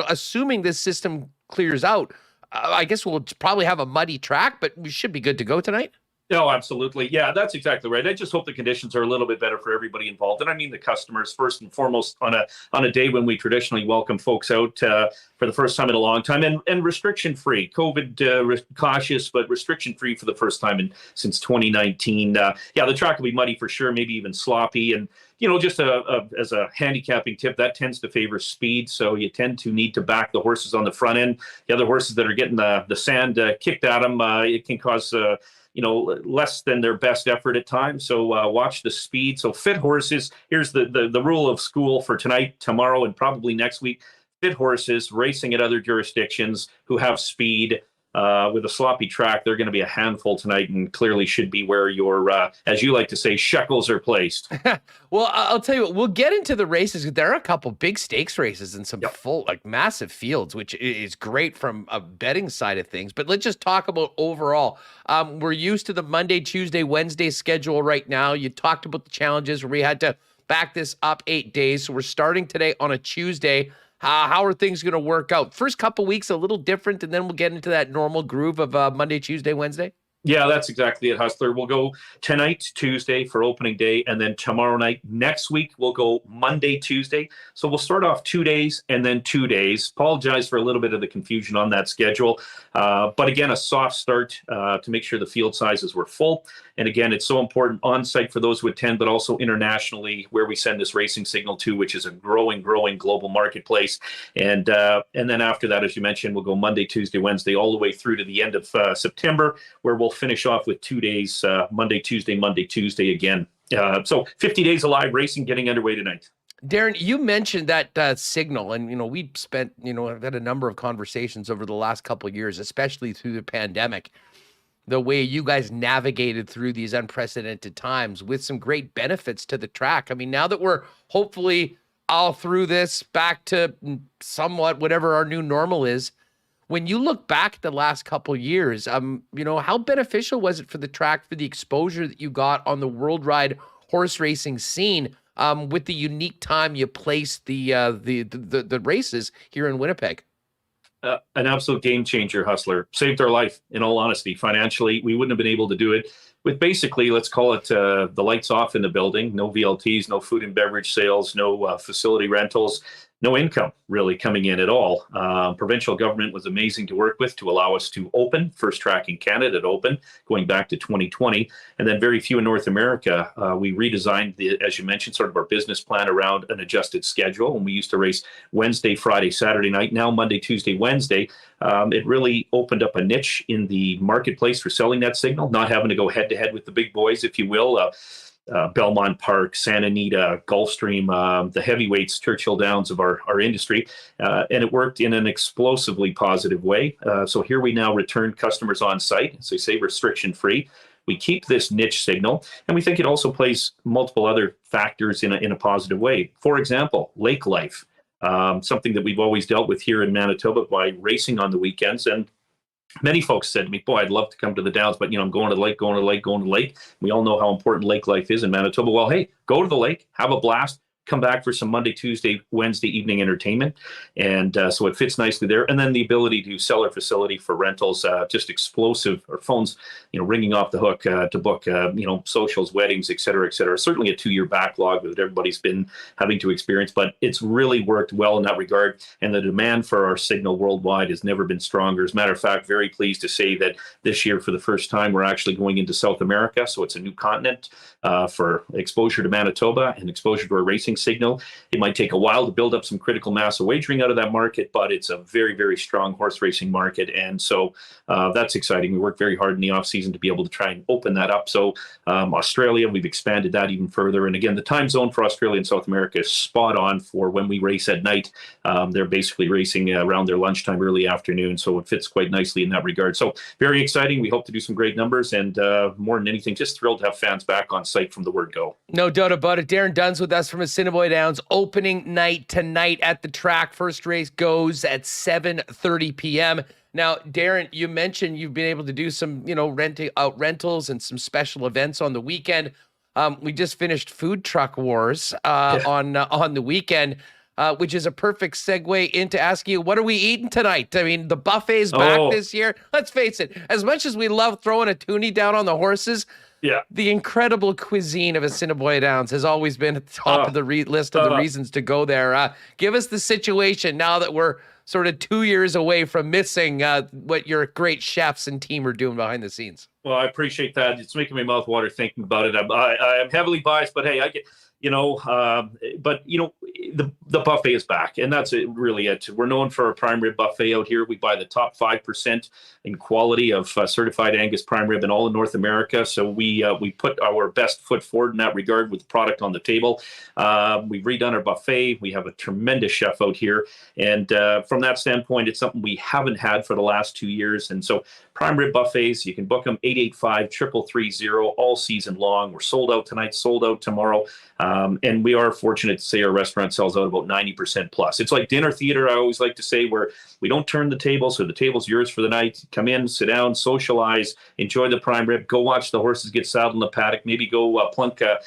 Assuming this system clears out, I guess we'll probably have a muddy track, but we should be good to go tonight. No, absolutely. Yeah, that's exactly right. I just hope the conditions are a little bit better for everybody involved. And I mean the customers first and foremost on a day when we traditionally welcome folks out for the first time in a long time, and restriction-free. COVID cautious, but restriction-free for the first time since 2019. The track will be muddy for sure, maybe even sloppy. And, just as a handicapping tip, that tends to favor speed. So you tend to need to back the horses on the front end. The other horses that are getting the sand kicked at them, it can cause less than their best effort at times. So watch the speed. So fit horses, here's the rule of school for tonight, tomorrow, and probably next week. Fit horses racing at other jurisdictions who have speed with a sloppy track, they're going to be a handful tonight, and clearly should be where your, as you like to say, shekels are placed. Well, I'll tell you what, we'll get into the races. There are a couple big stakes races and some full, massive fields, which is great from a betting side of things. But let's just talk about overall. We're used to the Monday, Tuesday, Wednesday schedule right now. You talked about the challenges where we had to back this up 8 days. So we're starting today on a Tuesday. How are things going to work out? First couple weeks, a little different, and then we'll get into that normal groove of Monday, Tuesday, Wednesday. Yeah, that's exactly it, Hustler. We'll go tonight, Tuesday for opening day, and then tomorrow night. Next week, we'll go Monday, Tuesday. So we'll start off 2 days and then 2 days. Apologize for a little bit of the confusion on that schedule. But again, a soft start to make sure the field sizes were full. And again, it's so important on site for those who attend, but also internationally where we send this racing signal to, which is a growing global marketplace. And then after that, as you mentioned, we'll go Monday, Tuesday, Wednesday, all the way through to the end of September, where we'll finish off with 2 days, Monday, Tuesday again. So 50 days of live racing getting underway tonight. Darren, you mentioned that signal, and we spent I've had a number of conversations over the last couple of years, especially through the pandemic, the way you guys navigated through these unprecedented times with some great benefits to the track. I mean, now that we're hopefully all through this, back to somewhat whatever our new normal is, when you look back at the last couple of years, how beneficial was it for the track, for the exposure that you got on the worldwide horse racing scene, with the unique time you placed the races here in Winnipeg? An absolute game changer, Hustler. Saved our life, in all honesty. Financially, we wouldn't have been able to do it with basically, let's call it the lights off in the building, no VLTs, no food and beverage sales, no facility rentals, no income really coming in at all. Provincial government was amazing to work with to allow us to open, first track in Canada to open, going back to 2020, and then very few in North America. We redesigned, as you mentioned, sort of our business plan around an adjusted schedule. And we used to race Wednesday, Friday, Saturday night, now Monday, Tuesday, Wednesday. It really opened up a niche in the marketplace for selling that signal, not having to go head-to-head with the big boys, if you will. Belmont Park, Santa Anita, Gulfstream, the heavyweights, Churchill Downs of our industry. And it worked in an explosively positive way. So here we now return customers on site, as they say, restriction-free. We keep this niche signal, and we think it also plays multiple other factors in a positive way. For example, lake life, something that we've always dealt with here in Manitoba by racing on the weekends. And many folks said to me, boy, I'd love to come to the Downs, but I'm going to the lake. We all know how important lake life is in Manitoba. Well, hey, go to the lake, have a blast, come back for some Monday, Tuesday, Wednesday evening entertainment. And so it fits nicely there. And then the ability to sell our facility for rentals, just explosive, our phones, ringing off the hook to book, socials, weddings, et cetera, et cetera. Certainly a 2-year backlog that everybody's been having to experience, but it's really worked well in that regard. And the demand for our signal worldwide has never been stronger. As a matter of fact, very pleased to say that this year, for the first time, we're actually going into South America. So it's a new continent for exposure to Manitoba and exposure to our racing signal. It might take a while to build up some critical mass of wagering out of that market, but it's a very, very strong horse racing market. And so that's exciting. We worked very hard in the off season to be able to try and open that up. So Australia, we've expanded that even further. And again, the time zone for Australia and South America is spot on for when we race at night. They're basically racing around their lunchtime, early afternoon. So it fits quite nicely in that regard. So very exciting. We hope to do some great numbers, and more than anything, just thrilled to have fans back on site from the word go. No doubt about it. Darren Dunn's with us from Assiniboia Downs. Opening night tonight at the track. First race goes at 7:30 p.m. Now, Darren, you mentioned you've been able to do some, renting out rentals and some special events on the weekend. We just finished Food Truck Wars on the weekend, which is a perfect segue into asking you, what are we eating tonight? I mean, the buffet's back this year. Let's face it, as much as we love throwing a toonie down on the horses, the incredible cuisine of Assiniboia Downs has always been at the top of the list of the reasons to go there. Give us the situation now that we're sort of 2 years away from missing what your great chefs and team are doing behind the scenes. Well, I appreciate that. It's making my mouth water thinking about it. I'm heavily biased, but hey, I get, the buffet is back, and that's really it. We're known for a prime rib buffet out here. We buy the top 5% in quality of certified Angus prime rib in all of North America. So we put our best foot forward in that regard with the product on the table. We've redone our buffet. We have a tremendous chef out here, and from that standpoint, it's something we haven't had for the last 2 years. And so prime rib buffets, you can book them 885-3330 all season long. We're sold out tonight, sold out tomorrow. And we are fortunate to say our restaurant sells out about 90% plus. It's like dinner theater, I always like to say, where we don't turn the table, so the table's yours for the night. Come in, sit down, socialize, enjoy the prime rib, go watch the horses get saddled in the paddock, maybe go plunk a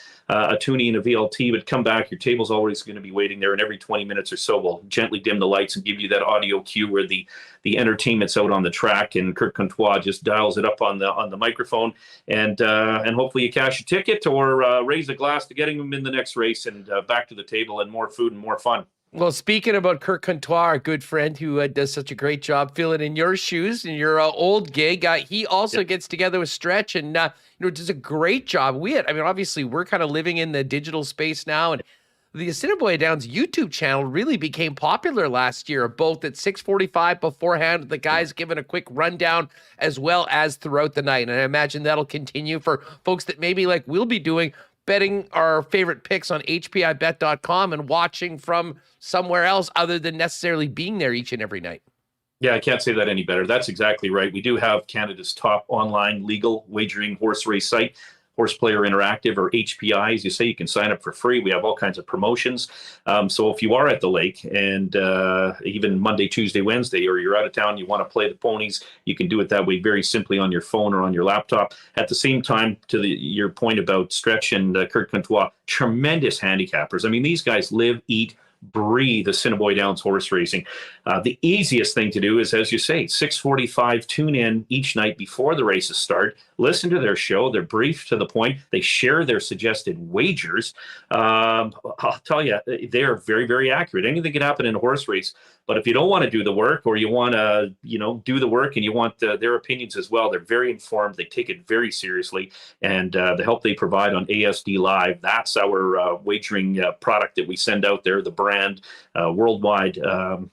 toonie and a VLT, but come back, your table's always going to be waiting there, and every 20 minutes or so we'll gently dim the lights and give you that audio cue where the entertainment's out on the track, and Kirk Comtois just dials it up on the microphone, and hopefully you cash a ticket or raise a glass to getting them in the next race, and back to the table and more food and more fun. Well, speaking about Kirk Comtois, our good friend who does such a great job filling in your shoes in your old gig, he also gets together with Stretch and does a great job. Obviously, we're kind of living in the digital space now, and the Assiniboia Downs YouTube channel really became popular last year, both at 6:45 beforehand, the guys giving a quick rundown, as well as throughout the night. And I imagine that'll continue for folks that maybe like we'll be doing, betting our favorite picks on hpibet.com and watching from somewhere else other than necessarily being there each and every night. Yeah, I can't say that any better. That's exactly right. We do have Canada's top online legal wagering horse race site, Horse Player Interactive, or HPI, as you say. You can sign up for free. We have all kinds of promotions. So if you are at the lake, and even Monday, Tuesday, Wednesday, or you're out of town, you want to play the ponies, you can do it that way very simply on your phone or on your laptop. At the same time, to your point about Stretch and Kirk Comtois, tremendous handicappers. I mean, these guys live, eat, breathe Assiniboia Downs horse racing. The easiest thing to do is, as you say, 6:45, tune in each night before the races start, listen to their show. They're brief, to the point. They share their suggested wagers. I'll tell you, they are very, very accurate. Anything can happen in a horse race. But if you don't want to do the work, or you want to, do the work and you want their opinions as well, they're very informed. They take it very seriously. And the help they provide on ASD Live, that's our wagering product that we send out there, the brand worldwide.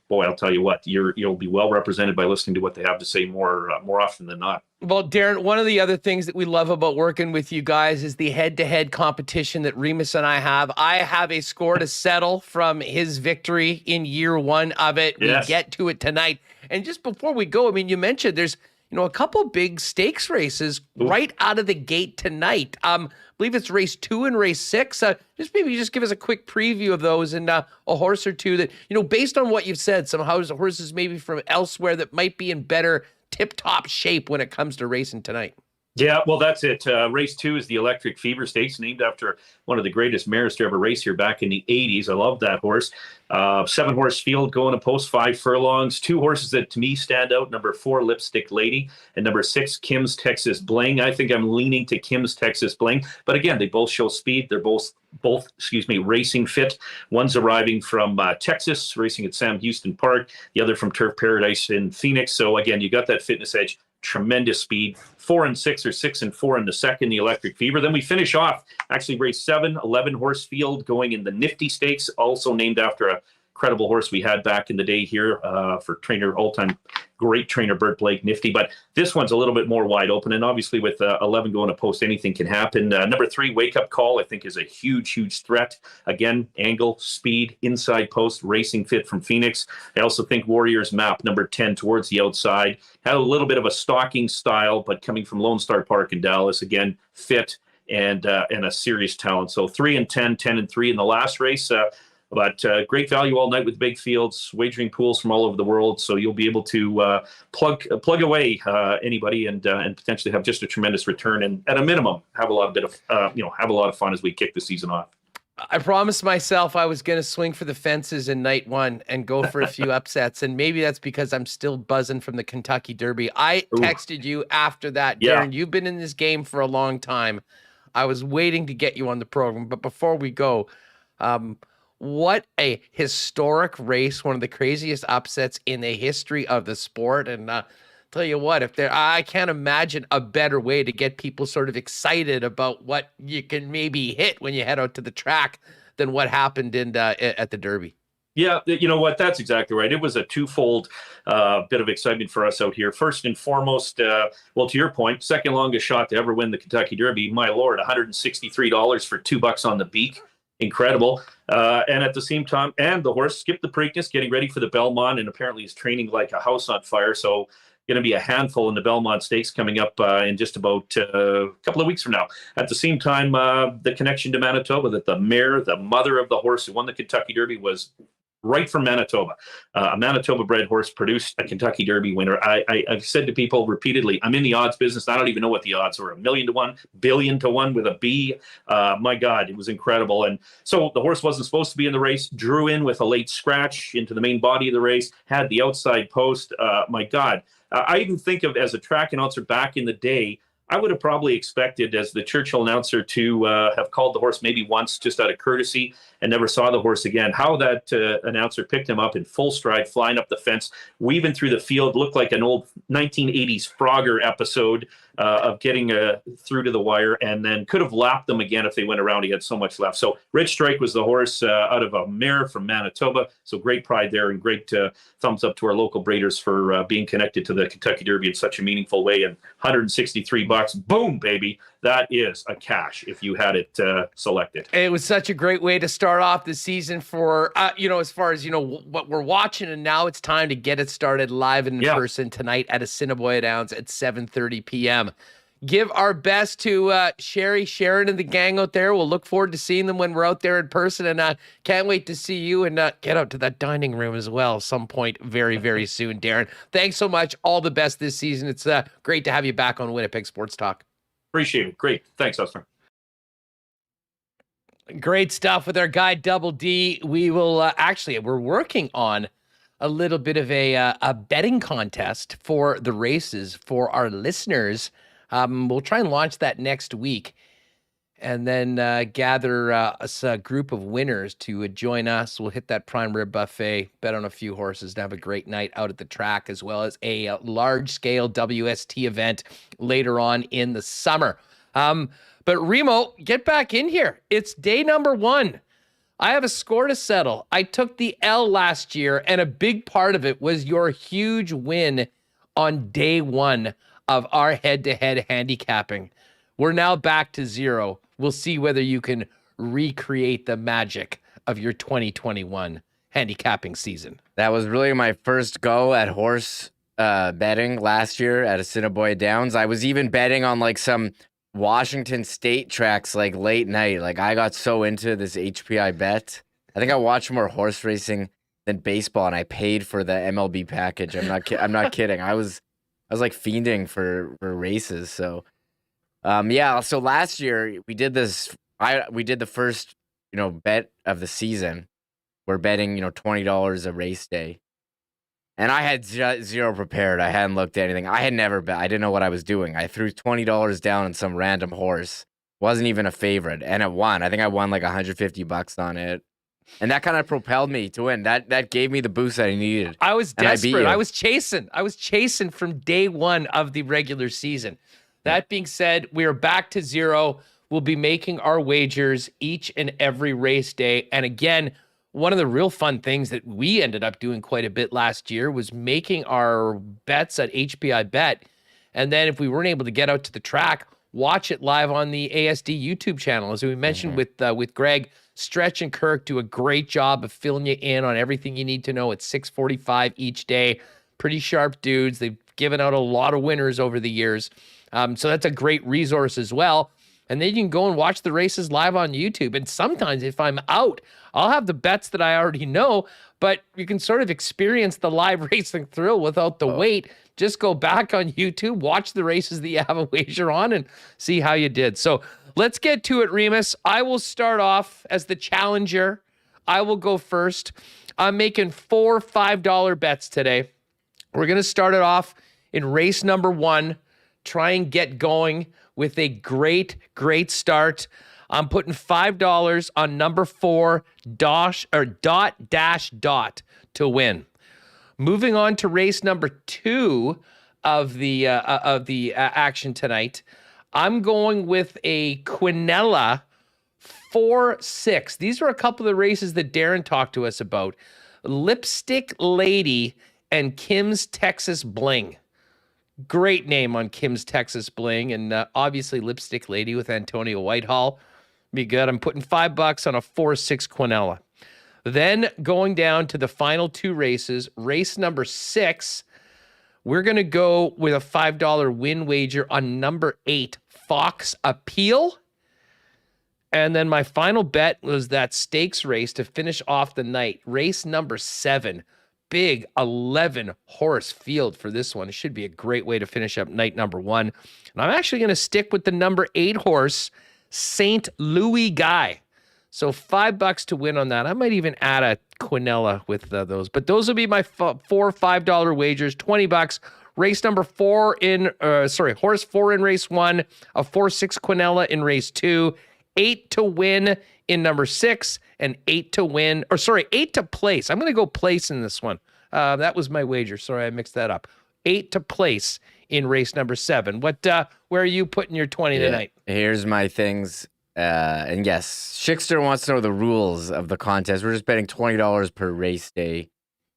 Boy, I'll tell you what, you'll be well represented by listening to what they have to say more often than not. Well, Darren, one of the other things that we love about working with you guys is the head-to-head competition that Remis and I have. I have a score to settle from his victory in year one of it. Yes. We get to it tonight. And just before we go, you mentioned there's, a couple big stakes races right out of the gate tonight. I believe it's race 2 and race 6. Just give us a quick preview of those and a horse or two that, based on what you've said, some horses maybe from elsewhere that might be in better tip-top shape when it comes to racing tonight. Yeah, well, that's it. Race 2 is the Electric Fever Stakes, named after one of the greatest mares to ever race here back in the 80s. I love that horse. 7-horse field going to post 5 furlongs. 2 horses that to me stand out: number 4, Lipstick Lady, and number 6, Kim's Texas Bling. I think I'm leaning to Kim's Texas Bling. But again, they both show speed. They're both racing fit. One's arriving from Texas, racing at Sam Houston Park. The other from Turf Paradise in Phoenix. So again, you got that fitness edge. tremendous speed. 4 and 6 or 6 and 4 in the second, the Electric Fever. Then we finish off actually race 7, 11 horse field going in the Nifty Stakes, also named after a incredible horse we had back in the day here for trainer, all-time great trainer Bert Blake, Nifty. But this one's a little bit more wide open, and obviously with 11 going to post, anything can happen. Number 3, Wake Up Call, I think is a huge threat. Again, angle, speed, inside post, racing fit from Phoenix. I also think Warriors Map, number 10, towards the outside, had a little bit of a stalking style, but coming from Lone Star Park in Dallas, again, fit and a serious talent. So 3 and 10, 10 and 3 in the last race. But great value all night with big fields, wagering pools from all over the world. So you'll be able to plug away anybody and potentially have just a tremendous return, and at a minimum have a lot of fun as we kick the season off. I promised myself I was going to swing for the fences in night 1 and go for a few upsets. And maybe that's because I'm still buzzing from the Kentucky Derby. I texted you after that. Yeah. Darren, you've been in this game for a long time. I was waiting to get you on the program. But before we go, what a historic race, one of the craziest upsets in the history of the sport. And tell you what, I can't imagine a better way to get people sort of excited about what you can maybe hit when you head out to the track than what happened at the Derby. Yeah, you know what? That's exactly right. It was a twofold bit of excitement for us out here. First and foremost, well, to your point, second longest shot to ever win the Kentucky Derby. My Lord, $163 for $2 on the beak. Incredible. And at the same time, and the horse skipped the Preakness, getting ready for the Belmont, and apparently is training like a house on fire. So going to be a handful in the Belmont Stakes coming up in just about a couple of weeks from now. At the same time, the connection to Manitoba, that the mare, the mother of the horse who won the Kentucky Derby, was right from Manitoba. A Manitoba-bred horse produced a Kentucky Derby winner. I've said to people repeatedly, I'm in the odds business. I don't even know what the odds were. 1,000,000 to 1, billion to 1 with a B. My God, it was incredible. And so the horse wasn't supposed to be in the race, drew in with a late scratch into the main body of the race, had the outside post. My God. I even think of, as a track announcer back in the day, I would have probably expected, as the Churchill announcer, to have called the horse maybe once just out of courtesy and never saw the horse again. How that announcer picked him up in full stride, flying up the fence, weaving through the field, looked like an old 1980s Frogger episode of getting through to the wire, and then could have lapped them again if they went around. He had so much left. So Rich Strike was the horse out of a mare from Manitoba. So great pride there, and great thumbs up to our local breeders for being connected to the Kentucky Derby in such a meaningful way. And $163, boom, baby. That is a cash if you had it selected. It was such a great way to start off the season for, as far as, what we're watching. And now it's time to get it started live and in person tonight at Assiniboia Downs at 7:30 p.m. Give our best to Sherry, Sharon, and the gang out there. We'll look forward to seeing them when we're out there in person. And can't wait to see you and get out to that dining room as well some point very, very soon, Darren. Thanks so much. All the best this season. It's great to have you back on Winnipeg Sports Talk. Appreciate it. Great. Thanks, Hustler. Great stuff with our guy Double D. We will we're working on a little bit of a betting contest for the races for our listeners. We'll try and launch that next week, and then gather us a group of winners to join us. We'll hit that prime rib buffet, bet on a few horses, and have a great night out at the track, as well as a large-scale WST event later on in the summer. But Remo, get back in here. It's day number 1. I have a score to settle. I took the L last year, and a big part of it was your huge win on day 1 of our head-to-head handicapping. We're now back to 0. We'll see whether you can recreate the magic of your 2021 handicapping season. That was really my first go at horse betting last year at Assiniboia Downs. I was even betting on like some Washington State tracks like late night. Like I got so into this HPI bet. I think I watched more horse racing than baseball, and I paid for the MLB package. I'm not kidding. I was like fiending for races. So so last year we did this. We did the first bet of the season. We're betting $20 a race day. And I had zero prepared. I hadn't looked at anything. I had never bet. I didn't know what I was doing. I threw $20 down on some random horse. Wasn't even a favorite. And it won. I think I won like $150 on it. And that kind of propelled me to win. That gave me the boost that I needed. I was And I beat desperate. you. I was chasing from day one of the regular season. That being said, we are back to zero. We'll be making our wagers each and every race day. And again, one of the real fun things that we ended up doing quite a bit last year was making our bets at HPI Bet. And then if we weren't able to get out to the track, watch it live on the ASD YouTube channel. As we mentioned with Greg, Stretch and Kirk do a great job of filling you in on everything you need to know at 6:45 each day. Pretty sharp dudes. They've given out a lot of winners over the years. So that's a great resource as well. And then you can go and watch the races live on YouTube. And sometimes if I'm out, I'll have the bets that I already know, but you can sort of experience the live racing thrill without the wait. Just go back on YouTube, watch the races that you have a wager on, and see how you did. So let's get to it, Remis. I will start off as the challenger. I will go first. I'm making 4 $5 bets today. We're going to start it off in race number 1. Try and get going with a great start. I'm putting $5 on number 4 dot to win. Moving on to race number 2 of the action tonight. I'm going with a Quinella 4-6. These are a couple of the races that Darren talked to us about. Lipstick Lady and Kim's Texas Bling. Great name on Kim's Texas Bling, and obviously Lipstick Lady with Antonio Whitehall. Be good. I'm putting $5 on a 4-6 Quinella. Then going down to the final 2 races, race number 6, we're going to go with a $5 win wager on number 8, Fox Appeal. And then my final bet was that stakes race to finish off the night, race number 7. Big 11 horse field for this one. It should be a great way to finish up night number 1. And I'm actually going to stick with the number 8 horse, St. Louis Guy. So $5 to win on that. I might even add a Quinella with those. But those will be my 4 $5 wagers, $20. Race number 4 in, horse 4 in race 1, a 4-6 Quinella in race 2, 8 to win in number 6, and 8 to win, 8 to place. I'm going to go place in this one. That was my wager. Sorry, I mixed that up. 8 to place in race number 7. Where are you putting your 20 tonight? Here's my things. And yes, Schickster wants to know the rules of the contest. We're just betting $20 per race day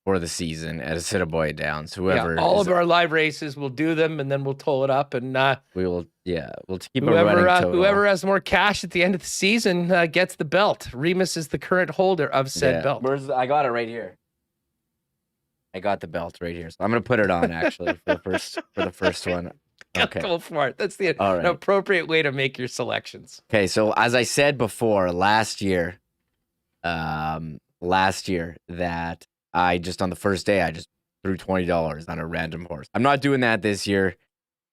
for the season at Assiniboia Downs. Whoever all of our live races, we'll do them, and then we'll toll it up, and we'll keep a running total. Whoever has more cash at the end of the season gets the belt. Remis is the current holder of said belt. I got it right here. I got the belt right here, so I'm gonna put it on actually for the first one. Okay, go for it. That's the right. appropriate way to make your selections. Okay, so as I said before, last year that I just on the first day I just threw $20 on a random horse. I'm not doing that this year.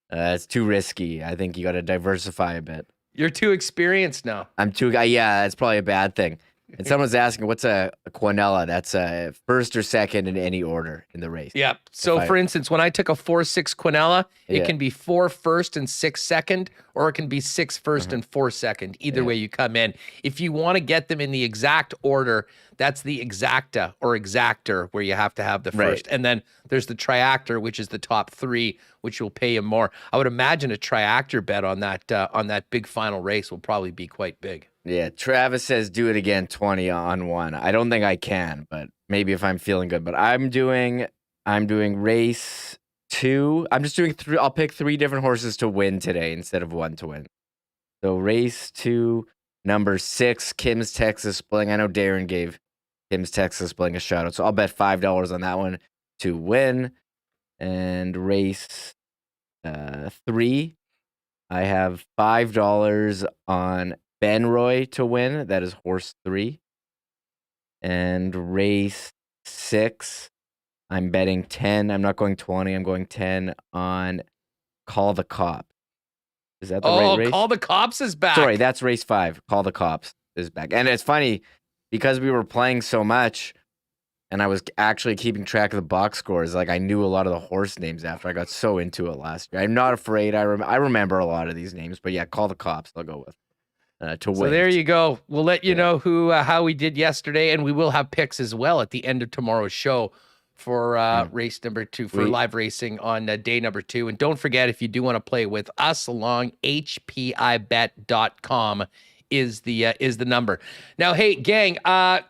It's too risky. I think you got to diversify a bit. You're too experienced now. I'm too. Yeah, that's probably a bad thing. And someone's asking, what's a Quinella? That's a first or second in any order in the race. Yeah. So, for instance, when I took a 4-6 Quinella, it can be 4 first and 6 second, or it can be 6 first and 4 second. Either way you come in. If you want to get them in the exact order, that's the exacta or exactor, where you have to have the first. And then there's the triactor, which is the top 3, which will pay you more. I would imagine a triactor bet on that big final race will probably be quite big. Yeah, Travis says do it again, 20 on 1. I don't think I can, but maybe if I'm feeling good. But I'm doing race 2. I'm just doing 3. I'll pick 3 different horses to win today instead of 1 to win. So race 2, number 6, Kim's Texas Bling. I know Darren gave Kim's Texas Bling a shout out, so I'll bet $5 on that one to win. And race 3, I have $5 on Benroy to win. That is horse 3. And race 6, I'm betting 10. I'm not going 20. I'm going 10 on Call the Cop. Is that the right race? Call the Cops is back. Sorry, that's race 5. Call the Cops is back. And it's funny because we were playing so much and I was actually keeping track of the box scores. Like I knew a lot of the horse names after I got so into it last year. I'm not afraid. I remember a lot of these names, but yeah, Call the Cops I'll go with. to win. So there you go. We'll let you know how we did yesterday, and we will have picks as well at the end of tomorrow's show for race number 2 for live racing on day number 2. And don't forget, if you do want to play with us along, hpibet.com is the number. Now, hey, gang,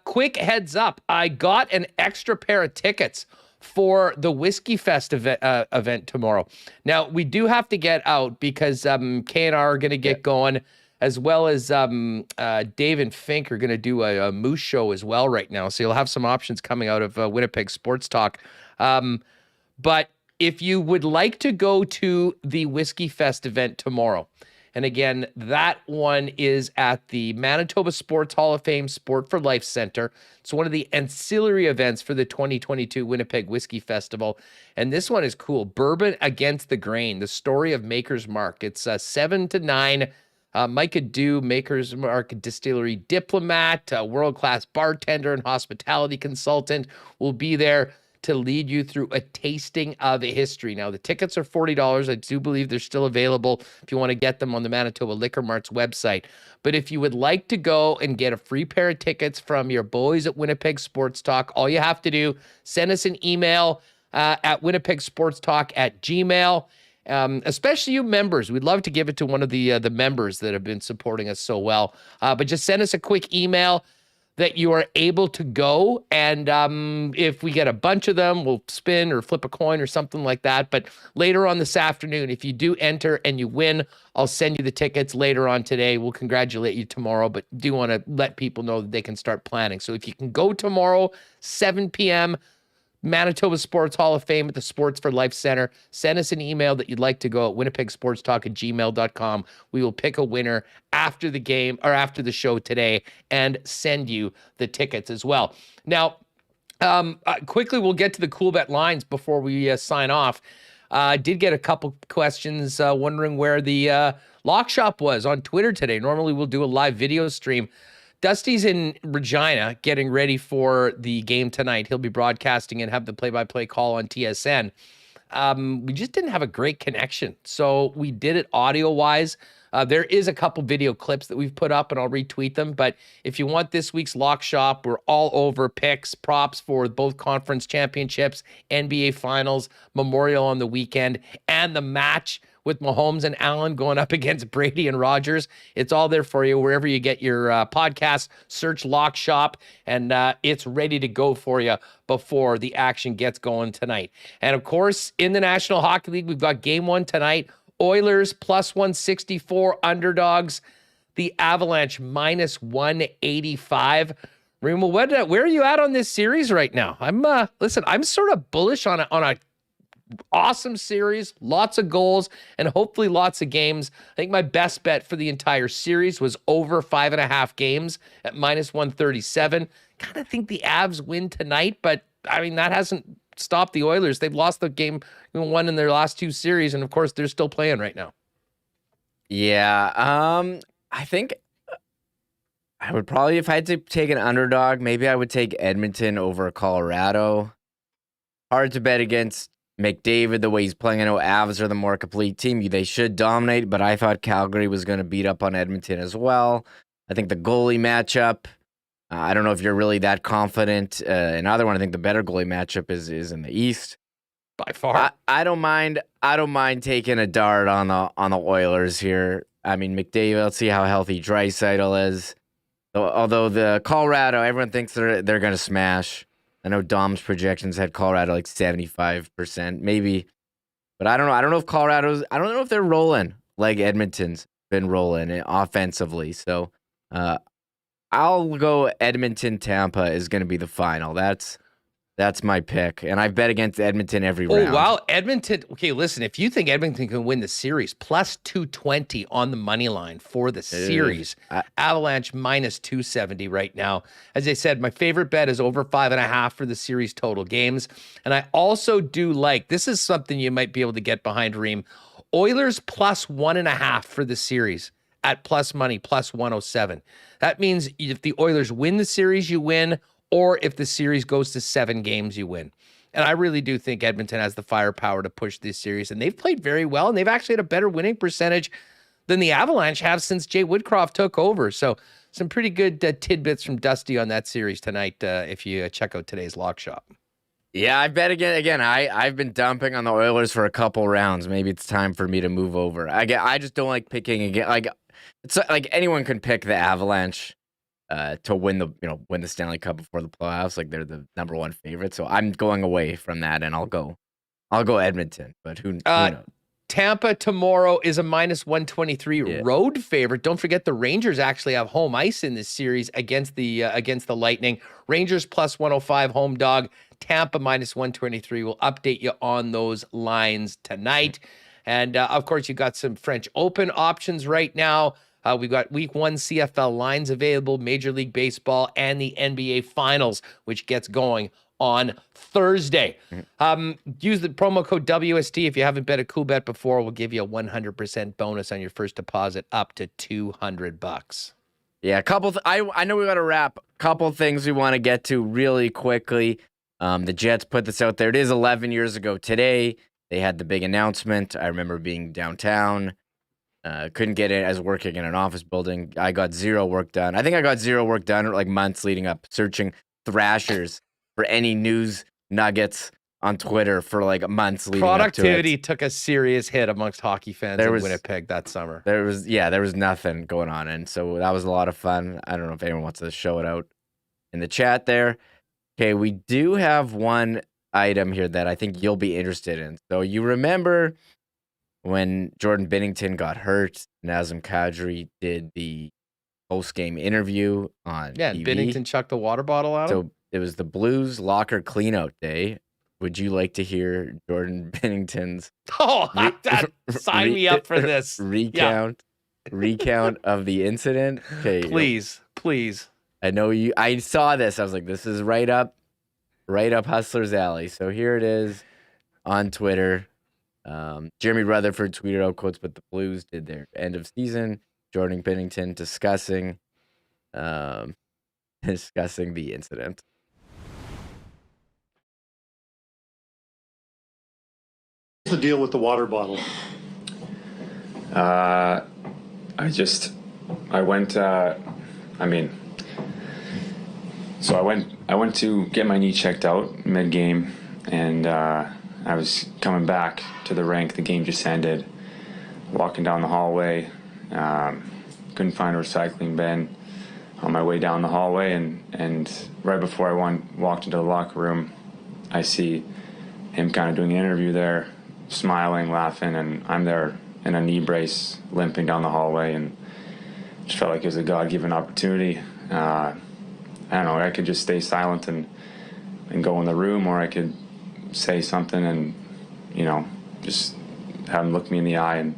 quick heads up. I got an extra pair of tickets for the Whiskey Fest event tomorrow. Now, we do have to get out because K&R are going to get going, as well as Dave and Fink are going to do a moose show as well right now. So you'll have some options coming out of Winnipeg Sports Talk. But if you would like to go to the Whiskey Fest event tomorrow, and again, that one is at the Manitoba Sports Hall of Fame Sport for Life Center. It's one of the ancillary events for the 2022 Winnipeg Whiskey Festival. And this one is cool. Bourbon Against the Grain, the story of Maker's Mark. It's 7 to 9. Micah Dew, Maker's Mark Distillery diplomat, world-class bartender and hospitality consultant, will be there to lead you through a tasting of history. Now, the tickets are $40. I do believe they're still available if you want to get them on the Manitoba Liquor Mart's website. But if you would like to go and get a free pair of tickets from your boys at Winnipeg Sports Talk, all you have to do, send us an email at winnipegsportstalk@gmail.com. Especially you members. We'd love to give it to one of the members that have been supporting us so well. But just send us a quick email that you are able to go. And if we get a bunch of them, we'll spin or flip a coin or something like that. But later on this afternoon, if you do enter and you win, I'll send you the tickets later on today. We'll congratulate you tomorrow, but do want to let people know that they can start planning. So if you can go tomorrow, 7 p.m., Manitoba Sports Hall of Fame at the Sports for Life Center. Send us an email that you'd like to go at winnipegsportstalk@gmail.com. We will pick a winner after the game or after the show today and send you the tickets as well. Now, quickly, we'll get to the Coolbet lines before we sign off. I did get a couple questions wondering where the lock shop was on Twitter today. Normally, we'll do a live video stream. Dusty's in Regina getting ready for the game tonight. He'll be broadcasting and have the play-by-play call on TSN. We just didn't have a great connection, so we did it audio-wise. There is a couple video clips that we've put up, and I'll retweet them. But if you want this week's lock shop, we're all over picks, props for both conference championships, NBA Finals, Memorial on the weekend, and the match with Mahomes and Allen going up against Brady and Rodgers. It's all there for you wherever you get your podcast. Search Lock Shop, and it's ready to go for you before the action gets going tonight. And, of course, in the National Hockey League, we've got Game 1 tonight. Oilers plus 164 underdogs. The Avalanche minus 185. Remo, where are you at on this series right now? I'm sort of bullish on a awesome series, lots of goals, and hopefully lots of games. I think my best bet for the entire series was over 5.5 games at minus 137. Kind of think the Avs win tonight, but I mean, that hasn't stopped the Oilers. They've lost the game one in their last 2 series, and of course, they're still playing right now. Yeah, I think I would probably, if I had to take an underdog, maybe I would take Edmonton over Colorado. Hard to bet against McDavid, the way he's playing. I know Avs are the more complete team. They should dominate, but I thought Calgary was going to beat up on Edmonton as well. I think the goalie matchup, I don't know if you're really that confident. Another one, I think the better goalie matchup is in the East. By far. I don't mind taking a dart on the Oilers here. I mean, McDavid, let's see how healthy Draisaitl is. Although the Colorado, everyone thinks they're going to smash. I know Dom's projections had Colorado like 75%, maybe. But I don't know. I don't know if they're rolling like Edmonton's been rolling offensively. So I'll go Edmonton-Tampa is going to be the final. That's my pick. And I bet against Edmonton every round. Oh, wow. Edmonton. Okay, listen, if you think Edmonton can win the series, plus 220 on the money line for the series. Avalanche minus 270 right now. As I said, my favorite bet is over 5.5 for the series total games. And I also do like, this is something you might be able to get behind, Reem, Oilers plus 1.5 for the series at plus money, plus 107. That means if the Oilers win the series, you win. Or if the series goes to 7 games, you win. And I really do think Edmonton has the firepower to push this series. And they've played very well, and they've actually had a better winning percentage than the Avalanche have since Jay Woodcroft took over. So some pretty good tidbits from Dusty on that series tonight if you check out today's Lock Shop. Yeah, I bet again. I've been dumping on the Oilers for a couple rounds. Maybe it's time for me to move over. I just don't like picking again. Like it's like anyone can pick the Avalanche to win the Stanley Cup before the playoffs. Like they're the number one favorite. So I'm going away from that, and I'll go Edmonton. But who knows? Tampa tomorrow is a -123 road favorite. Don't forget the Rangers actually have home ice in this series against the Lightning. Rangers +105 home dog. Tampa -123. We'll update you on those lines tonight. And of course, you got some French Open options right now. We've got Week 1 CFL lines available, Major League Baseball, and the NBA Finals, which gets going on Thursday. Use the promo code WST if you haven't bet a Coolbet before. We'll give you a 100% bonus on your first deposit up to $200. Yeah, a couple. I know we got to wrap. Couple things we want to get to really quickly. The Jets put this out there. It is 11 years ago today. They had the big announcement. I remember being downtown. Couldn't get in. I was working in an office building. I got zero work done. I think I got zero work done like months leading up, searching Thrashers for any news nuggets on Twitter for like months leading Productivity up to it. took a serious hit amongst hockey fans in Winnipeg that summer. There was nothing going on. And so that was a lot of fun. I don't know if anyone wants to show it out in the chat there. Okay, we do have one item here that I think you'll be interested in. So you remember when Jordan Binnington got hurt, Nazem Kadri did the post-game interview on TV. Binnington chucked the water bottle out. So it was the Blues locker cleanout day. Would you like to hear Jordan Binnington's sign me up for this recount of the incident? Okay, please. I know you. I saw this. I was like, this is right up Hustler's alley. So here it is on Twitter. Jeremy Rutherford tweeted out quotes, but the Blues did their end of season. Jordan Binnington discussing the incident. What's the deal with the water bottle? I went to get my knee checked out mid-game, and I was coming back to the rink. The game just ended. Walking down the hallway, couldn't find a recycling bin on my way down the hallway, and right before I walked into the locker room, I see him kind of doing an interview there, smiling, laughing, and I'm there in a knee brace, limping down the hallway, and just felt like it was a God-given opportunity. I don't know, I could just stay silent and go in the room, or I could say something and, just have him look me in the eye and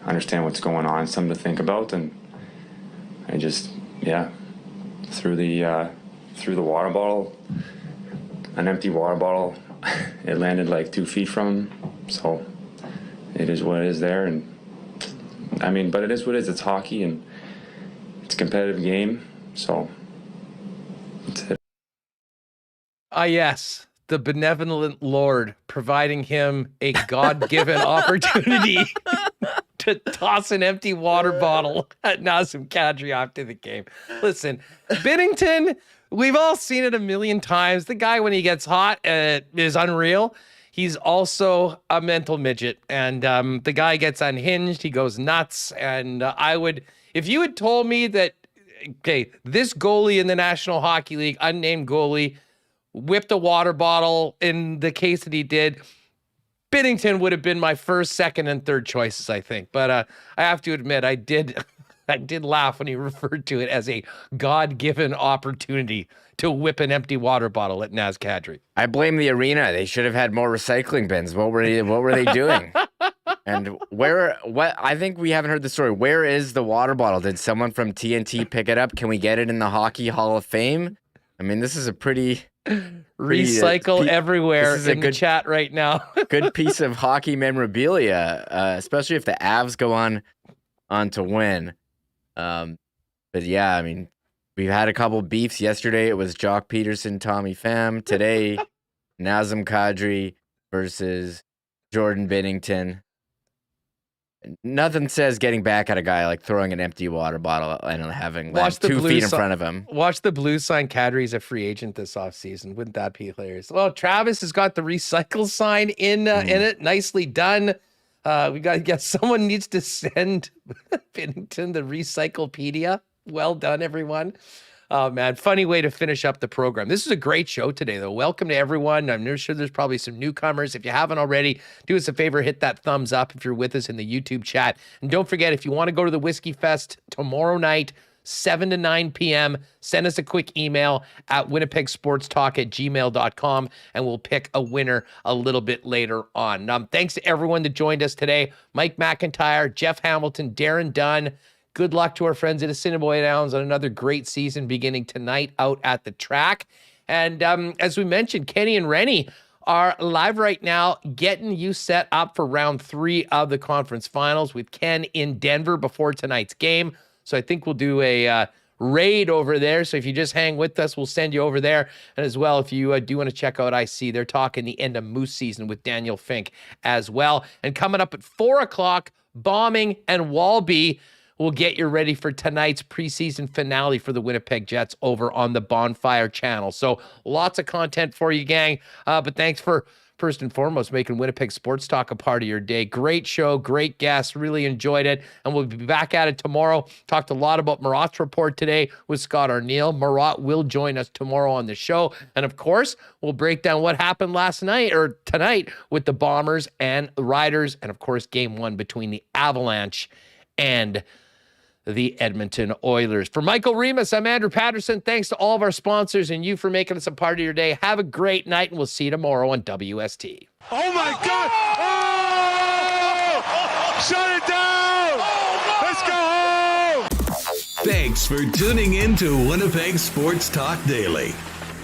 understand what's going on, something to think about. And I just, threw the water bottle, an empty water bottle. It landed like 2 feet from him. So it is what it is there. And but it is what it is. It's hockey and it's a competitive game. So that's it. Yes. The benevolent Lord providing him a God-given opportunity to toss an empty water bottle at Nazem Kadri after the game. Listen, Binnington, we've all seen it a million times. The guy, when he gets hot, is unreal. He's also a mental midget, and the guy gets unhinged. He goes nuts. And if you had told me that, this goalie in the National Hockey League, unnamed goalie, whipped a water bottle in the case that he did, Binnington would have been my first, second, and third choices, I think. But I have to admit, I did laugh when he referred to it as a God-given opportunity to whip an empty water bottle at Naz Kadri. I blame the arena. They should have had more recycling bins. What were they doing? And I think we haven't heard the story. Where is the water bottle? Did someone from TNT pick it up? Can we get it in the Hockey Hall of Fame? I mean, this is a pretty recycle everywhere in the chat right now. Good piece of hockey memorabilia, especially if the Avs go on to win. But yeah, I mean, we've had a couple beefs. Yesterday it was Jock Peterson, Tommy Pham. Today, Nazem Kadri versus Jordan Binnington. Nothing says getting back at a guy like throwing an empty water bottle and having Watch the 2 blue feet in si- front of him. Watch the Blues sign Kadri's a free agent this offseason. Wouldn't that be hilarious? Well, Travis has got the recycle sign in it. Nicely done. We got to get someone needs to send Binnington the Recyclepedia. Well done, everyone. Oh, man, funny way to finish up the program. This is a great show today, though. Welcome to everyone. I'm sure there's probably some newcomers. If you haven't already, do us a favor, hit that thumbs up if you're with us in the YouTube chat. And don't forget, if you want to go to the Whiskey Fest tomorrow night, 7 to 9 p.m., send us a quick email at winnipegsportstalk@gmail.com, and we'll pick a winner a little bit later on. Thanks to everyone that joined us today. Mike McIntyre, Jeff Hamilton, Darren Dunn. Good luck to our friends at Assiniboia Downs on another great season beginning tonight out at the track. And as we mentioned, Kenny and Rennie are live right now getting you set up for round 3 of the conference finals with Ken in Denver before tonight's game. So I think we'll do a raid over there. So if you just hang with us, we'll send you over there. And as well, if you do want to check out IC, they're talking the end of Moose season with Daniel Fink as well. And coming up at 4 o'clock, Bombing and Walby will get you ready for tonight's preseason finale for the Winnipeg Jets over on the Bonfire channel. So lots of content for you, gang. But thanks for, first and foremost, making Winnipeg Sports Talk a part of your day. Great show, great guests, really enjoyed it. And we'll be back at it tomorrow. Talked a lot about Marat's report today with Scott Arneal. Marat will join us tomorrow on the show. And of course, we'll break down what happened last night or tonight with the Bombers and the Riders. And of course, game 1 between the Avalanche and the Edmonton Oilers. For Michael Remis, I'm Andrew Paterson. Thanks to all of our sponsors and you for making us a part of your day. Have a great night, and we'll see you tomorrow on WST. Oh, my God! Oh! Shut it down! Let's go home! Thanks for tuning in to Winnipeg Sports Talk Daily.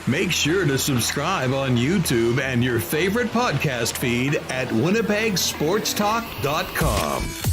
Make sure to subscribe on YouTube and your favorite podcast feed at winnipegsportstalk.com.